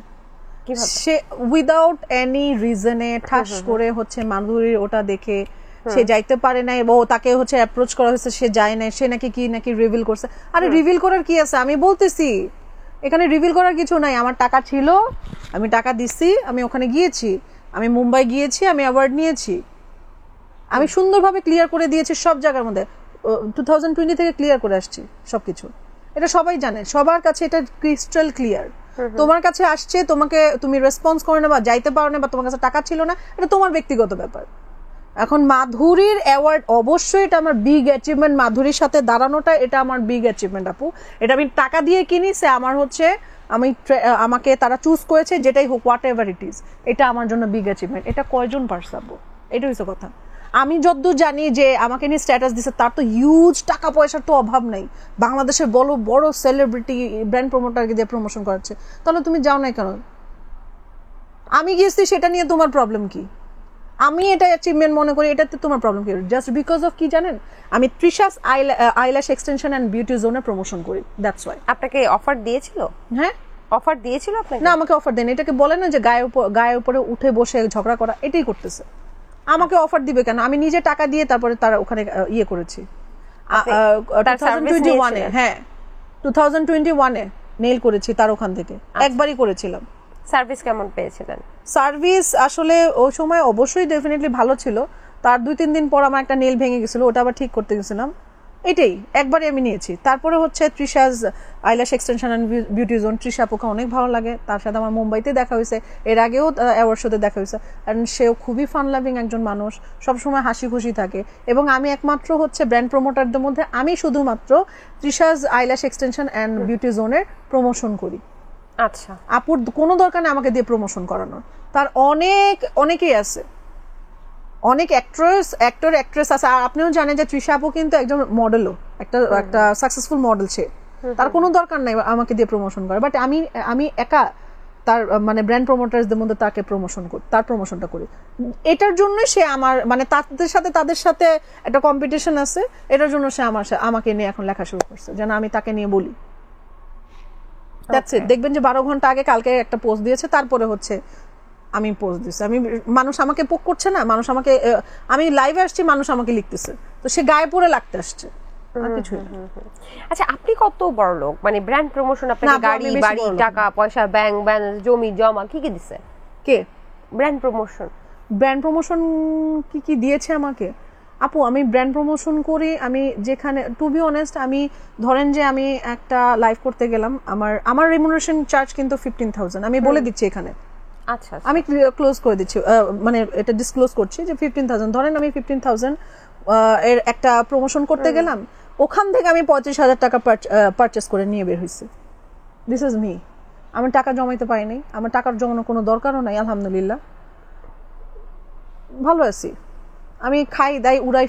সে উইদাউট এনি রিজনে ঠাস করে হচ্ছে মাধুরীর ওটা দেখে সে যাইতে পারে নাই, ও তাকে হচ্ছে অ্যাপ্রোচ করা হয়েছে, সে যায় নাই, সে নাকি রিভিল করছে। আরে রিভিল করার কি আছে, আমি বলতেছি এখানে রিভিল করার কিছু নাই। আমার টাকা ছিল, আমি টাকা দিচ্ছি, আমি ওখানে গিয়েছি, আমি মুম্বাই গিয়েছি, আমি অ্যাওয়ার্ড নিয়েছি, আমি সুন্দরভাবে ক্লিয়ার করে দিয়েছি সব জায়গার মধ্যে। 2020 থেকে ক্লিয়ার করে আসছি সবকিছু, এটা সবাই জানে, সবার কাছে এটা ক্রিস্টাল ক্লিয়ার। তোমার কাছে আসছে, তুমি রেসপন্স করে না বা যাইতে পারো না বা তোমার কাছে টাকা ছিল না, এটা তোমার ব্যক্তিগত ব্যাপার। এখন মাধুরীর অ্যাওয়ার্ড অবশ্যই এটা আমার বিগ অ্যাচিভমেন্ট, মাধুরীর সাথে দাঁড়ানোটা এটা আমার বিগ অ্যাচিভমেন্ট আপু। এটা আমি টাকা দিয়ে কিনি, সে আমার হচ্ছে আমাকে তারা চুজ করেছে, যেটাই হোক হোয়াট এভার ইট ইজ, এটা আমার জন্য বিগ অ্যাচিভমেন্ট। এটা কয়জন পারছে আপু, এটা হচ্ছে কথা। আমি যতদূর জানি যে আমাকে নিয়ে স্ট্যাটাস দিচ্ছে, তার তো হিউজ টাকা পয়সার তো অভাব নাই, বাংলাদেশের বড় বড় সেলিব্রিটি ব্র্যান্ড প্রমোটারকে দিয়ে প্রমোশন করাচ্ছে, তাহলে তুমি যাও না কেন? আমি গিয়েছি, সেটা নিয়ে তোমার প্রবলেম কি? আমি এটা অ্যাচিভমেন্ট মনে করি, এটাতে তোমার প্রবলেম কি? জাস্ট বিকজ অফ কি জানেন, আমি তৃষাস আইল্যাশ এক্সটেনশন এন্ড বিউটি জোনের প্রমোশন করি, দ্যাটস ওয়াই।
আপনাকে অফার দিয়েছিল?
হ্যাঁ,
অফার দিয়েছিল আপনাকে?
না, আমাকে অফার দেন। এটাকে বলে না যে গায়ের উপরে উঠে বসে ঝগড়া করা, এটাই করতেছে। আমাকে অফার দিবে কেন? আমি নিজে টাকা দিয়ে তারপরে তারা ওখানে ইয়ে করেছি 2021-এ। হ্যাঁ, 2021-এ নেইল করেছি তার ওখান থেকে, একবারই করেছিলাম।
সার্ভিস কেমন পেয়েছিলেন?
সার্ভিস আসলে ওই সময় অবশ্যই ডেফিনেটলি ভালো ছিল। তার 2-3 দিন পর আমার একটা নেইল ভেঙে গেছিল, ওটা আবার ঠিক করতে গেছিলাম। এটাই একবারে আমি নিয়েছি। তারপরে হচ্ছে Trisha's eyelash extension and beauty zone, Trisha আপুকে অনেক ভালো লাগে, তার সাথে আমার মুম্বাইতে দেখা হয়েছে, এর আগেও অ্যাওয়ার্ড শোতে দেখা হয়েছে, অ্যান্ড সেও খুবই ফান লাভিং একজন মানুষ, সবসময় হাসি খুশি থাকে। এবং আমি একমাত্র হচ্ছে ব্র্যান্ড প্রমোটারদের মধ্যে আমি শুধুমাত্র তৃষাজ আইল্যাশ এক্সটেনশন অ্যান্ড বিউটি জোনের প্রমোশন করি।
আচ্ছা,
আপুর কোনো দরকার নেই আমাকে দিয়ে প্রমোশন করানোর, তার অনেকেই আছে, অনেক অ্যাক্টর অ্যাক্ট্রেস আছে। আর আপনিও জানেন যে তৃষা আপু কিন্তু একজন মডেলও, একটা সাকসেসফুল মডেল সে, তার কোনো দরকার নাই আমাকে দিয়ে প্রমোশন করে। বাট আমি একা তার মানে ব্র্যান্ড প্রমোটারদের মধ্যে তাকে তার প্রমোশনটা করি। এটার জন্য সে আমার মানে তাদের সাথে একটা কম্পিটিশন আছে, এটার জন্য সে আমাকে নিয়ে এখন লেখা শুরু করছে, যেন আমি তাকে নিয়ে বলি। দেখবেন যে 12 ঘন্টা আগে কালকে একটা পোস্ট দিয়েছে, তারপরে হচ্ছে আমি পোস্ট দিচ্ছি। মানুষ আমাকে পোক করছে না, মানুষ আমাকে, আমি লাইভে আসছি, মানুষ আমাকে লিখতেছে, তো সে গায়ে পড়ে লাগতে আসছে, আর কিছুই না।
আচ্ছা, আপনি কত বড় লোক, মানে ব্র্যান্ড প্রমোশন আপনাকে গাড়ি বাড়ি টাকা পয়সা ব্যাংক ব্যালেন্স জমি জমা কি দিছে?
কে?
ব্র্যান্ড প্রমোশন
কি দিয়েছে আমাকে? আপু আমি ব্র্যান্ড প্রমোশন করি, আমি যেখানে টু বি অনেস্ট, আমি ধরেন যে আমি একটা লাইভ করতে গেলাম, আমার রেমুনারেশন চার্জ কিন্তু 15,000, আমি বলে দিচ্ছি এখানে।
আচ্ছা,
আমি ক্লোজ করে দিচ্ছি, মানে এটা ডিসক্লোজ করছি যে 15,000, ধরেন আমি 15,000 এর একটা প্রমোশন করতে গেলাম, ওখান থেকে আমি 35,000 টাকা পারচেস করে নিয়ে বের হয়েছি। This is me. আমি টাকা জমাইতে পারি নাই, আমার টাকার জমানোর কোনো দরকারও নাই, আলহামদুলিল্লাহ ভালো আছি। আমি খাই দাই উড়াই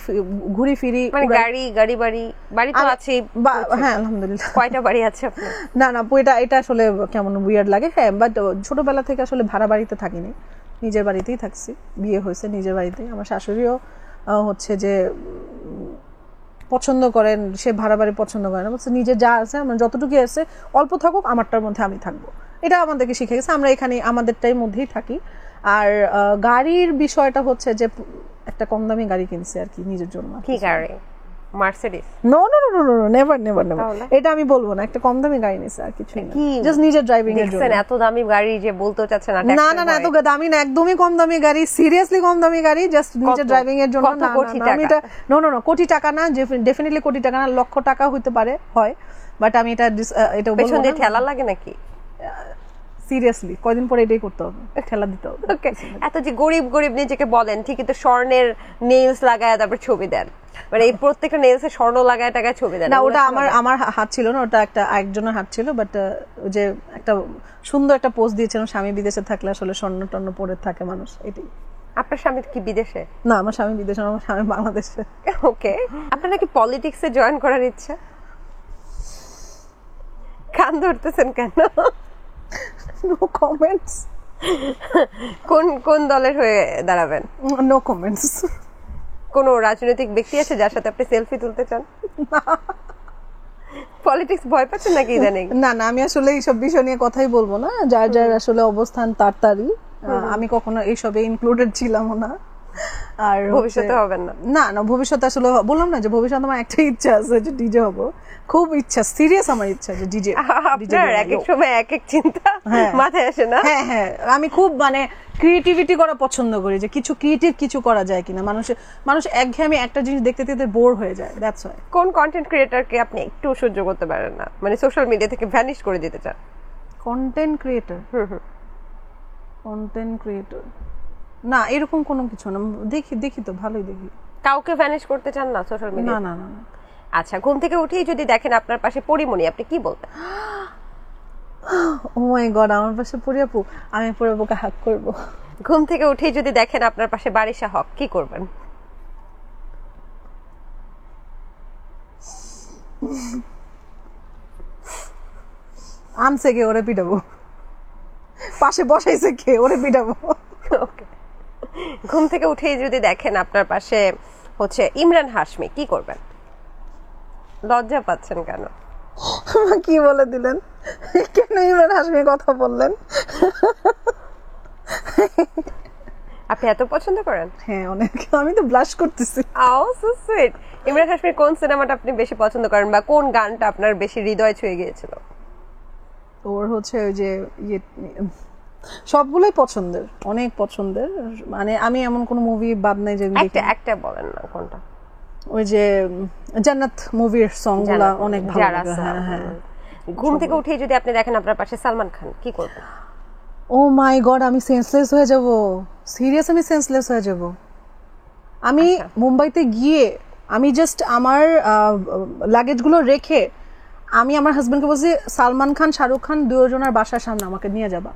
ঘুরি ফিরি,
মানে গাড়ি বাড়ি তো আছে।
হ্যাঁ আলহামদুলিল্লাহ।
কয়টা বাড়ি আছে আপনার?
না এটা আসলে কেমন উইয়ার্ড লাগে। হ্যাঁ, বাট ছোটবেলা থেকে আসলে ভাড়া বাড়িতে থাকিনি, নিজের বাড়িতেই থাকছি, বিয়ে হয়েছে নিজের বাড়িতেই। আমার শাশুড়িও হচ্ছে যে পছন্দ করেন, সে ভাড়া বাড়ি পছন্দ করে না, বলছে নিজে যা আছে আমার যতটুকু আছে অল্প থাকুক, আমারটার মধ্যে আমি থাকবো। এটা আমাদেরকে শিখে গেছে, আমরা এখানে আমাদেরটাই মধ্যেই থাকি। আর গাড়ির বিষয়টা হচ্ছে যে একটা কম দামি গাড়ি কিনছি আর কি নিজের জন্য।
কি গাড়ি? মার্সিডিজ?
No, never. এটা আমি বলবো না, একটা কম দামি গাড়ি নিছে আর কিছু না, জাস্ট নিজের ড্রাইভিং এর জন্য।
এত দামি গাড়ি যে বলতে চাচ্ছে না?
না এত দামি না, একদমই কম দামি গাড়ি, সিরিয়াসলি কম দামি গাড়ি, জাস্ট নিজের ড্রাইভিং এর জন্য। না এটা কোটি টাকা না, ডেফিনেটলি কোটি টাকা না, লক্ষ টাকা হইতে পারে, হয়, বাট আমি এটা বলবো না।
ঠেলা লাগে নাকি?
সিরিয়াসলি কয়দিন পরে এটাই করতে হবে, ঠেলা দিতে হবে।
ওকে, এত যে গরিব নিজেকে বলেন, ঠিকই তো স্বর্ণের নেইলস লাগায় তারপর ছবি দেন, মানে এই প্রত্যেকটা নেইলসে স্বর্ণ লাগায় টাকায় ছবি দেন।
না, ওটা আমার হাত ছিল না, ওটা একজনের হাত ছিল। বাট যে একটা সুন্দর একটা পোস্ট দিয়েছিলাম, স্বামী বিদেশে থাকলে আসলে স্বর্ণ টর্ণ পরে থাকে মানুষ, এটাই।
আপনার স্বামী কি বিদেশে?
না, আমার স্বামী বিদেশে, আমার স্বামী বাংলাদেশে।
ওকে, আপনার নাকি পলিটিক্সে জয়েন করার ইচ্ছা? কান ধরতেছেন কেন?
No comments.
কোন দলের হয়ে দাঁড়াবেন?
No comments.
কোন রাজনৈতিক ব্যক্তি আছে যার সাথে আপনি সেলফি তুলতে চান? পলিটিক্স ভয় পাচ্ছেন নাকি ইদানিং?
না, আমি আসলে এইসব বিষয় নিয়ে কথাই বলবো না, যার আসলে অবস্থান তারই। আমি কখনো এইসবে ইনক্লুডেড ছিলাম না, আর
ভবিষ্যতে হবেন না।
না ভবিষ্যতে আসলে বললাম না যে ভবিষ্যতে আমার একটা ইচ্ছা আছে যে ডিজে হব, খুব ইচ্ছা, সিরিয়াস আমার ইচ্ছা যে ডিজে।
আপনার এক এক সময় এক এক চিন্তা মাথায় আসে না?
হ্যাঁ, আমি খুব মানে ক্রিয়েটিভিটি করা পছন্দ করি, যে কিছু ক্রিয়েটিভ কিছু করা যায় কিনা। মানুষ একঘেয়েমি একটা জিনিস দেখতে দেখতে বোর হয়ে যায়, দ্যাটস হোয়াই।
কোন কন্টেন্ট ক্রিয়েটরকে আপনি একটু সহ্য করতে পারেন না, মানে সোশ্যাল মিডিয়া থেকে ভ্যানিশ করে দিতে চান?
কন্টেন্ট ক্রিয়েটর না, এরকম কোনো কিছু না, দেখি তো ভালোই দেখি।
কাউকে ভ্যানিশ করতে চান না সোশ্যাল মিডিয়া?
না।
আচ্ছা, ঘুম থেকে উঠেই যদি দেখেন আপনার পাশে পরিমণি, আপনি কি বলতেন?
ও মাই গড, আমার পাশে পরি আপু, আমি পরি আপুকে হাগ করব।
ঘুম থেকে উঠেই যদি দেখেন আপনার পাশে বারিশা হক, কি করবেন?
আনছে কে, ওরে পিটাবো। পাশে বসাইছে কে, ওরে পিটাবো।
ওকে, ঘুম থেকে উঠেই যদি দেখেন আপনার পাশে হচ্ছে ইমরান হাশমি, কি করবেন? লজ্জা পাচ্ছেন কেন?
কি বলে দিলেন, কেন ইমরান হাশমির কথা বললেন?
আপনি এত পছন্দ করেন?
হ্যাঁ, অনেক। আমি তো ব্লাশ করতেছি।
So sweet. ইমরান হাশমির কোন সিনেমাটা আপনি বেশি পছন্দ করেন, বা কোন গানটা আপনার বেশি হৃদয় ছুঁয়ে গিয়েছিল?
ওর হচ্ছে ওই যে সবগুলোই পছন্দের, অনেক পছন্দের, মানে আমি এমন কোন মুভি বাদ নাই যে
একটা বলেন না, কোনটা?
ওই যে জান্নাত মুভির সংগুলা অনেক ভালো
যারা
লাগে। হ্যাঁ হ্যাঁ।
ঘুম থেকে উঠে যদি আপনি দেখেন আপনার পাশে সালমান খান, কি করবেন?
ও মাই গড, আমি সেন্সলেস হয়ে যাব, সিরিয়াস, আমি সেন্সলেস হয়ে যাব। আমি মুম্বাইতে গিয়ে আমি জাস্ট আমার লাগেজগুলো রেখে আমি আমার হাজবেন্ডকে বলছি সালমান খান শাহরুখ খান দুজনের বাসার সামনে আমাকে নিয়ে যাবা।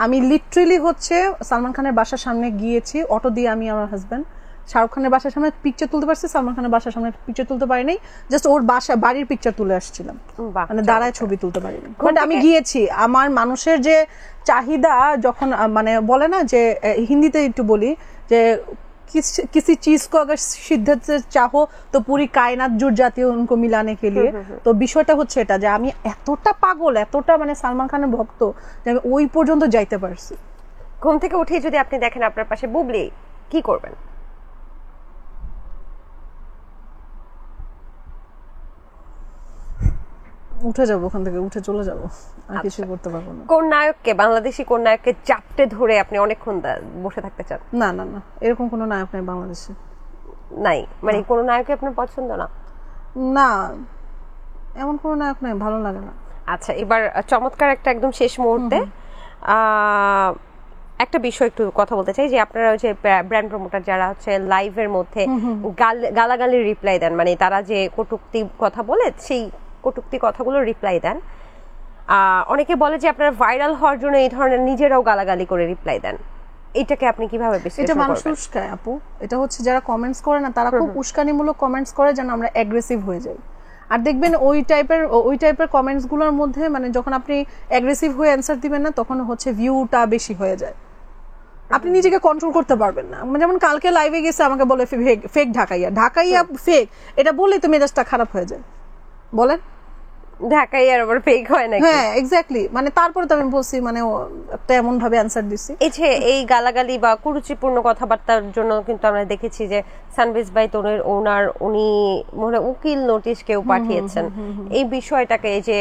আমি লিটারেলি হচ্ছে সালমান খানের বাসার সামনে গিয়েছি অটো দিয়ে, আমি আমার হাজবেন্ড শাহরুখ খানের বাসার সামনে পিকচার তুলতে পারছি, সালমান খানের বাসার সামনে পিকচার তুলতে পারি নাই, জাস্ট ওর বাড়ির পিকচার তুলে আসছিলাম, মানে দাঁড়ায় ছবি তুলতে পারিনি। বাট আমি গিয়েছি। আমার মানুষের যে চাহিদা যখন মানে বলে না যে হিন্দিতে একটু বলি যে किसी चीज को अगर शिद्दत से चाहो तो पूरी कायनात जुट जाती है उनको मिलाने के लिए। তো বিষয়টা হচ্ছে এটা যে আমি এতটা পাগল, এতটা মানে সালমান খানের ভক্ত যে আমি ওই পর্যন্ত যাইতে পারছি।
ঘুম থেকে উঠে যদি আপনি দেখেন আপনার পাশে বুবলি, কি করবেন?
উঠে যাবো ওখান থেকে, উঠে চলে যাবো, আর কিছু করতে পারবো না।
কোন নায়ককে, বাংলাদেশি কোন নায়ককে চাপটে ধরে আপনি অনেকক্ষণ বসে থাকতে চান?
না না না, এরকম কোনো নায়ক নাই বাংলাদেশে।
নাই মানে কোন নায়ককে আপনার পছন্দ না?
না, এমন কোনো নায়ক নাই, ভালো লাগে না।
আচ্ছা, এবার চমৎকার একটা একদম শেষ মুহূর্তে একটা বিষয় একটু কথা বলতে চাই যে আপনারা যে ব্র্যান্ড প্রমোটার যারা হচ্ছে লাইভের মধ্যে গালাগালি রিপ্লাই দেন, মানে তারা যে কটূক্তি কথা বলে সেই কটূক্তি কথাগুলো রিপ্লাই দেন, অনেকে বলে যে আপনারা ভাইরাল হওয়ার জন্য এই ধরনের নিজেরাও গালাগালি করে রিপ্লাই দেন, এটাকে আপনি কিভাবে বিশ্লেষণ করবেন?
এটা মানুষ উস্কায় আপু, এটা হচ্ছে যারা কমেন্টস করে না তারা খুব উস্কানিমূলক কমেন্টস করে যেন আমরা অ্যাগ্রেসিভ হয়ে যাই। আর দেখবেন ওই টাইপের কমেন্টস গুলোর মধ্যে মানে যখন আপনি অ্যাগ্রেসিভ হয়ে অ্যান্সার দিবেন না তখন হচ্ছে ভিউটা বেশি হয়ে যায়, আপনি নিজেকে কন্ট্রোল করতে পারবেন না। যেমন কালকে লাইভে গেছে আমাকে বলে ফেক ঢাকাইয়া ফেক, এটা বললেই তো মেজাজটা খারাপ হয়ে যায়, বলেন
ঢাকাইয়ার আবার ফেক হয় নাকি?
হ্যাঁ এক্স্যাক্টলি, মানে তারপরে তো আমি বলছি মানে একটা এমন ভাবে অ্যানসার দিছি।
এই গালাগালি বা কুরুচিপূর্ণ কথাবার্তার জন্য কিন্তু আমরা দেখেছি যে সানভিজ বাই তনুর ওনার উনি মনে উকিল নোটিশ কেউ পাঠিয়েছেন, এই বিষয়টাকে এই যে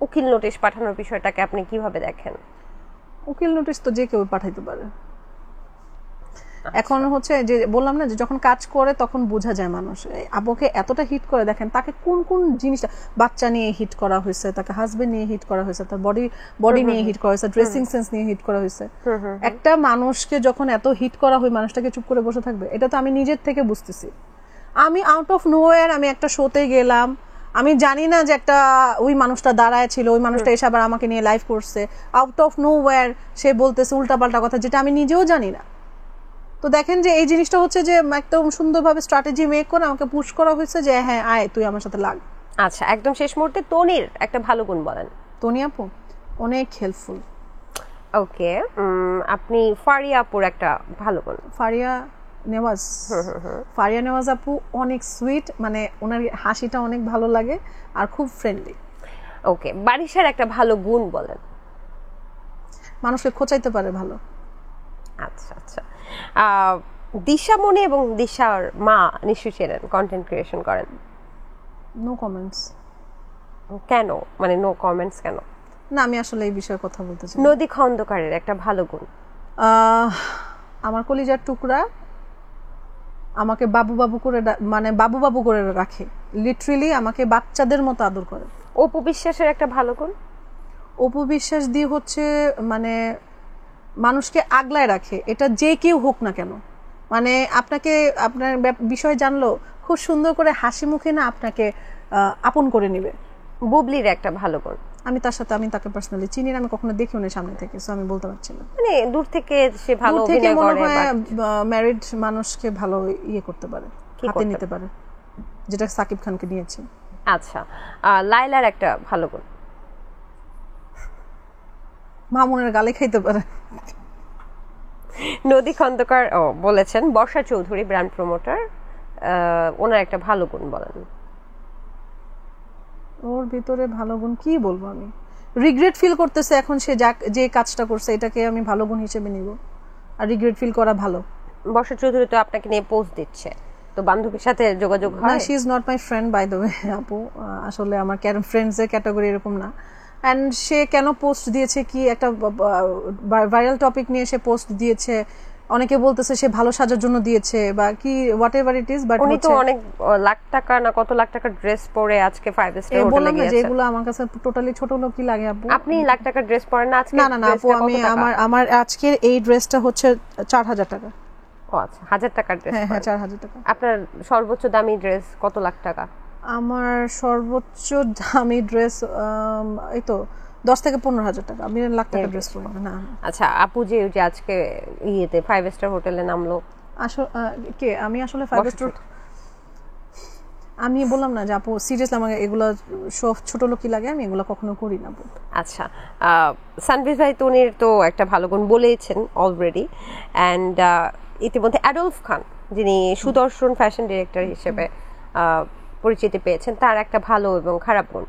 উকিল নোটিশ পাঠানোর বিষয়টাকে আপনি কিভাবে দেখেন?
উকিল নোটিশ তো যে কেউ পাঠাইতে পারে। এখন হচ্ছে যে বললাম না যে যখন কাজ করে তখন বোঝা যায় মানুষ আপুকে এতটা হিট করে, দেখেন তাকে কোন কোন জিনিসটা, বাচ্চা নিয়ে হিট করা হয়েছে, তাকে হাজবেন্ড নিয়ে হিট করা হয়েছে, তার বডি নিয়ে হিট করা হয়েছে, ড্রেসিং সেন্স নিয়ে হিট করা হয়েছে। একটা মানুষকে যখন এত হিট করা হয় মানুষটাকে চুপ করে বসে থাকবে? এটা তো আমি নিজের থেকে বুঝতেছি। আমি আউট অফ নোওয়্যার আমি একটা শোতে গেলাম, আমি জানি না যে একটা ওই মানুষটা দাঁড়ায় ছিল, ওই মানুষটা এসে আবার আমাকে নিয়ে লাইভ করছে, আউট অফ নোওয়্যার সে বলতেছে উল্টাপাল্টা কথা যেটা আমি নিজেও জানি না। তো দেখেন যে এই জিনিসটা হচ্ছে যে একদম সুন্দরভাবে স্ট্র্যাটেজি মেক করে আমাকে পুশ করা হয়েছে যে হ্যাঁ আয় তুই আমার সাথে লাগ।
আচ্ছা, একদম শেষ মুহূর্তে তনির একটা ভালো গুণ বলেন।
তনি আপু অনেক হেল্পফুল।
ওকে, আপনি ফারিয়া আপুর একটা ভালো গুণ?
ফারিয়া নেওয়াজ আপু অনেক সুইট, মানে ওনার হাসিটা অনেক ভালো লাগে আর খুব ফ্রেন্ডলি।
ওকে, বারিশার একটা ভালো গুণ বলেন।
মানুষকে খোঁচাইতে পারে ভালো।
আচ্ছা আচ্ছা, দিশামণি এবং দিশার মা নিশ্চয়ই চেনেন, কন্টেন্ট ক্রিয়েশন করেন।
No comments.
কেন, মানে নো কমেন্টস কেন?
না আমি আসলে এই বিষয়ে কথা বলতে চাই।
নদী খন্দকারের একটা ভালো গুণ?
আমার কলিজার টুকরা আমাকে বাবু বাবু করে মানে বাবু বাবু করে রাখে, লিটারেলি আমাকে বাচ্চাদের মতো আদর করে।
অপু বিশ্বাসের একটা ভালো গুণ?
অপু বিশ্বাস দিয়ে হচ্ছে মানে মানুষকে আগলায় রাখে, এটা যে কেউ হোক না কেন, মানে আপনাকে আপনার বিষয় জানলো খুব সুন্দর করে হাসি মুখে না আপনাকে আপন করে নিবে।
বুবলির একটা ভালো গুণ?
আমি তাকে পার্সোনালি চিনি না, আমি কখনো দেখিও না সামনে থেকে, সো আমি বলতে পারছি না।
মানে দূর থেকে সে ভালো অভিনয় করে,
ম্যারিড মানুষকে ভালো ইয়ে করতে পারে, হাতে নিতে পারে, যেটা সাকিব খানকে নিয়েছে।
আচ্ছা, লাইলার একটা ভালো গুণ?
মামুনের গালে খাইতে পারে।
নদী খন্দকার বলেছেন। বর্ষা চৌধুরী ব্র্যান্ড প্রমোটার, ওনার একটা ভালো গুণ বলেন।
ওর ভিতরে ভালো গুণ কি বলবো, আমি রিগ্রেট ফিল করতেছে এখন সে যে কাজটা করছে, এটাকে আমি ভালো গুণ হিসেবে নিব, আর রিগ্রেট ফিল করা ভালো।
বর্ষা চৌধুরী তো আপনাকে নিয়ে পোস্ট দিচ্ছে, তো বান্ধবীর সাথে যোগাযোগ হয়?
না, she is not my friend by the way আপু, আসলে আমার ফ্রেন্ডস এর ক্যাটাগরি এরকম না। অ্যান্ড সে কেন পোস্ট দিয়েছে, কি একটা ভাইরাল টপিক নিয়ে সে পোস্ট দিয়েছে, অনেকে বলতেছে সে ভালো সাজার জন্য দিয়েছে বা কি what ever it is, but
উনি তো অনেক লাখ টাকা না কত লাখ টাকার ড্রেস পরে আজকে 5 স্টার হোটেলে
বললাম না
গিয়েছে।
যেগুলো আমার কাছে টোটালি ছোট লোকই লাগে আপু।
আপনি লাখ টাকার ড্রেস পরেন না আজকে?
না না না আপু, আমি আমার আজকের এই ড্রেসটা হচ্ছে 4000 টাকা।
ও আচ্ছা, 1000 টাকার ড্রেস।
হ্যাঁ হ্যাঁ 4000 টাকা।
আপনার সর্বোচ্চ দামি ড্রেস কত লাখ টাকা?
আমার সর্বোচ্চ দামি ড্রেস এই তো 10 থেকে 15,000 টাকা। আমি লাখ টাকা ড্রেস পরি না।
আচ্ছা, আপু যে আজকে ইয়েতে 5 স্টার হোটেলে নামলো,
আসলে কে আমি আসলে 5 স্টার, আমি বললাম না যে আপু সিরিয়াসলি আমাকে এগুলো সব ছোট লোকই লাগে, আমি এগুলো কখনো করি না আপু।
আচ্ছা, সানভিজ ভাই তনির তো একটা ভালো গুণ বলেছেন অলরেডি, অ্যান্ড ইতিমধ্যে অ্যাডলফ খান যিনি সুদর্শন ফ্যাশন ডিরেক্টর হিসেবে পরিচিতি পেয়েছেন, তার একটা ভালো এবং খারাপ গুণ।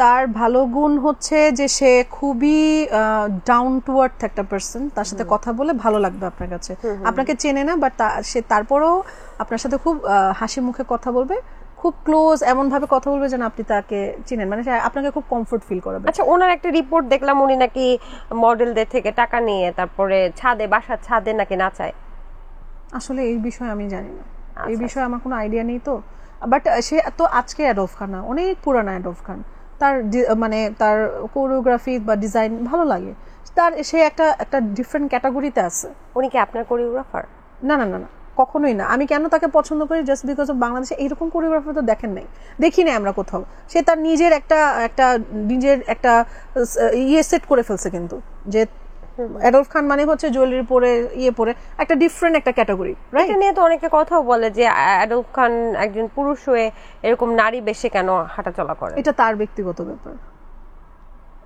তার ভালো গুণ হচ্ছে যে সে খুবই ডাউন টু আর্থ একটা পার্সন, তার সাথে কথা বলে ভালো লাগবে আপনার কাছে। আপনাকে চেনে না বাট সে তারপরেও আপনার সাথে খুব হাসি মুখে কথা বলবে, খুব ক্লোজ, এমন ভাবে কথা বলবে যেন আপনি তাকে চিনেন, মানে আপনাকে খুব কমফোর্ট ফিল করাবে।
আচ্ছা, ওনার একটা রিপোর্ট দেখলাম উনি নাকি মডেলদের থেকে টাকা নিয়ে তারপরে বাসার ছাদে নাকি নাচায়।
আসলে এই বিষয়ে আমি জানি না, এই বিষয়ে আমার কোনো আইডিয়া নেই তো। বাট সে তো আজকে অ্যাডলফ খান না, অনেক পুরানো অ্যাডলফ খান। তার মানে তার কোরিওগ্রাফি বা ডিজাইন ভালো লাগে, তার সে একটা ডিফারেন্ট ক্যাটাগরিতে আছে।
উনি কি আপনার কোরিওগ্রাফার?
না না না না, কখনোই না। আমি কেন তাকে পছন্দ করি, জাস্ট বিকজ অফ বাংলাদেশে এইরকম কোরিওগ্রাফার তো দেখেন নাই, দেখি নাই আমরা কোথাও। সে তার নিজের একটা ইয়ে সেট করে ফেলছে, কিন্তু যে অ্যাডলফ খান মানে হচ্ছে জুয়েলারি পরে পরে একটা ডিফারেন্ট একটা ক্যাটাগরি, রাইট?
এটা নিয়ে তো অনেকে কথাও বলে যে অ্যাডলফ খান একজন পুরুষ হয়ে এরকম নারী বেশে কেন হাঁটাচলা করে।
এটা তার ব্যক্তিগত ব্যাপার,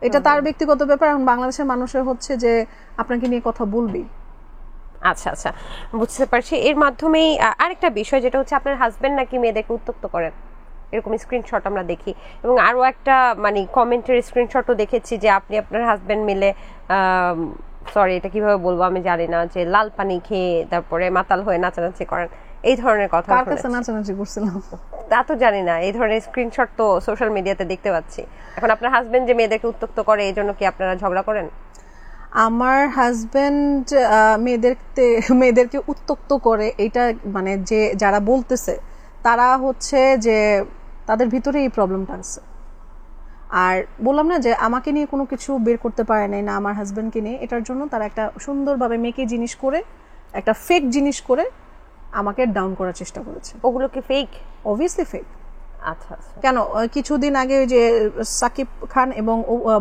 এটা তার ব্যক্তিগত ব্যাপার। এখন বাংলাদেশের মানুষের হচ্ছে যে আপনাকে নিয়ে কথা বলবেই।
আচ্ছা আচ্ছা, বুঝতে পারছি। এর মাধ্যমেই আরেকটা বিষয় যেটা হচ্ছে আপনার হাজবেন্ড নাকি মেয়েদেরকে উত্ত্যক্ত করেন, এরকম স্ক্রিনশট আমরা দেখি, এবং আরো একটা মানে কমেন্টের স্ক্রিনশটও দেখেছি যে আপনি আপনার হাজবেন্ড মিলে সরি এটা কিভাবে বলবো আমি জানি না, যে লাল পানি খেয়ে তারপরে মাতাল হয়ে নাচানাচি করেন, এই ধরনের কথা।
কার কাছে নাচানাচি করছিলাম
তা তো জানি না, এই ধরনের স্ক্রিনশট তো সোশ্যাল মিডিয়াতে দেখতে পাচ্ছি। এখন আপনার হাজবেন্ড যে মেয়েদেরকে উত্ত্যক্ত করে, এই জন্য কি আপনারা ঝগড়া করেন?
আমার হাজবেন্ড মেয়েদেরকে উত্ত্যক্ত করে, এটা মানে যে যারা বলতেছে তারা হচ্ছে যে তাদের ভিতরে এই প্রবলেমটা আছে। আর বললাম না যে আমাকে নিয়ে কোনো কিছু বের করতে পারে নাই না আমার হাজবেন্ডকে নিয়ে, এটার জন্য তারা একটা সুন্দরভাবে মেকে জিনিস করে, একটা ফেক জিনিস করে আমাকে ডাউন করার চেষ্টা করেছে।
ওগুলো কি ফেক?
Obviously fake.
আচ্ছা আচ্ছা।
কেন, কিছুদিন আগে ওই যে সাকিব খান এবং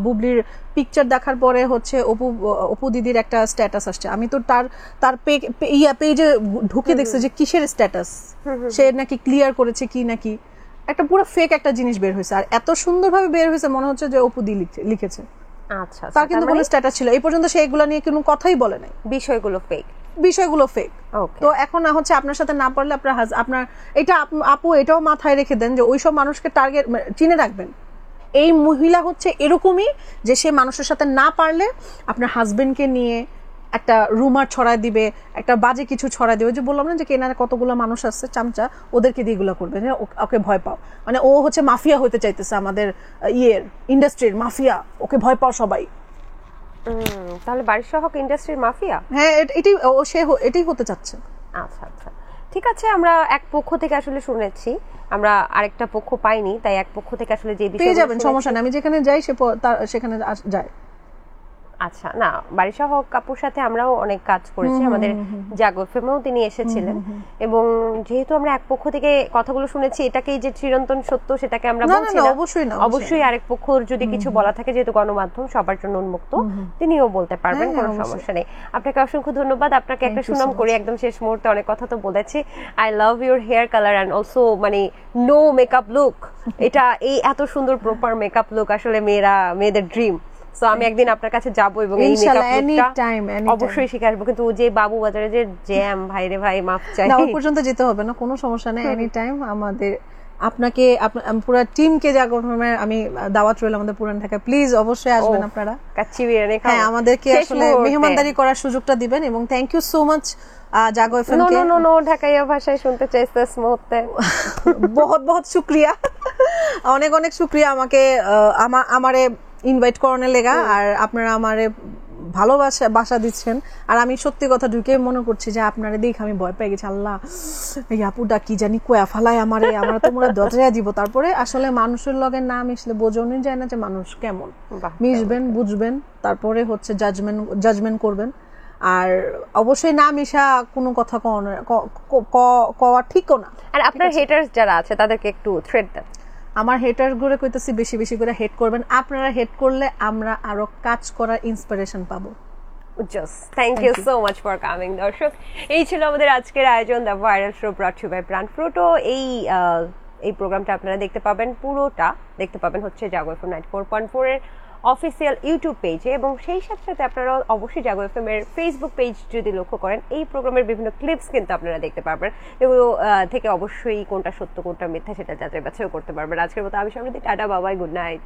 বুবলির পিকচার দেখার পরে হচ্ছে অপু দিদির একটা স্ট্যাটাস আসছে, আমি তো তার পেজে ঢুকে দেখছি যে কিসের স্ট্যাটাস, সে নাকি ক্লিয়ার করেছে কি নাকি, একটা পুরো ফেক একটা জিনিস বের হয়েছে, আর এত সুন্দরভাবে বের হয়েছে মনে হচ্ছে যে অপু দি লিখেছে।
আচ্ছা,
তার কিন্তু কোনো স্ট্যাটাস ছিল, এই পর্যন্ত সে এগুলো নিয়ে কোনো কথাই বলে নাই,
বিষয়গুলো ফেক।
তো এখন না হচ্ছে আপনার সাথে না পারলে আপনার এটা আপু এটাও মাথায় রেখে দেন যে ওইসব মানুষকে টার্গেট চিনে রাখবেন। এই মহিলা হচ্ছে এরকমই যে সে মানুষের সাথে না পারলে আপনার হাজবেন্ডকে নিয়ে একটা রুমার ছড়ায় দিবে, একটা বাজে কিছু ছড়ায় দিবে। যে বললাম না যে কেনারে কতগুলো মানুষ আছে চামচা, ওদেরকে দিয়ে এগুলো করবে, ওকে ভয় পাও, মানে ও হচ্ছে মাফিয়া হতে চাইতেছে, আমাদের ইন্ডাস্ট্রির মাফিয়া, ওকে ভয় পাও সবাই।
তাহলে বাড়ির সহক ইন্ডাস্ট্রির মাফিয়া?
হ্যাঁ, এটাই হতে চাচ্ছে।
আচ্ছা আচ্ছা, ঠিক আছে। আমরা এক পক্ষ থেকে আসলে শুনেছি, আমরা আরেকটা পক্ষ পাইনি, তাই এক পক্ষ থেকে আসলে যে বিষয়
পেয়ে যাবেন, সমস্যা নেই, আমি যেখানে যাই সেখানে যায়।
আচ্ছা, না বাড়ি সহ কাপুর সাথে আমরাও অনেক কাজ করেছি, আমাদের জাগো ফেমেও তিনি এসেছিলেন, এবং যেহেতু আমরা এক পক্ষ থেকে কথাগুলো শুনেছি, এটাকেই যে চিরন্তন সত্য সেটাকে আমরা বলছি না, অবশ্যই আরেক পক্ষর যদি কিছু বলা থাকে, যেহেতু গণমাধ্যম সবার জন্য উন্মুক্ত, তিনিও বলতে পারবেন, কোনো সমস্যা নেই। আপনাকে অসংখ্য ধন্যবাদ। আপনাকে একটা সুনাম করি একদম শেষ মুহূর্তে, অনেক কথা তো বলেছি। I love your hair colour and also মানে নো মেকআপ লুক, এটা এই এত সুন্দর প্রপার মেকআপ লুক আসলে মেয়েদের ড্রিম। সো আমি একদিন আপনার কাছে যাব এবং এই মেকআপ লুকটা অবশ্যই শিখে আসবো, কিন্তু যে বাবু বাজারে যে জ্যাম, ভাইরে ভাই মাফ চাই,
না ওই পর্যন্ত যেতে হবে না, কোনো সমস্যা নেই, এনি টাইম আমাদের আপনাকে পুরো টিমকে আমি দাওয়াত রইল আমাদের পুরান ঢাকা, প্লিজ অবশ্যই আসবেন আপনারা,
কাচ্চি বিরিয়ানি খাও,
হ্যাঁ আমাদেরকে আসলে মেহমানদারি করার সুযোগটা দিবেন, এবং thank you so much Jago FM কে।
নো ঢাকাইয়া ভাষায় শুনতে চাইছে ইস মুহূর্তে।
বহুত বহুত শুকরিয়া, অনেক শুকরিয়া আমাকে আমারে ইনভাইট করানোর লেগা, আর আপনারা আমারে ভালোবাসা বাসা দিচ্ছেন। আর আমি সত্যি কথা ঢুকে মনে করছি যে আপনারা দেখে আমি ভয় পেয়ে গেছি, আল্লাহ এই আপুটা কি জানি কোয়া ফালায় আমার তোমরা দরজায় দিব। তারপরে আসলে মানুষের লগে না মিশলে বোঝানোই যায় না যে মানুষ কেমন। মিশবেন, বুঝবেন, তারপরে হচ্ছে জাজমেন্ট করবেন। আর অবশ্যই না মিশা কোনো কথা কওয়া ঠিকও না।
আর আপনার হেটার্স যারা আছে তাদেরকে একটু থ্রেট দেন।
আমার হেটার গুলো কইতেছি বেশি বেশি করে হেট করবেন। আপনারা হেট করলে আমরা আরো কাজ করার ইন্সপিরেশন পাবো।
Thank you so much for coming. দর্শক, এই ছিল আমাদের আজকের আয়োজন, the viral show brought to by Pran Frooto. এই প্রোগ্রামটা আপনারা দেখতে পাবেন, পুরোটা দেখতে পাবেন হচ্ছে জাগো এফএম 94.4 এর অফিসিয়াল ইউটিউব পেজে, এবং সেই সাথে সাথে আপনারা অবশ্যই জাগো এফএম এর ফেসবুক পেজ যদি লক্ষ্য করেন, এই প্রোগ্রামের বিভিন্ন ক্লিপস কিন্তু আপনারা দেখতে পারবেন। এগুলো থেকে অবশ্যই কোনটা সত্য কোনটা মিথ্যা সেটা যাচাই বাছাইও করতে পারবেন। আজকের মতো আমি সবাই টাটা, বাবাই, গুড নাইট।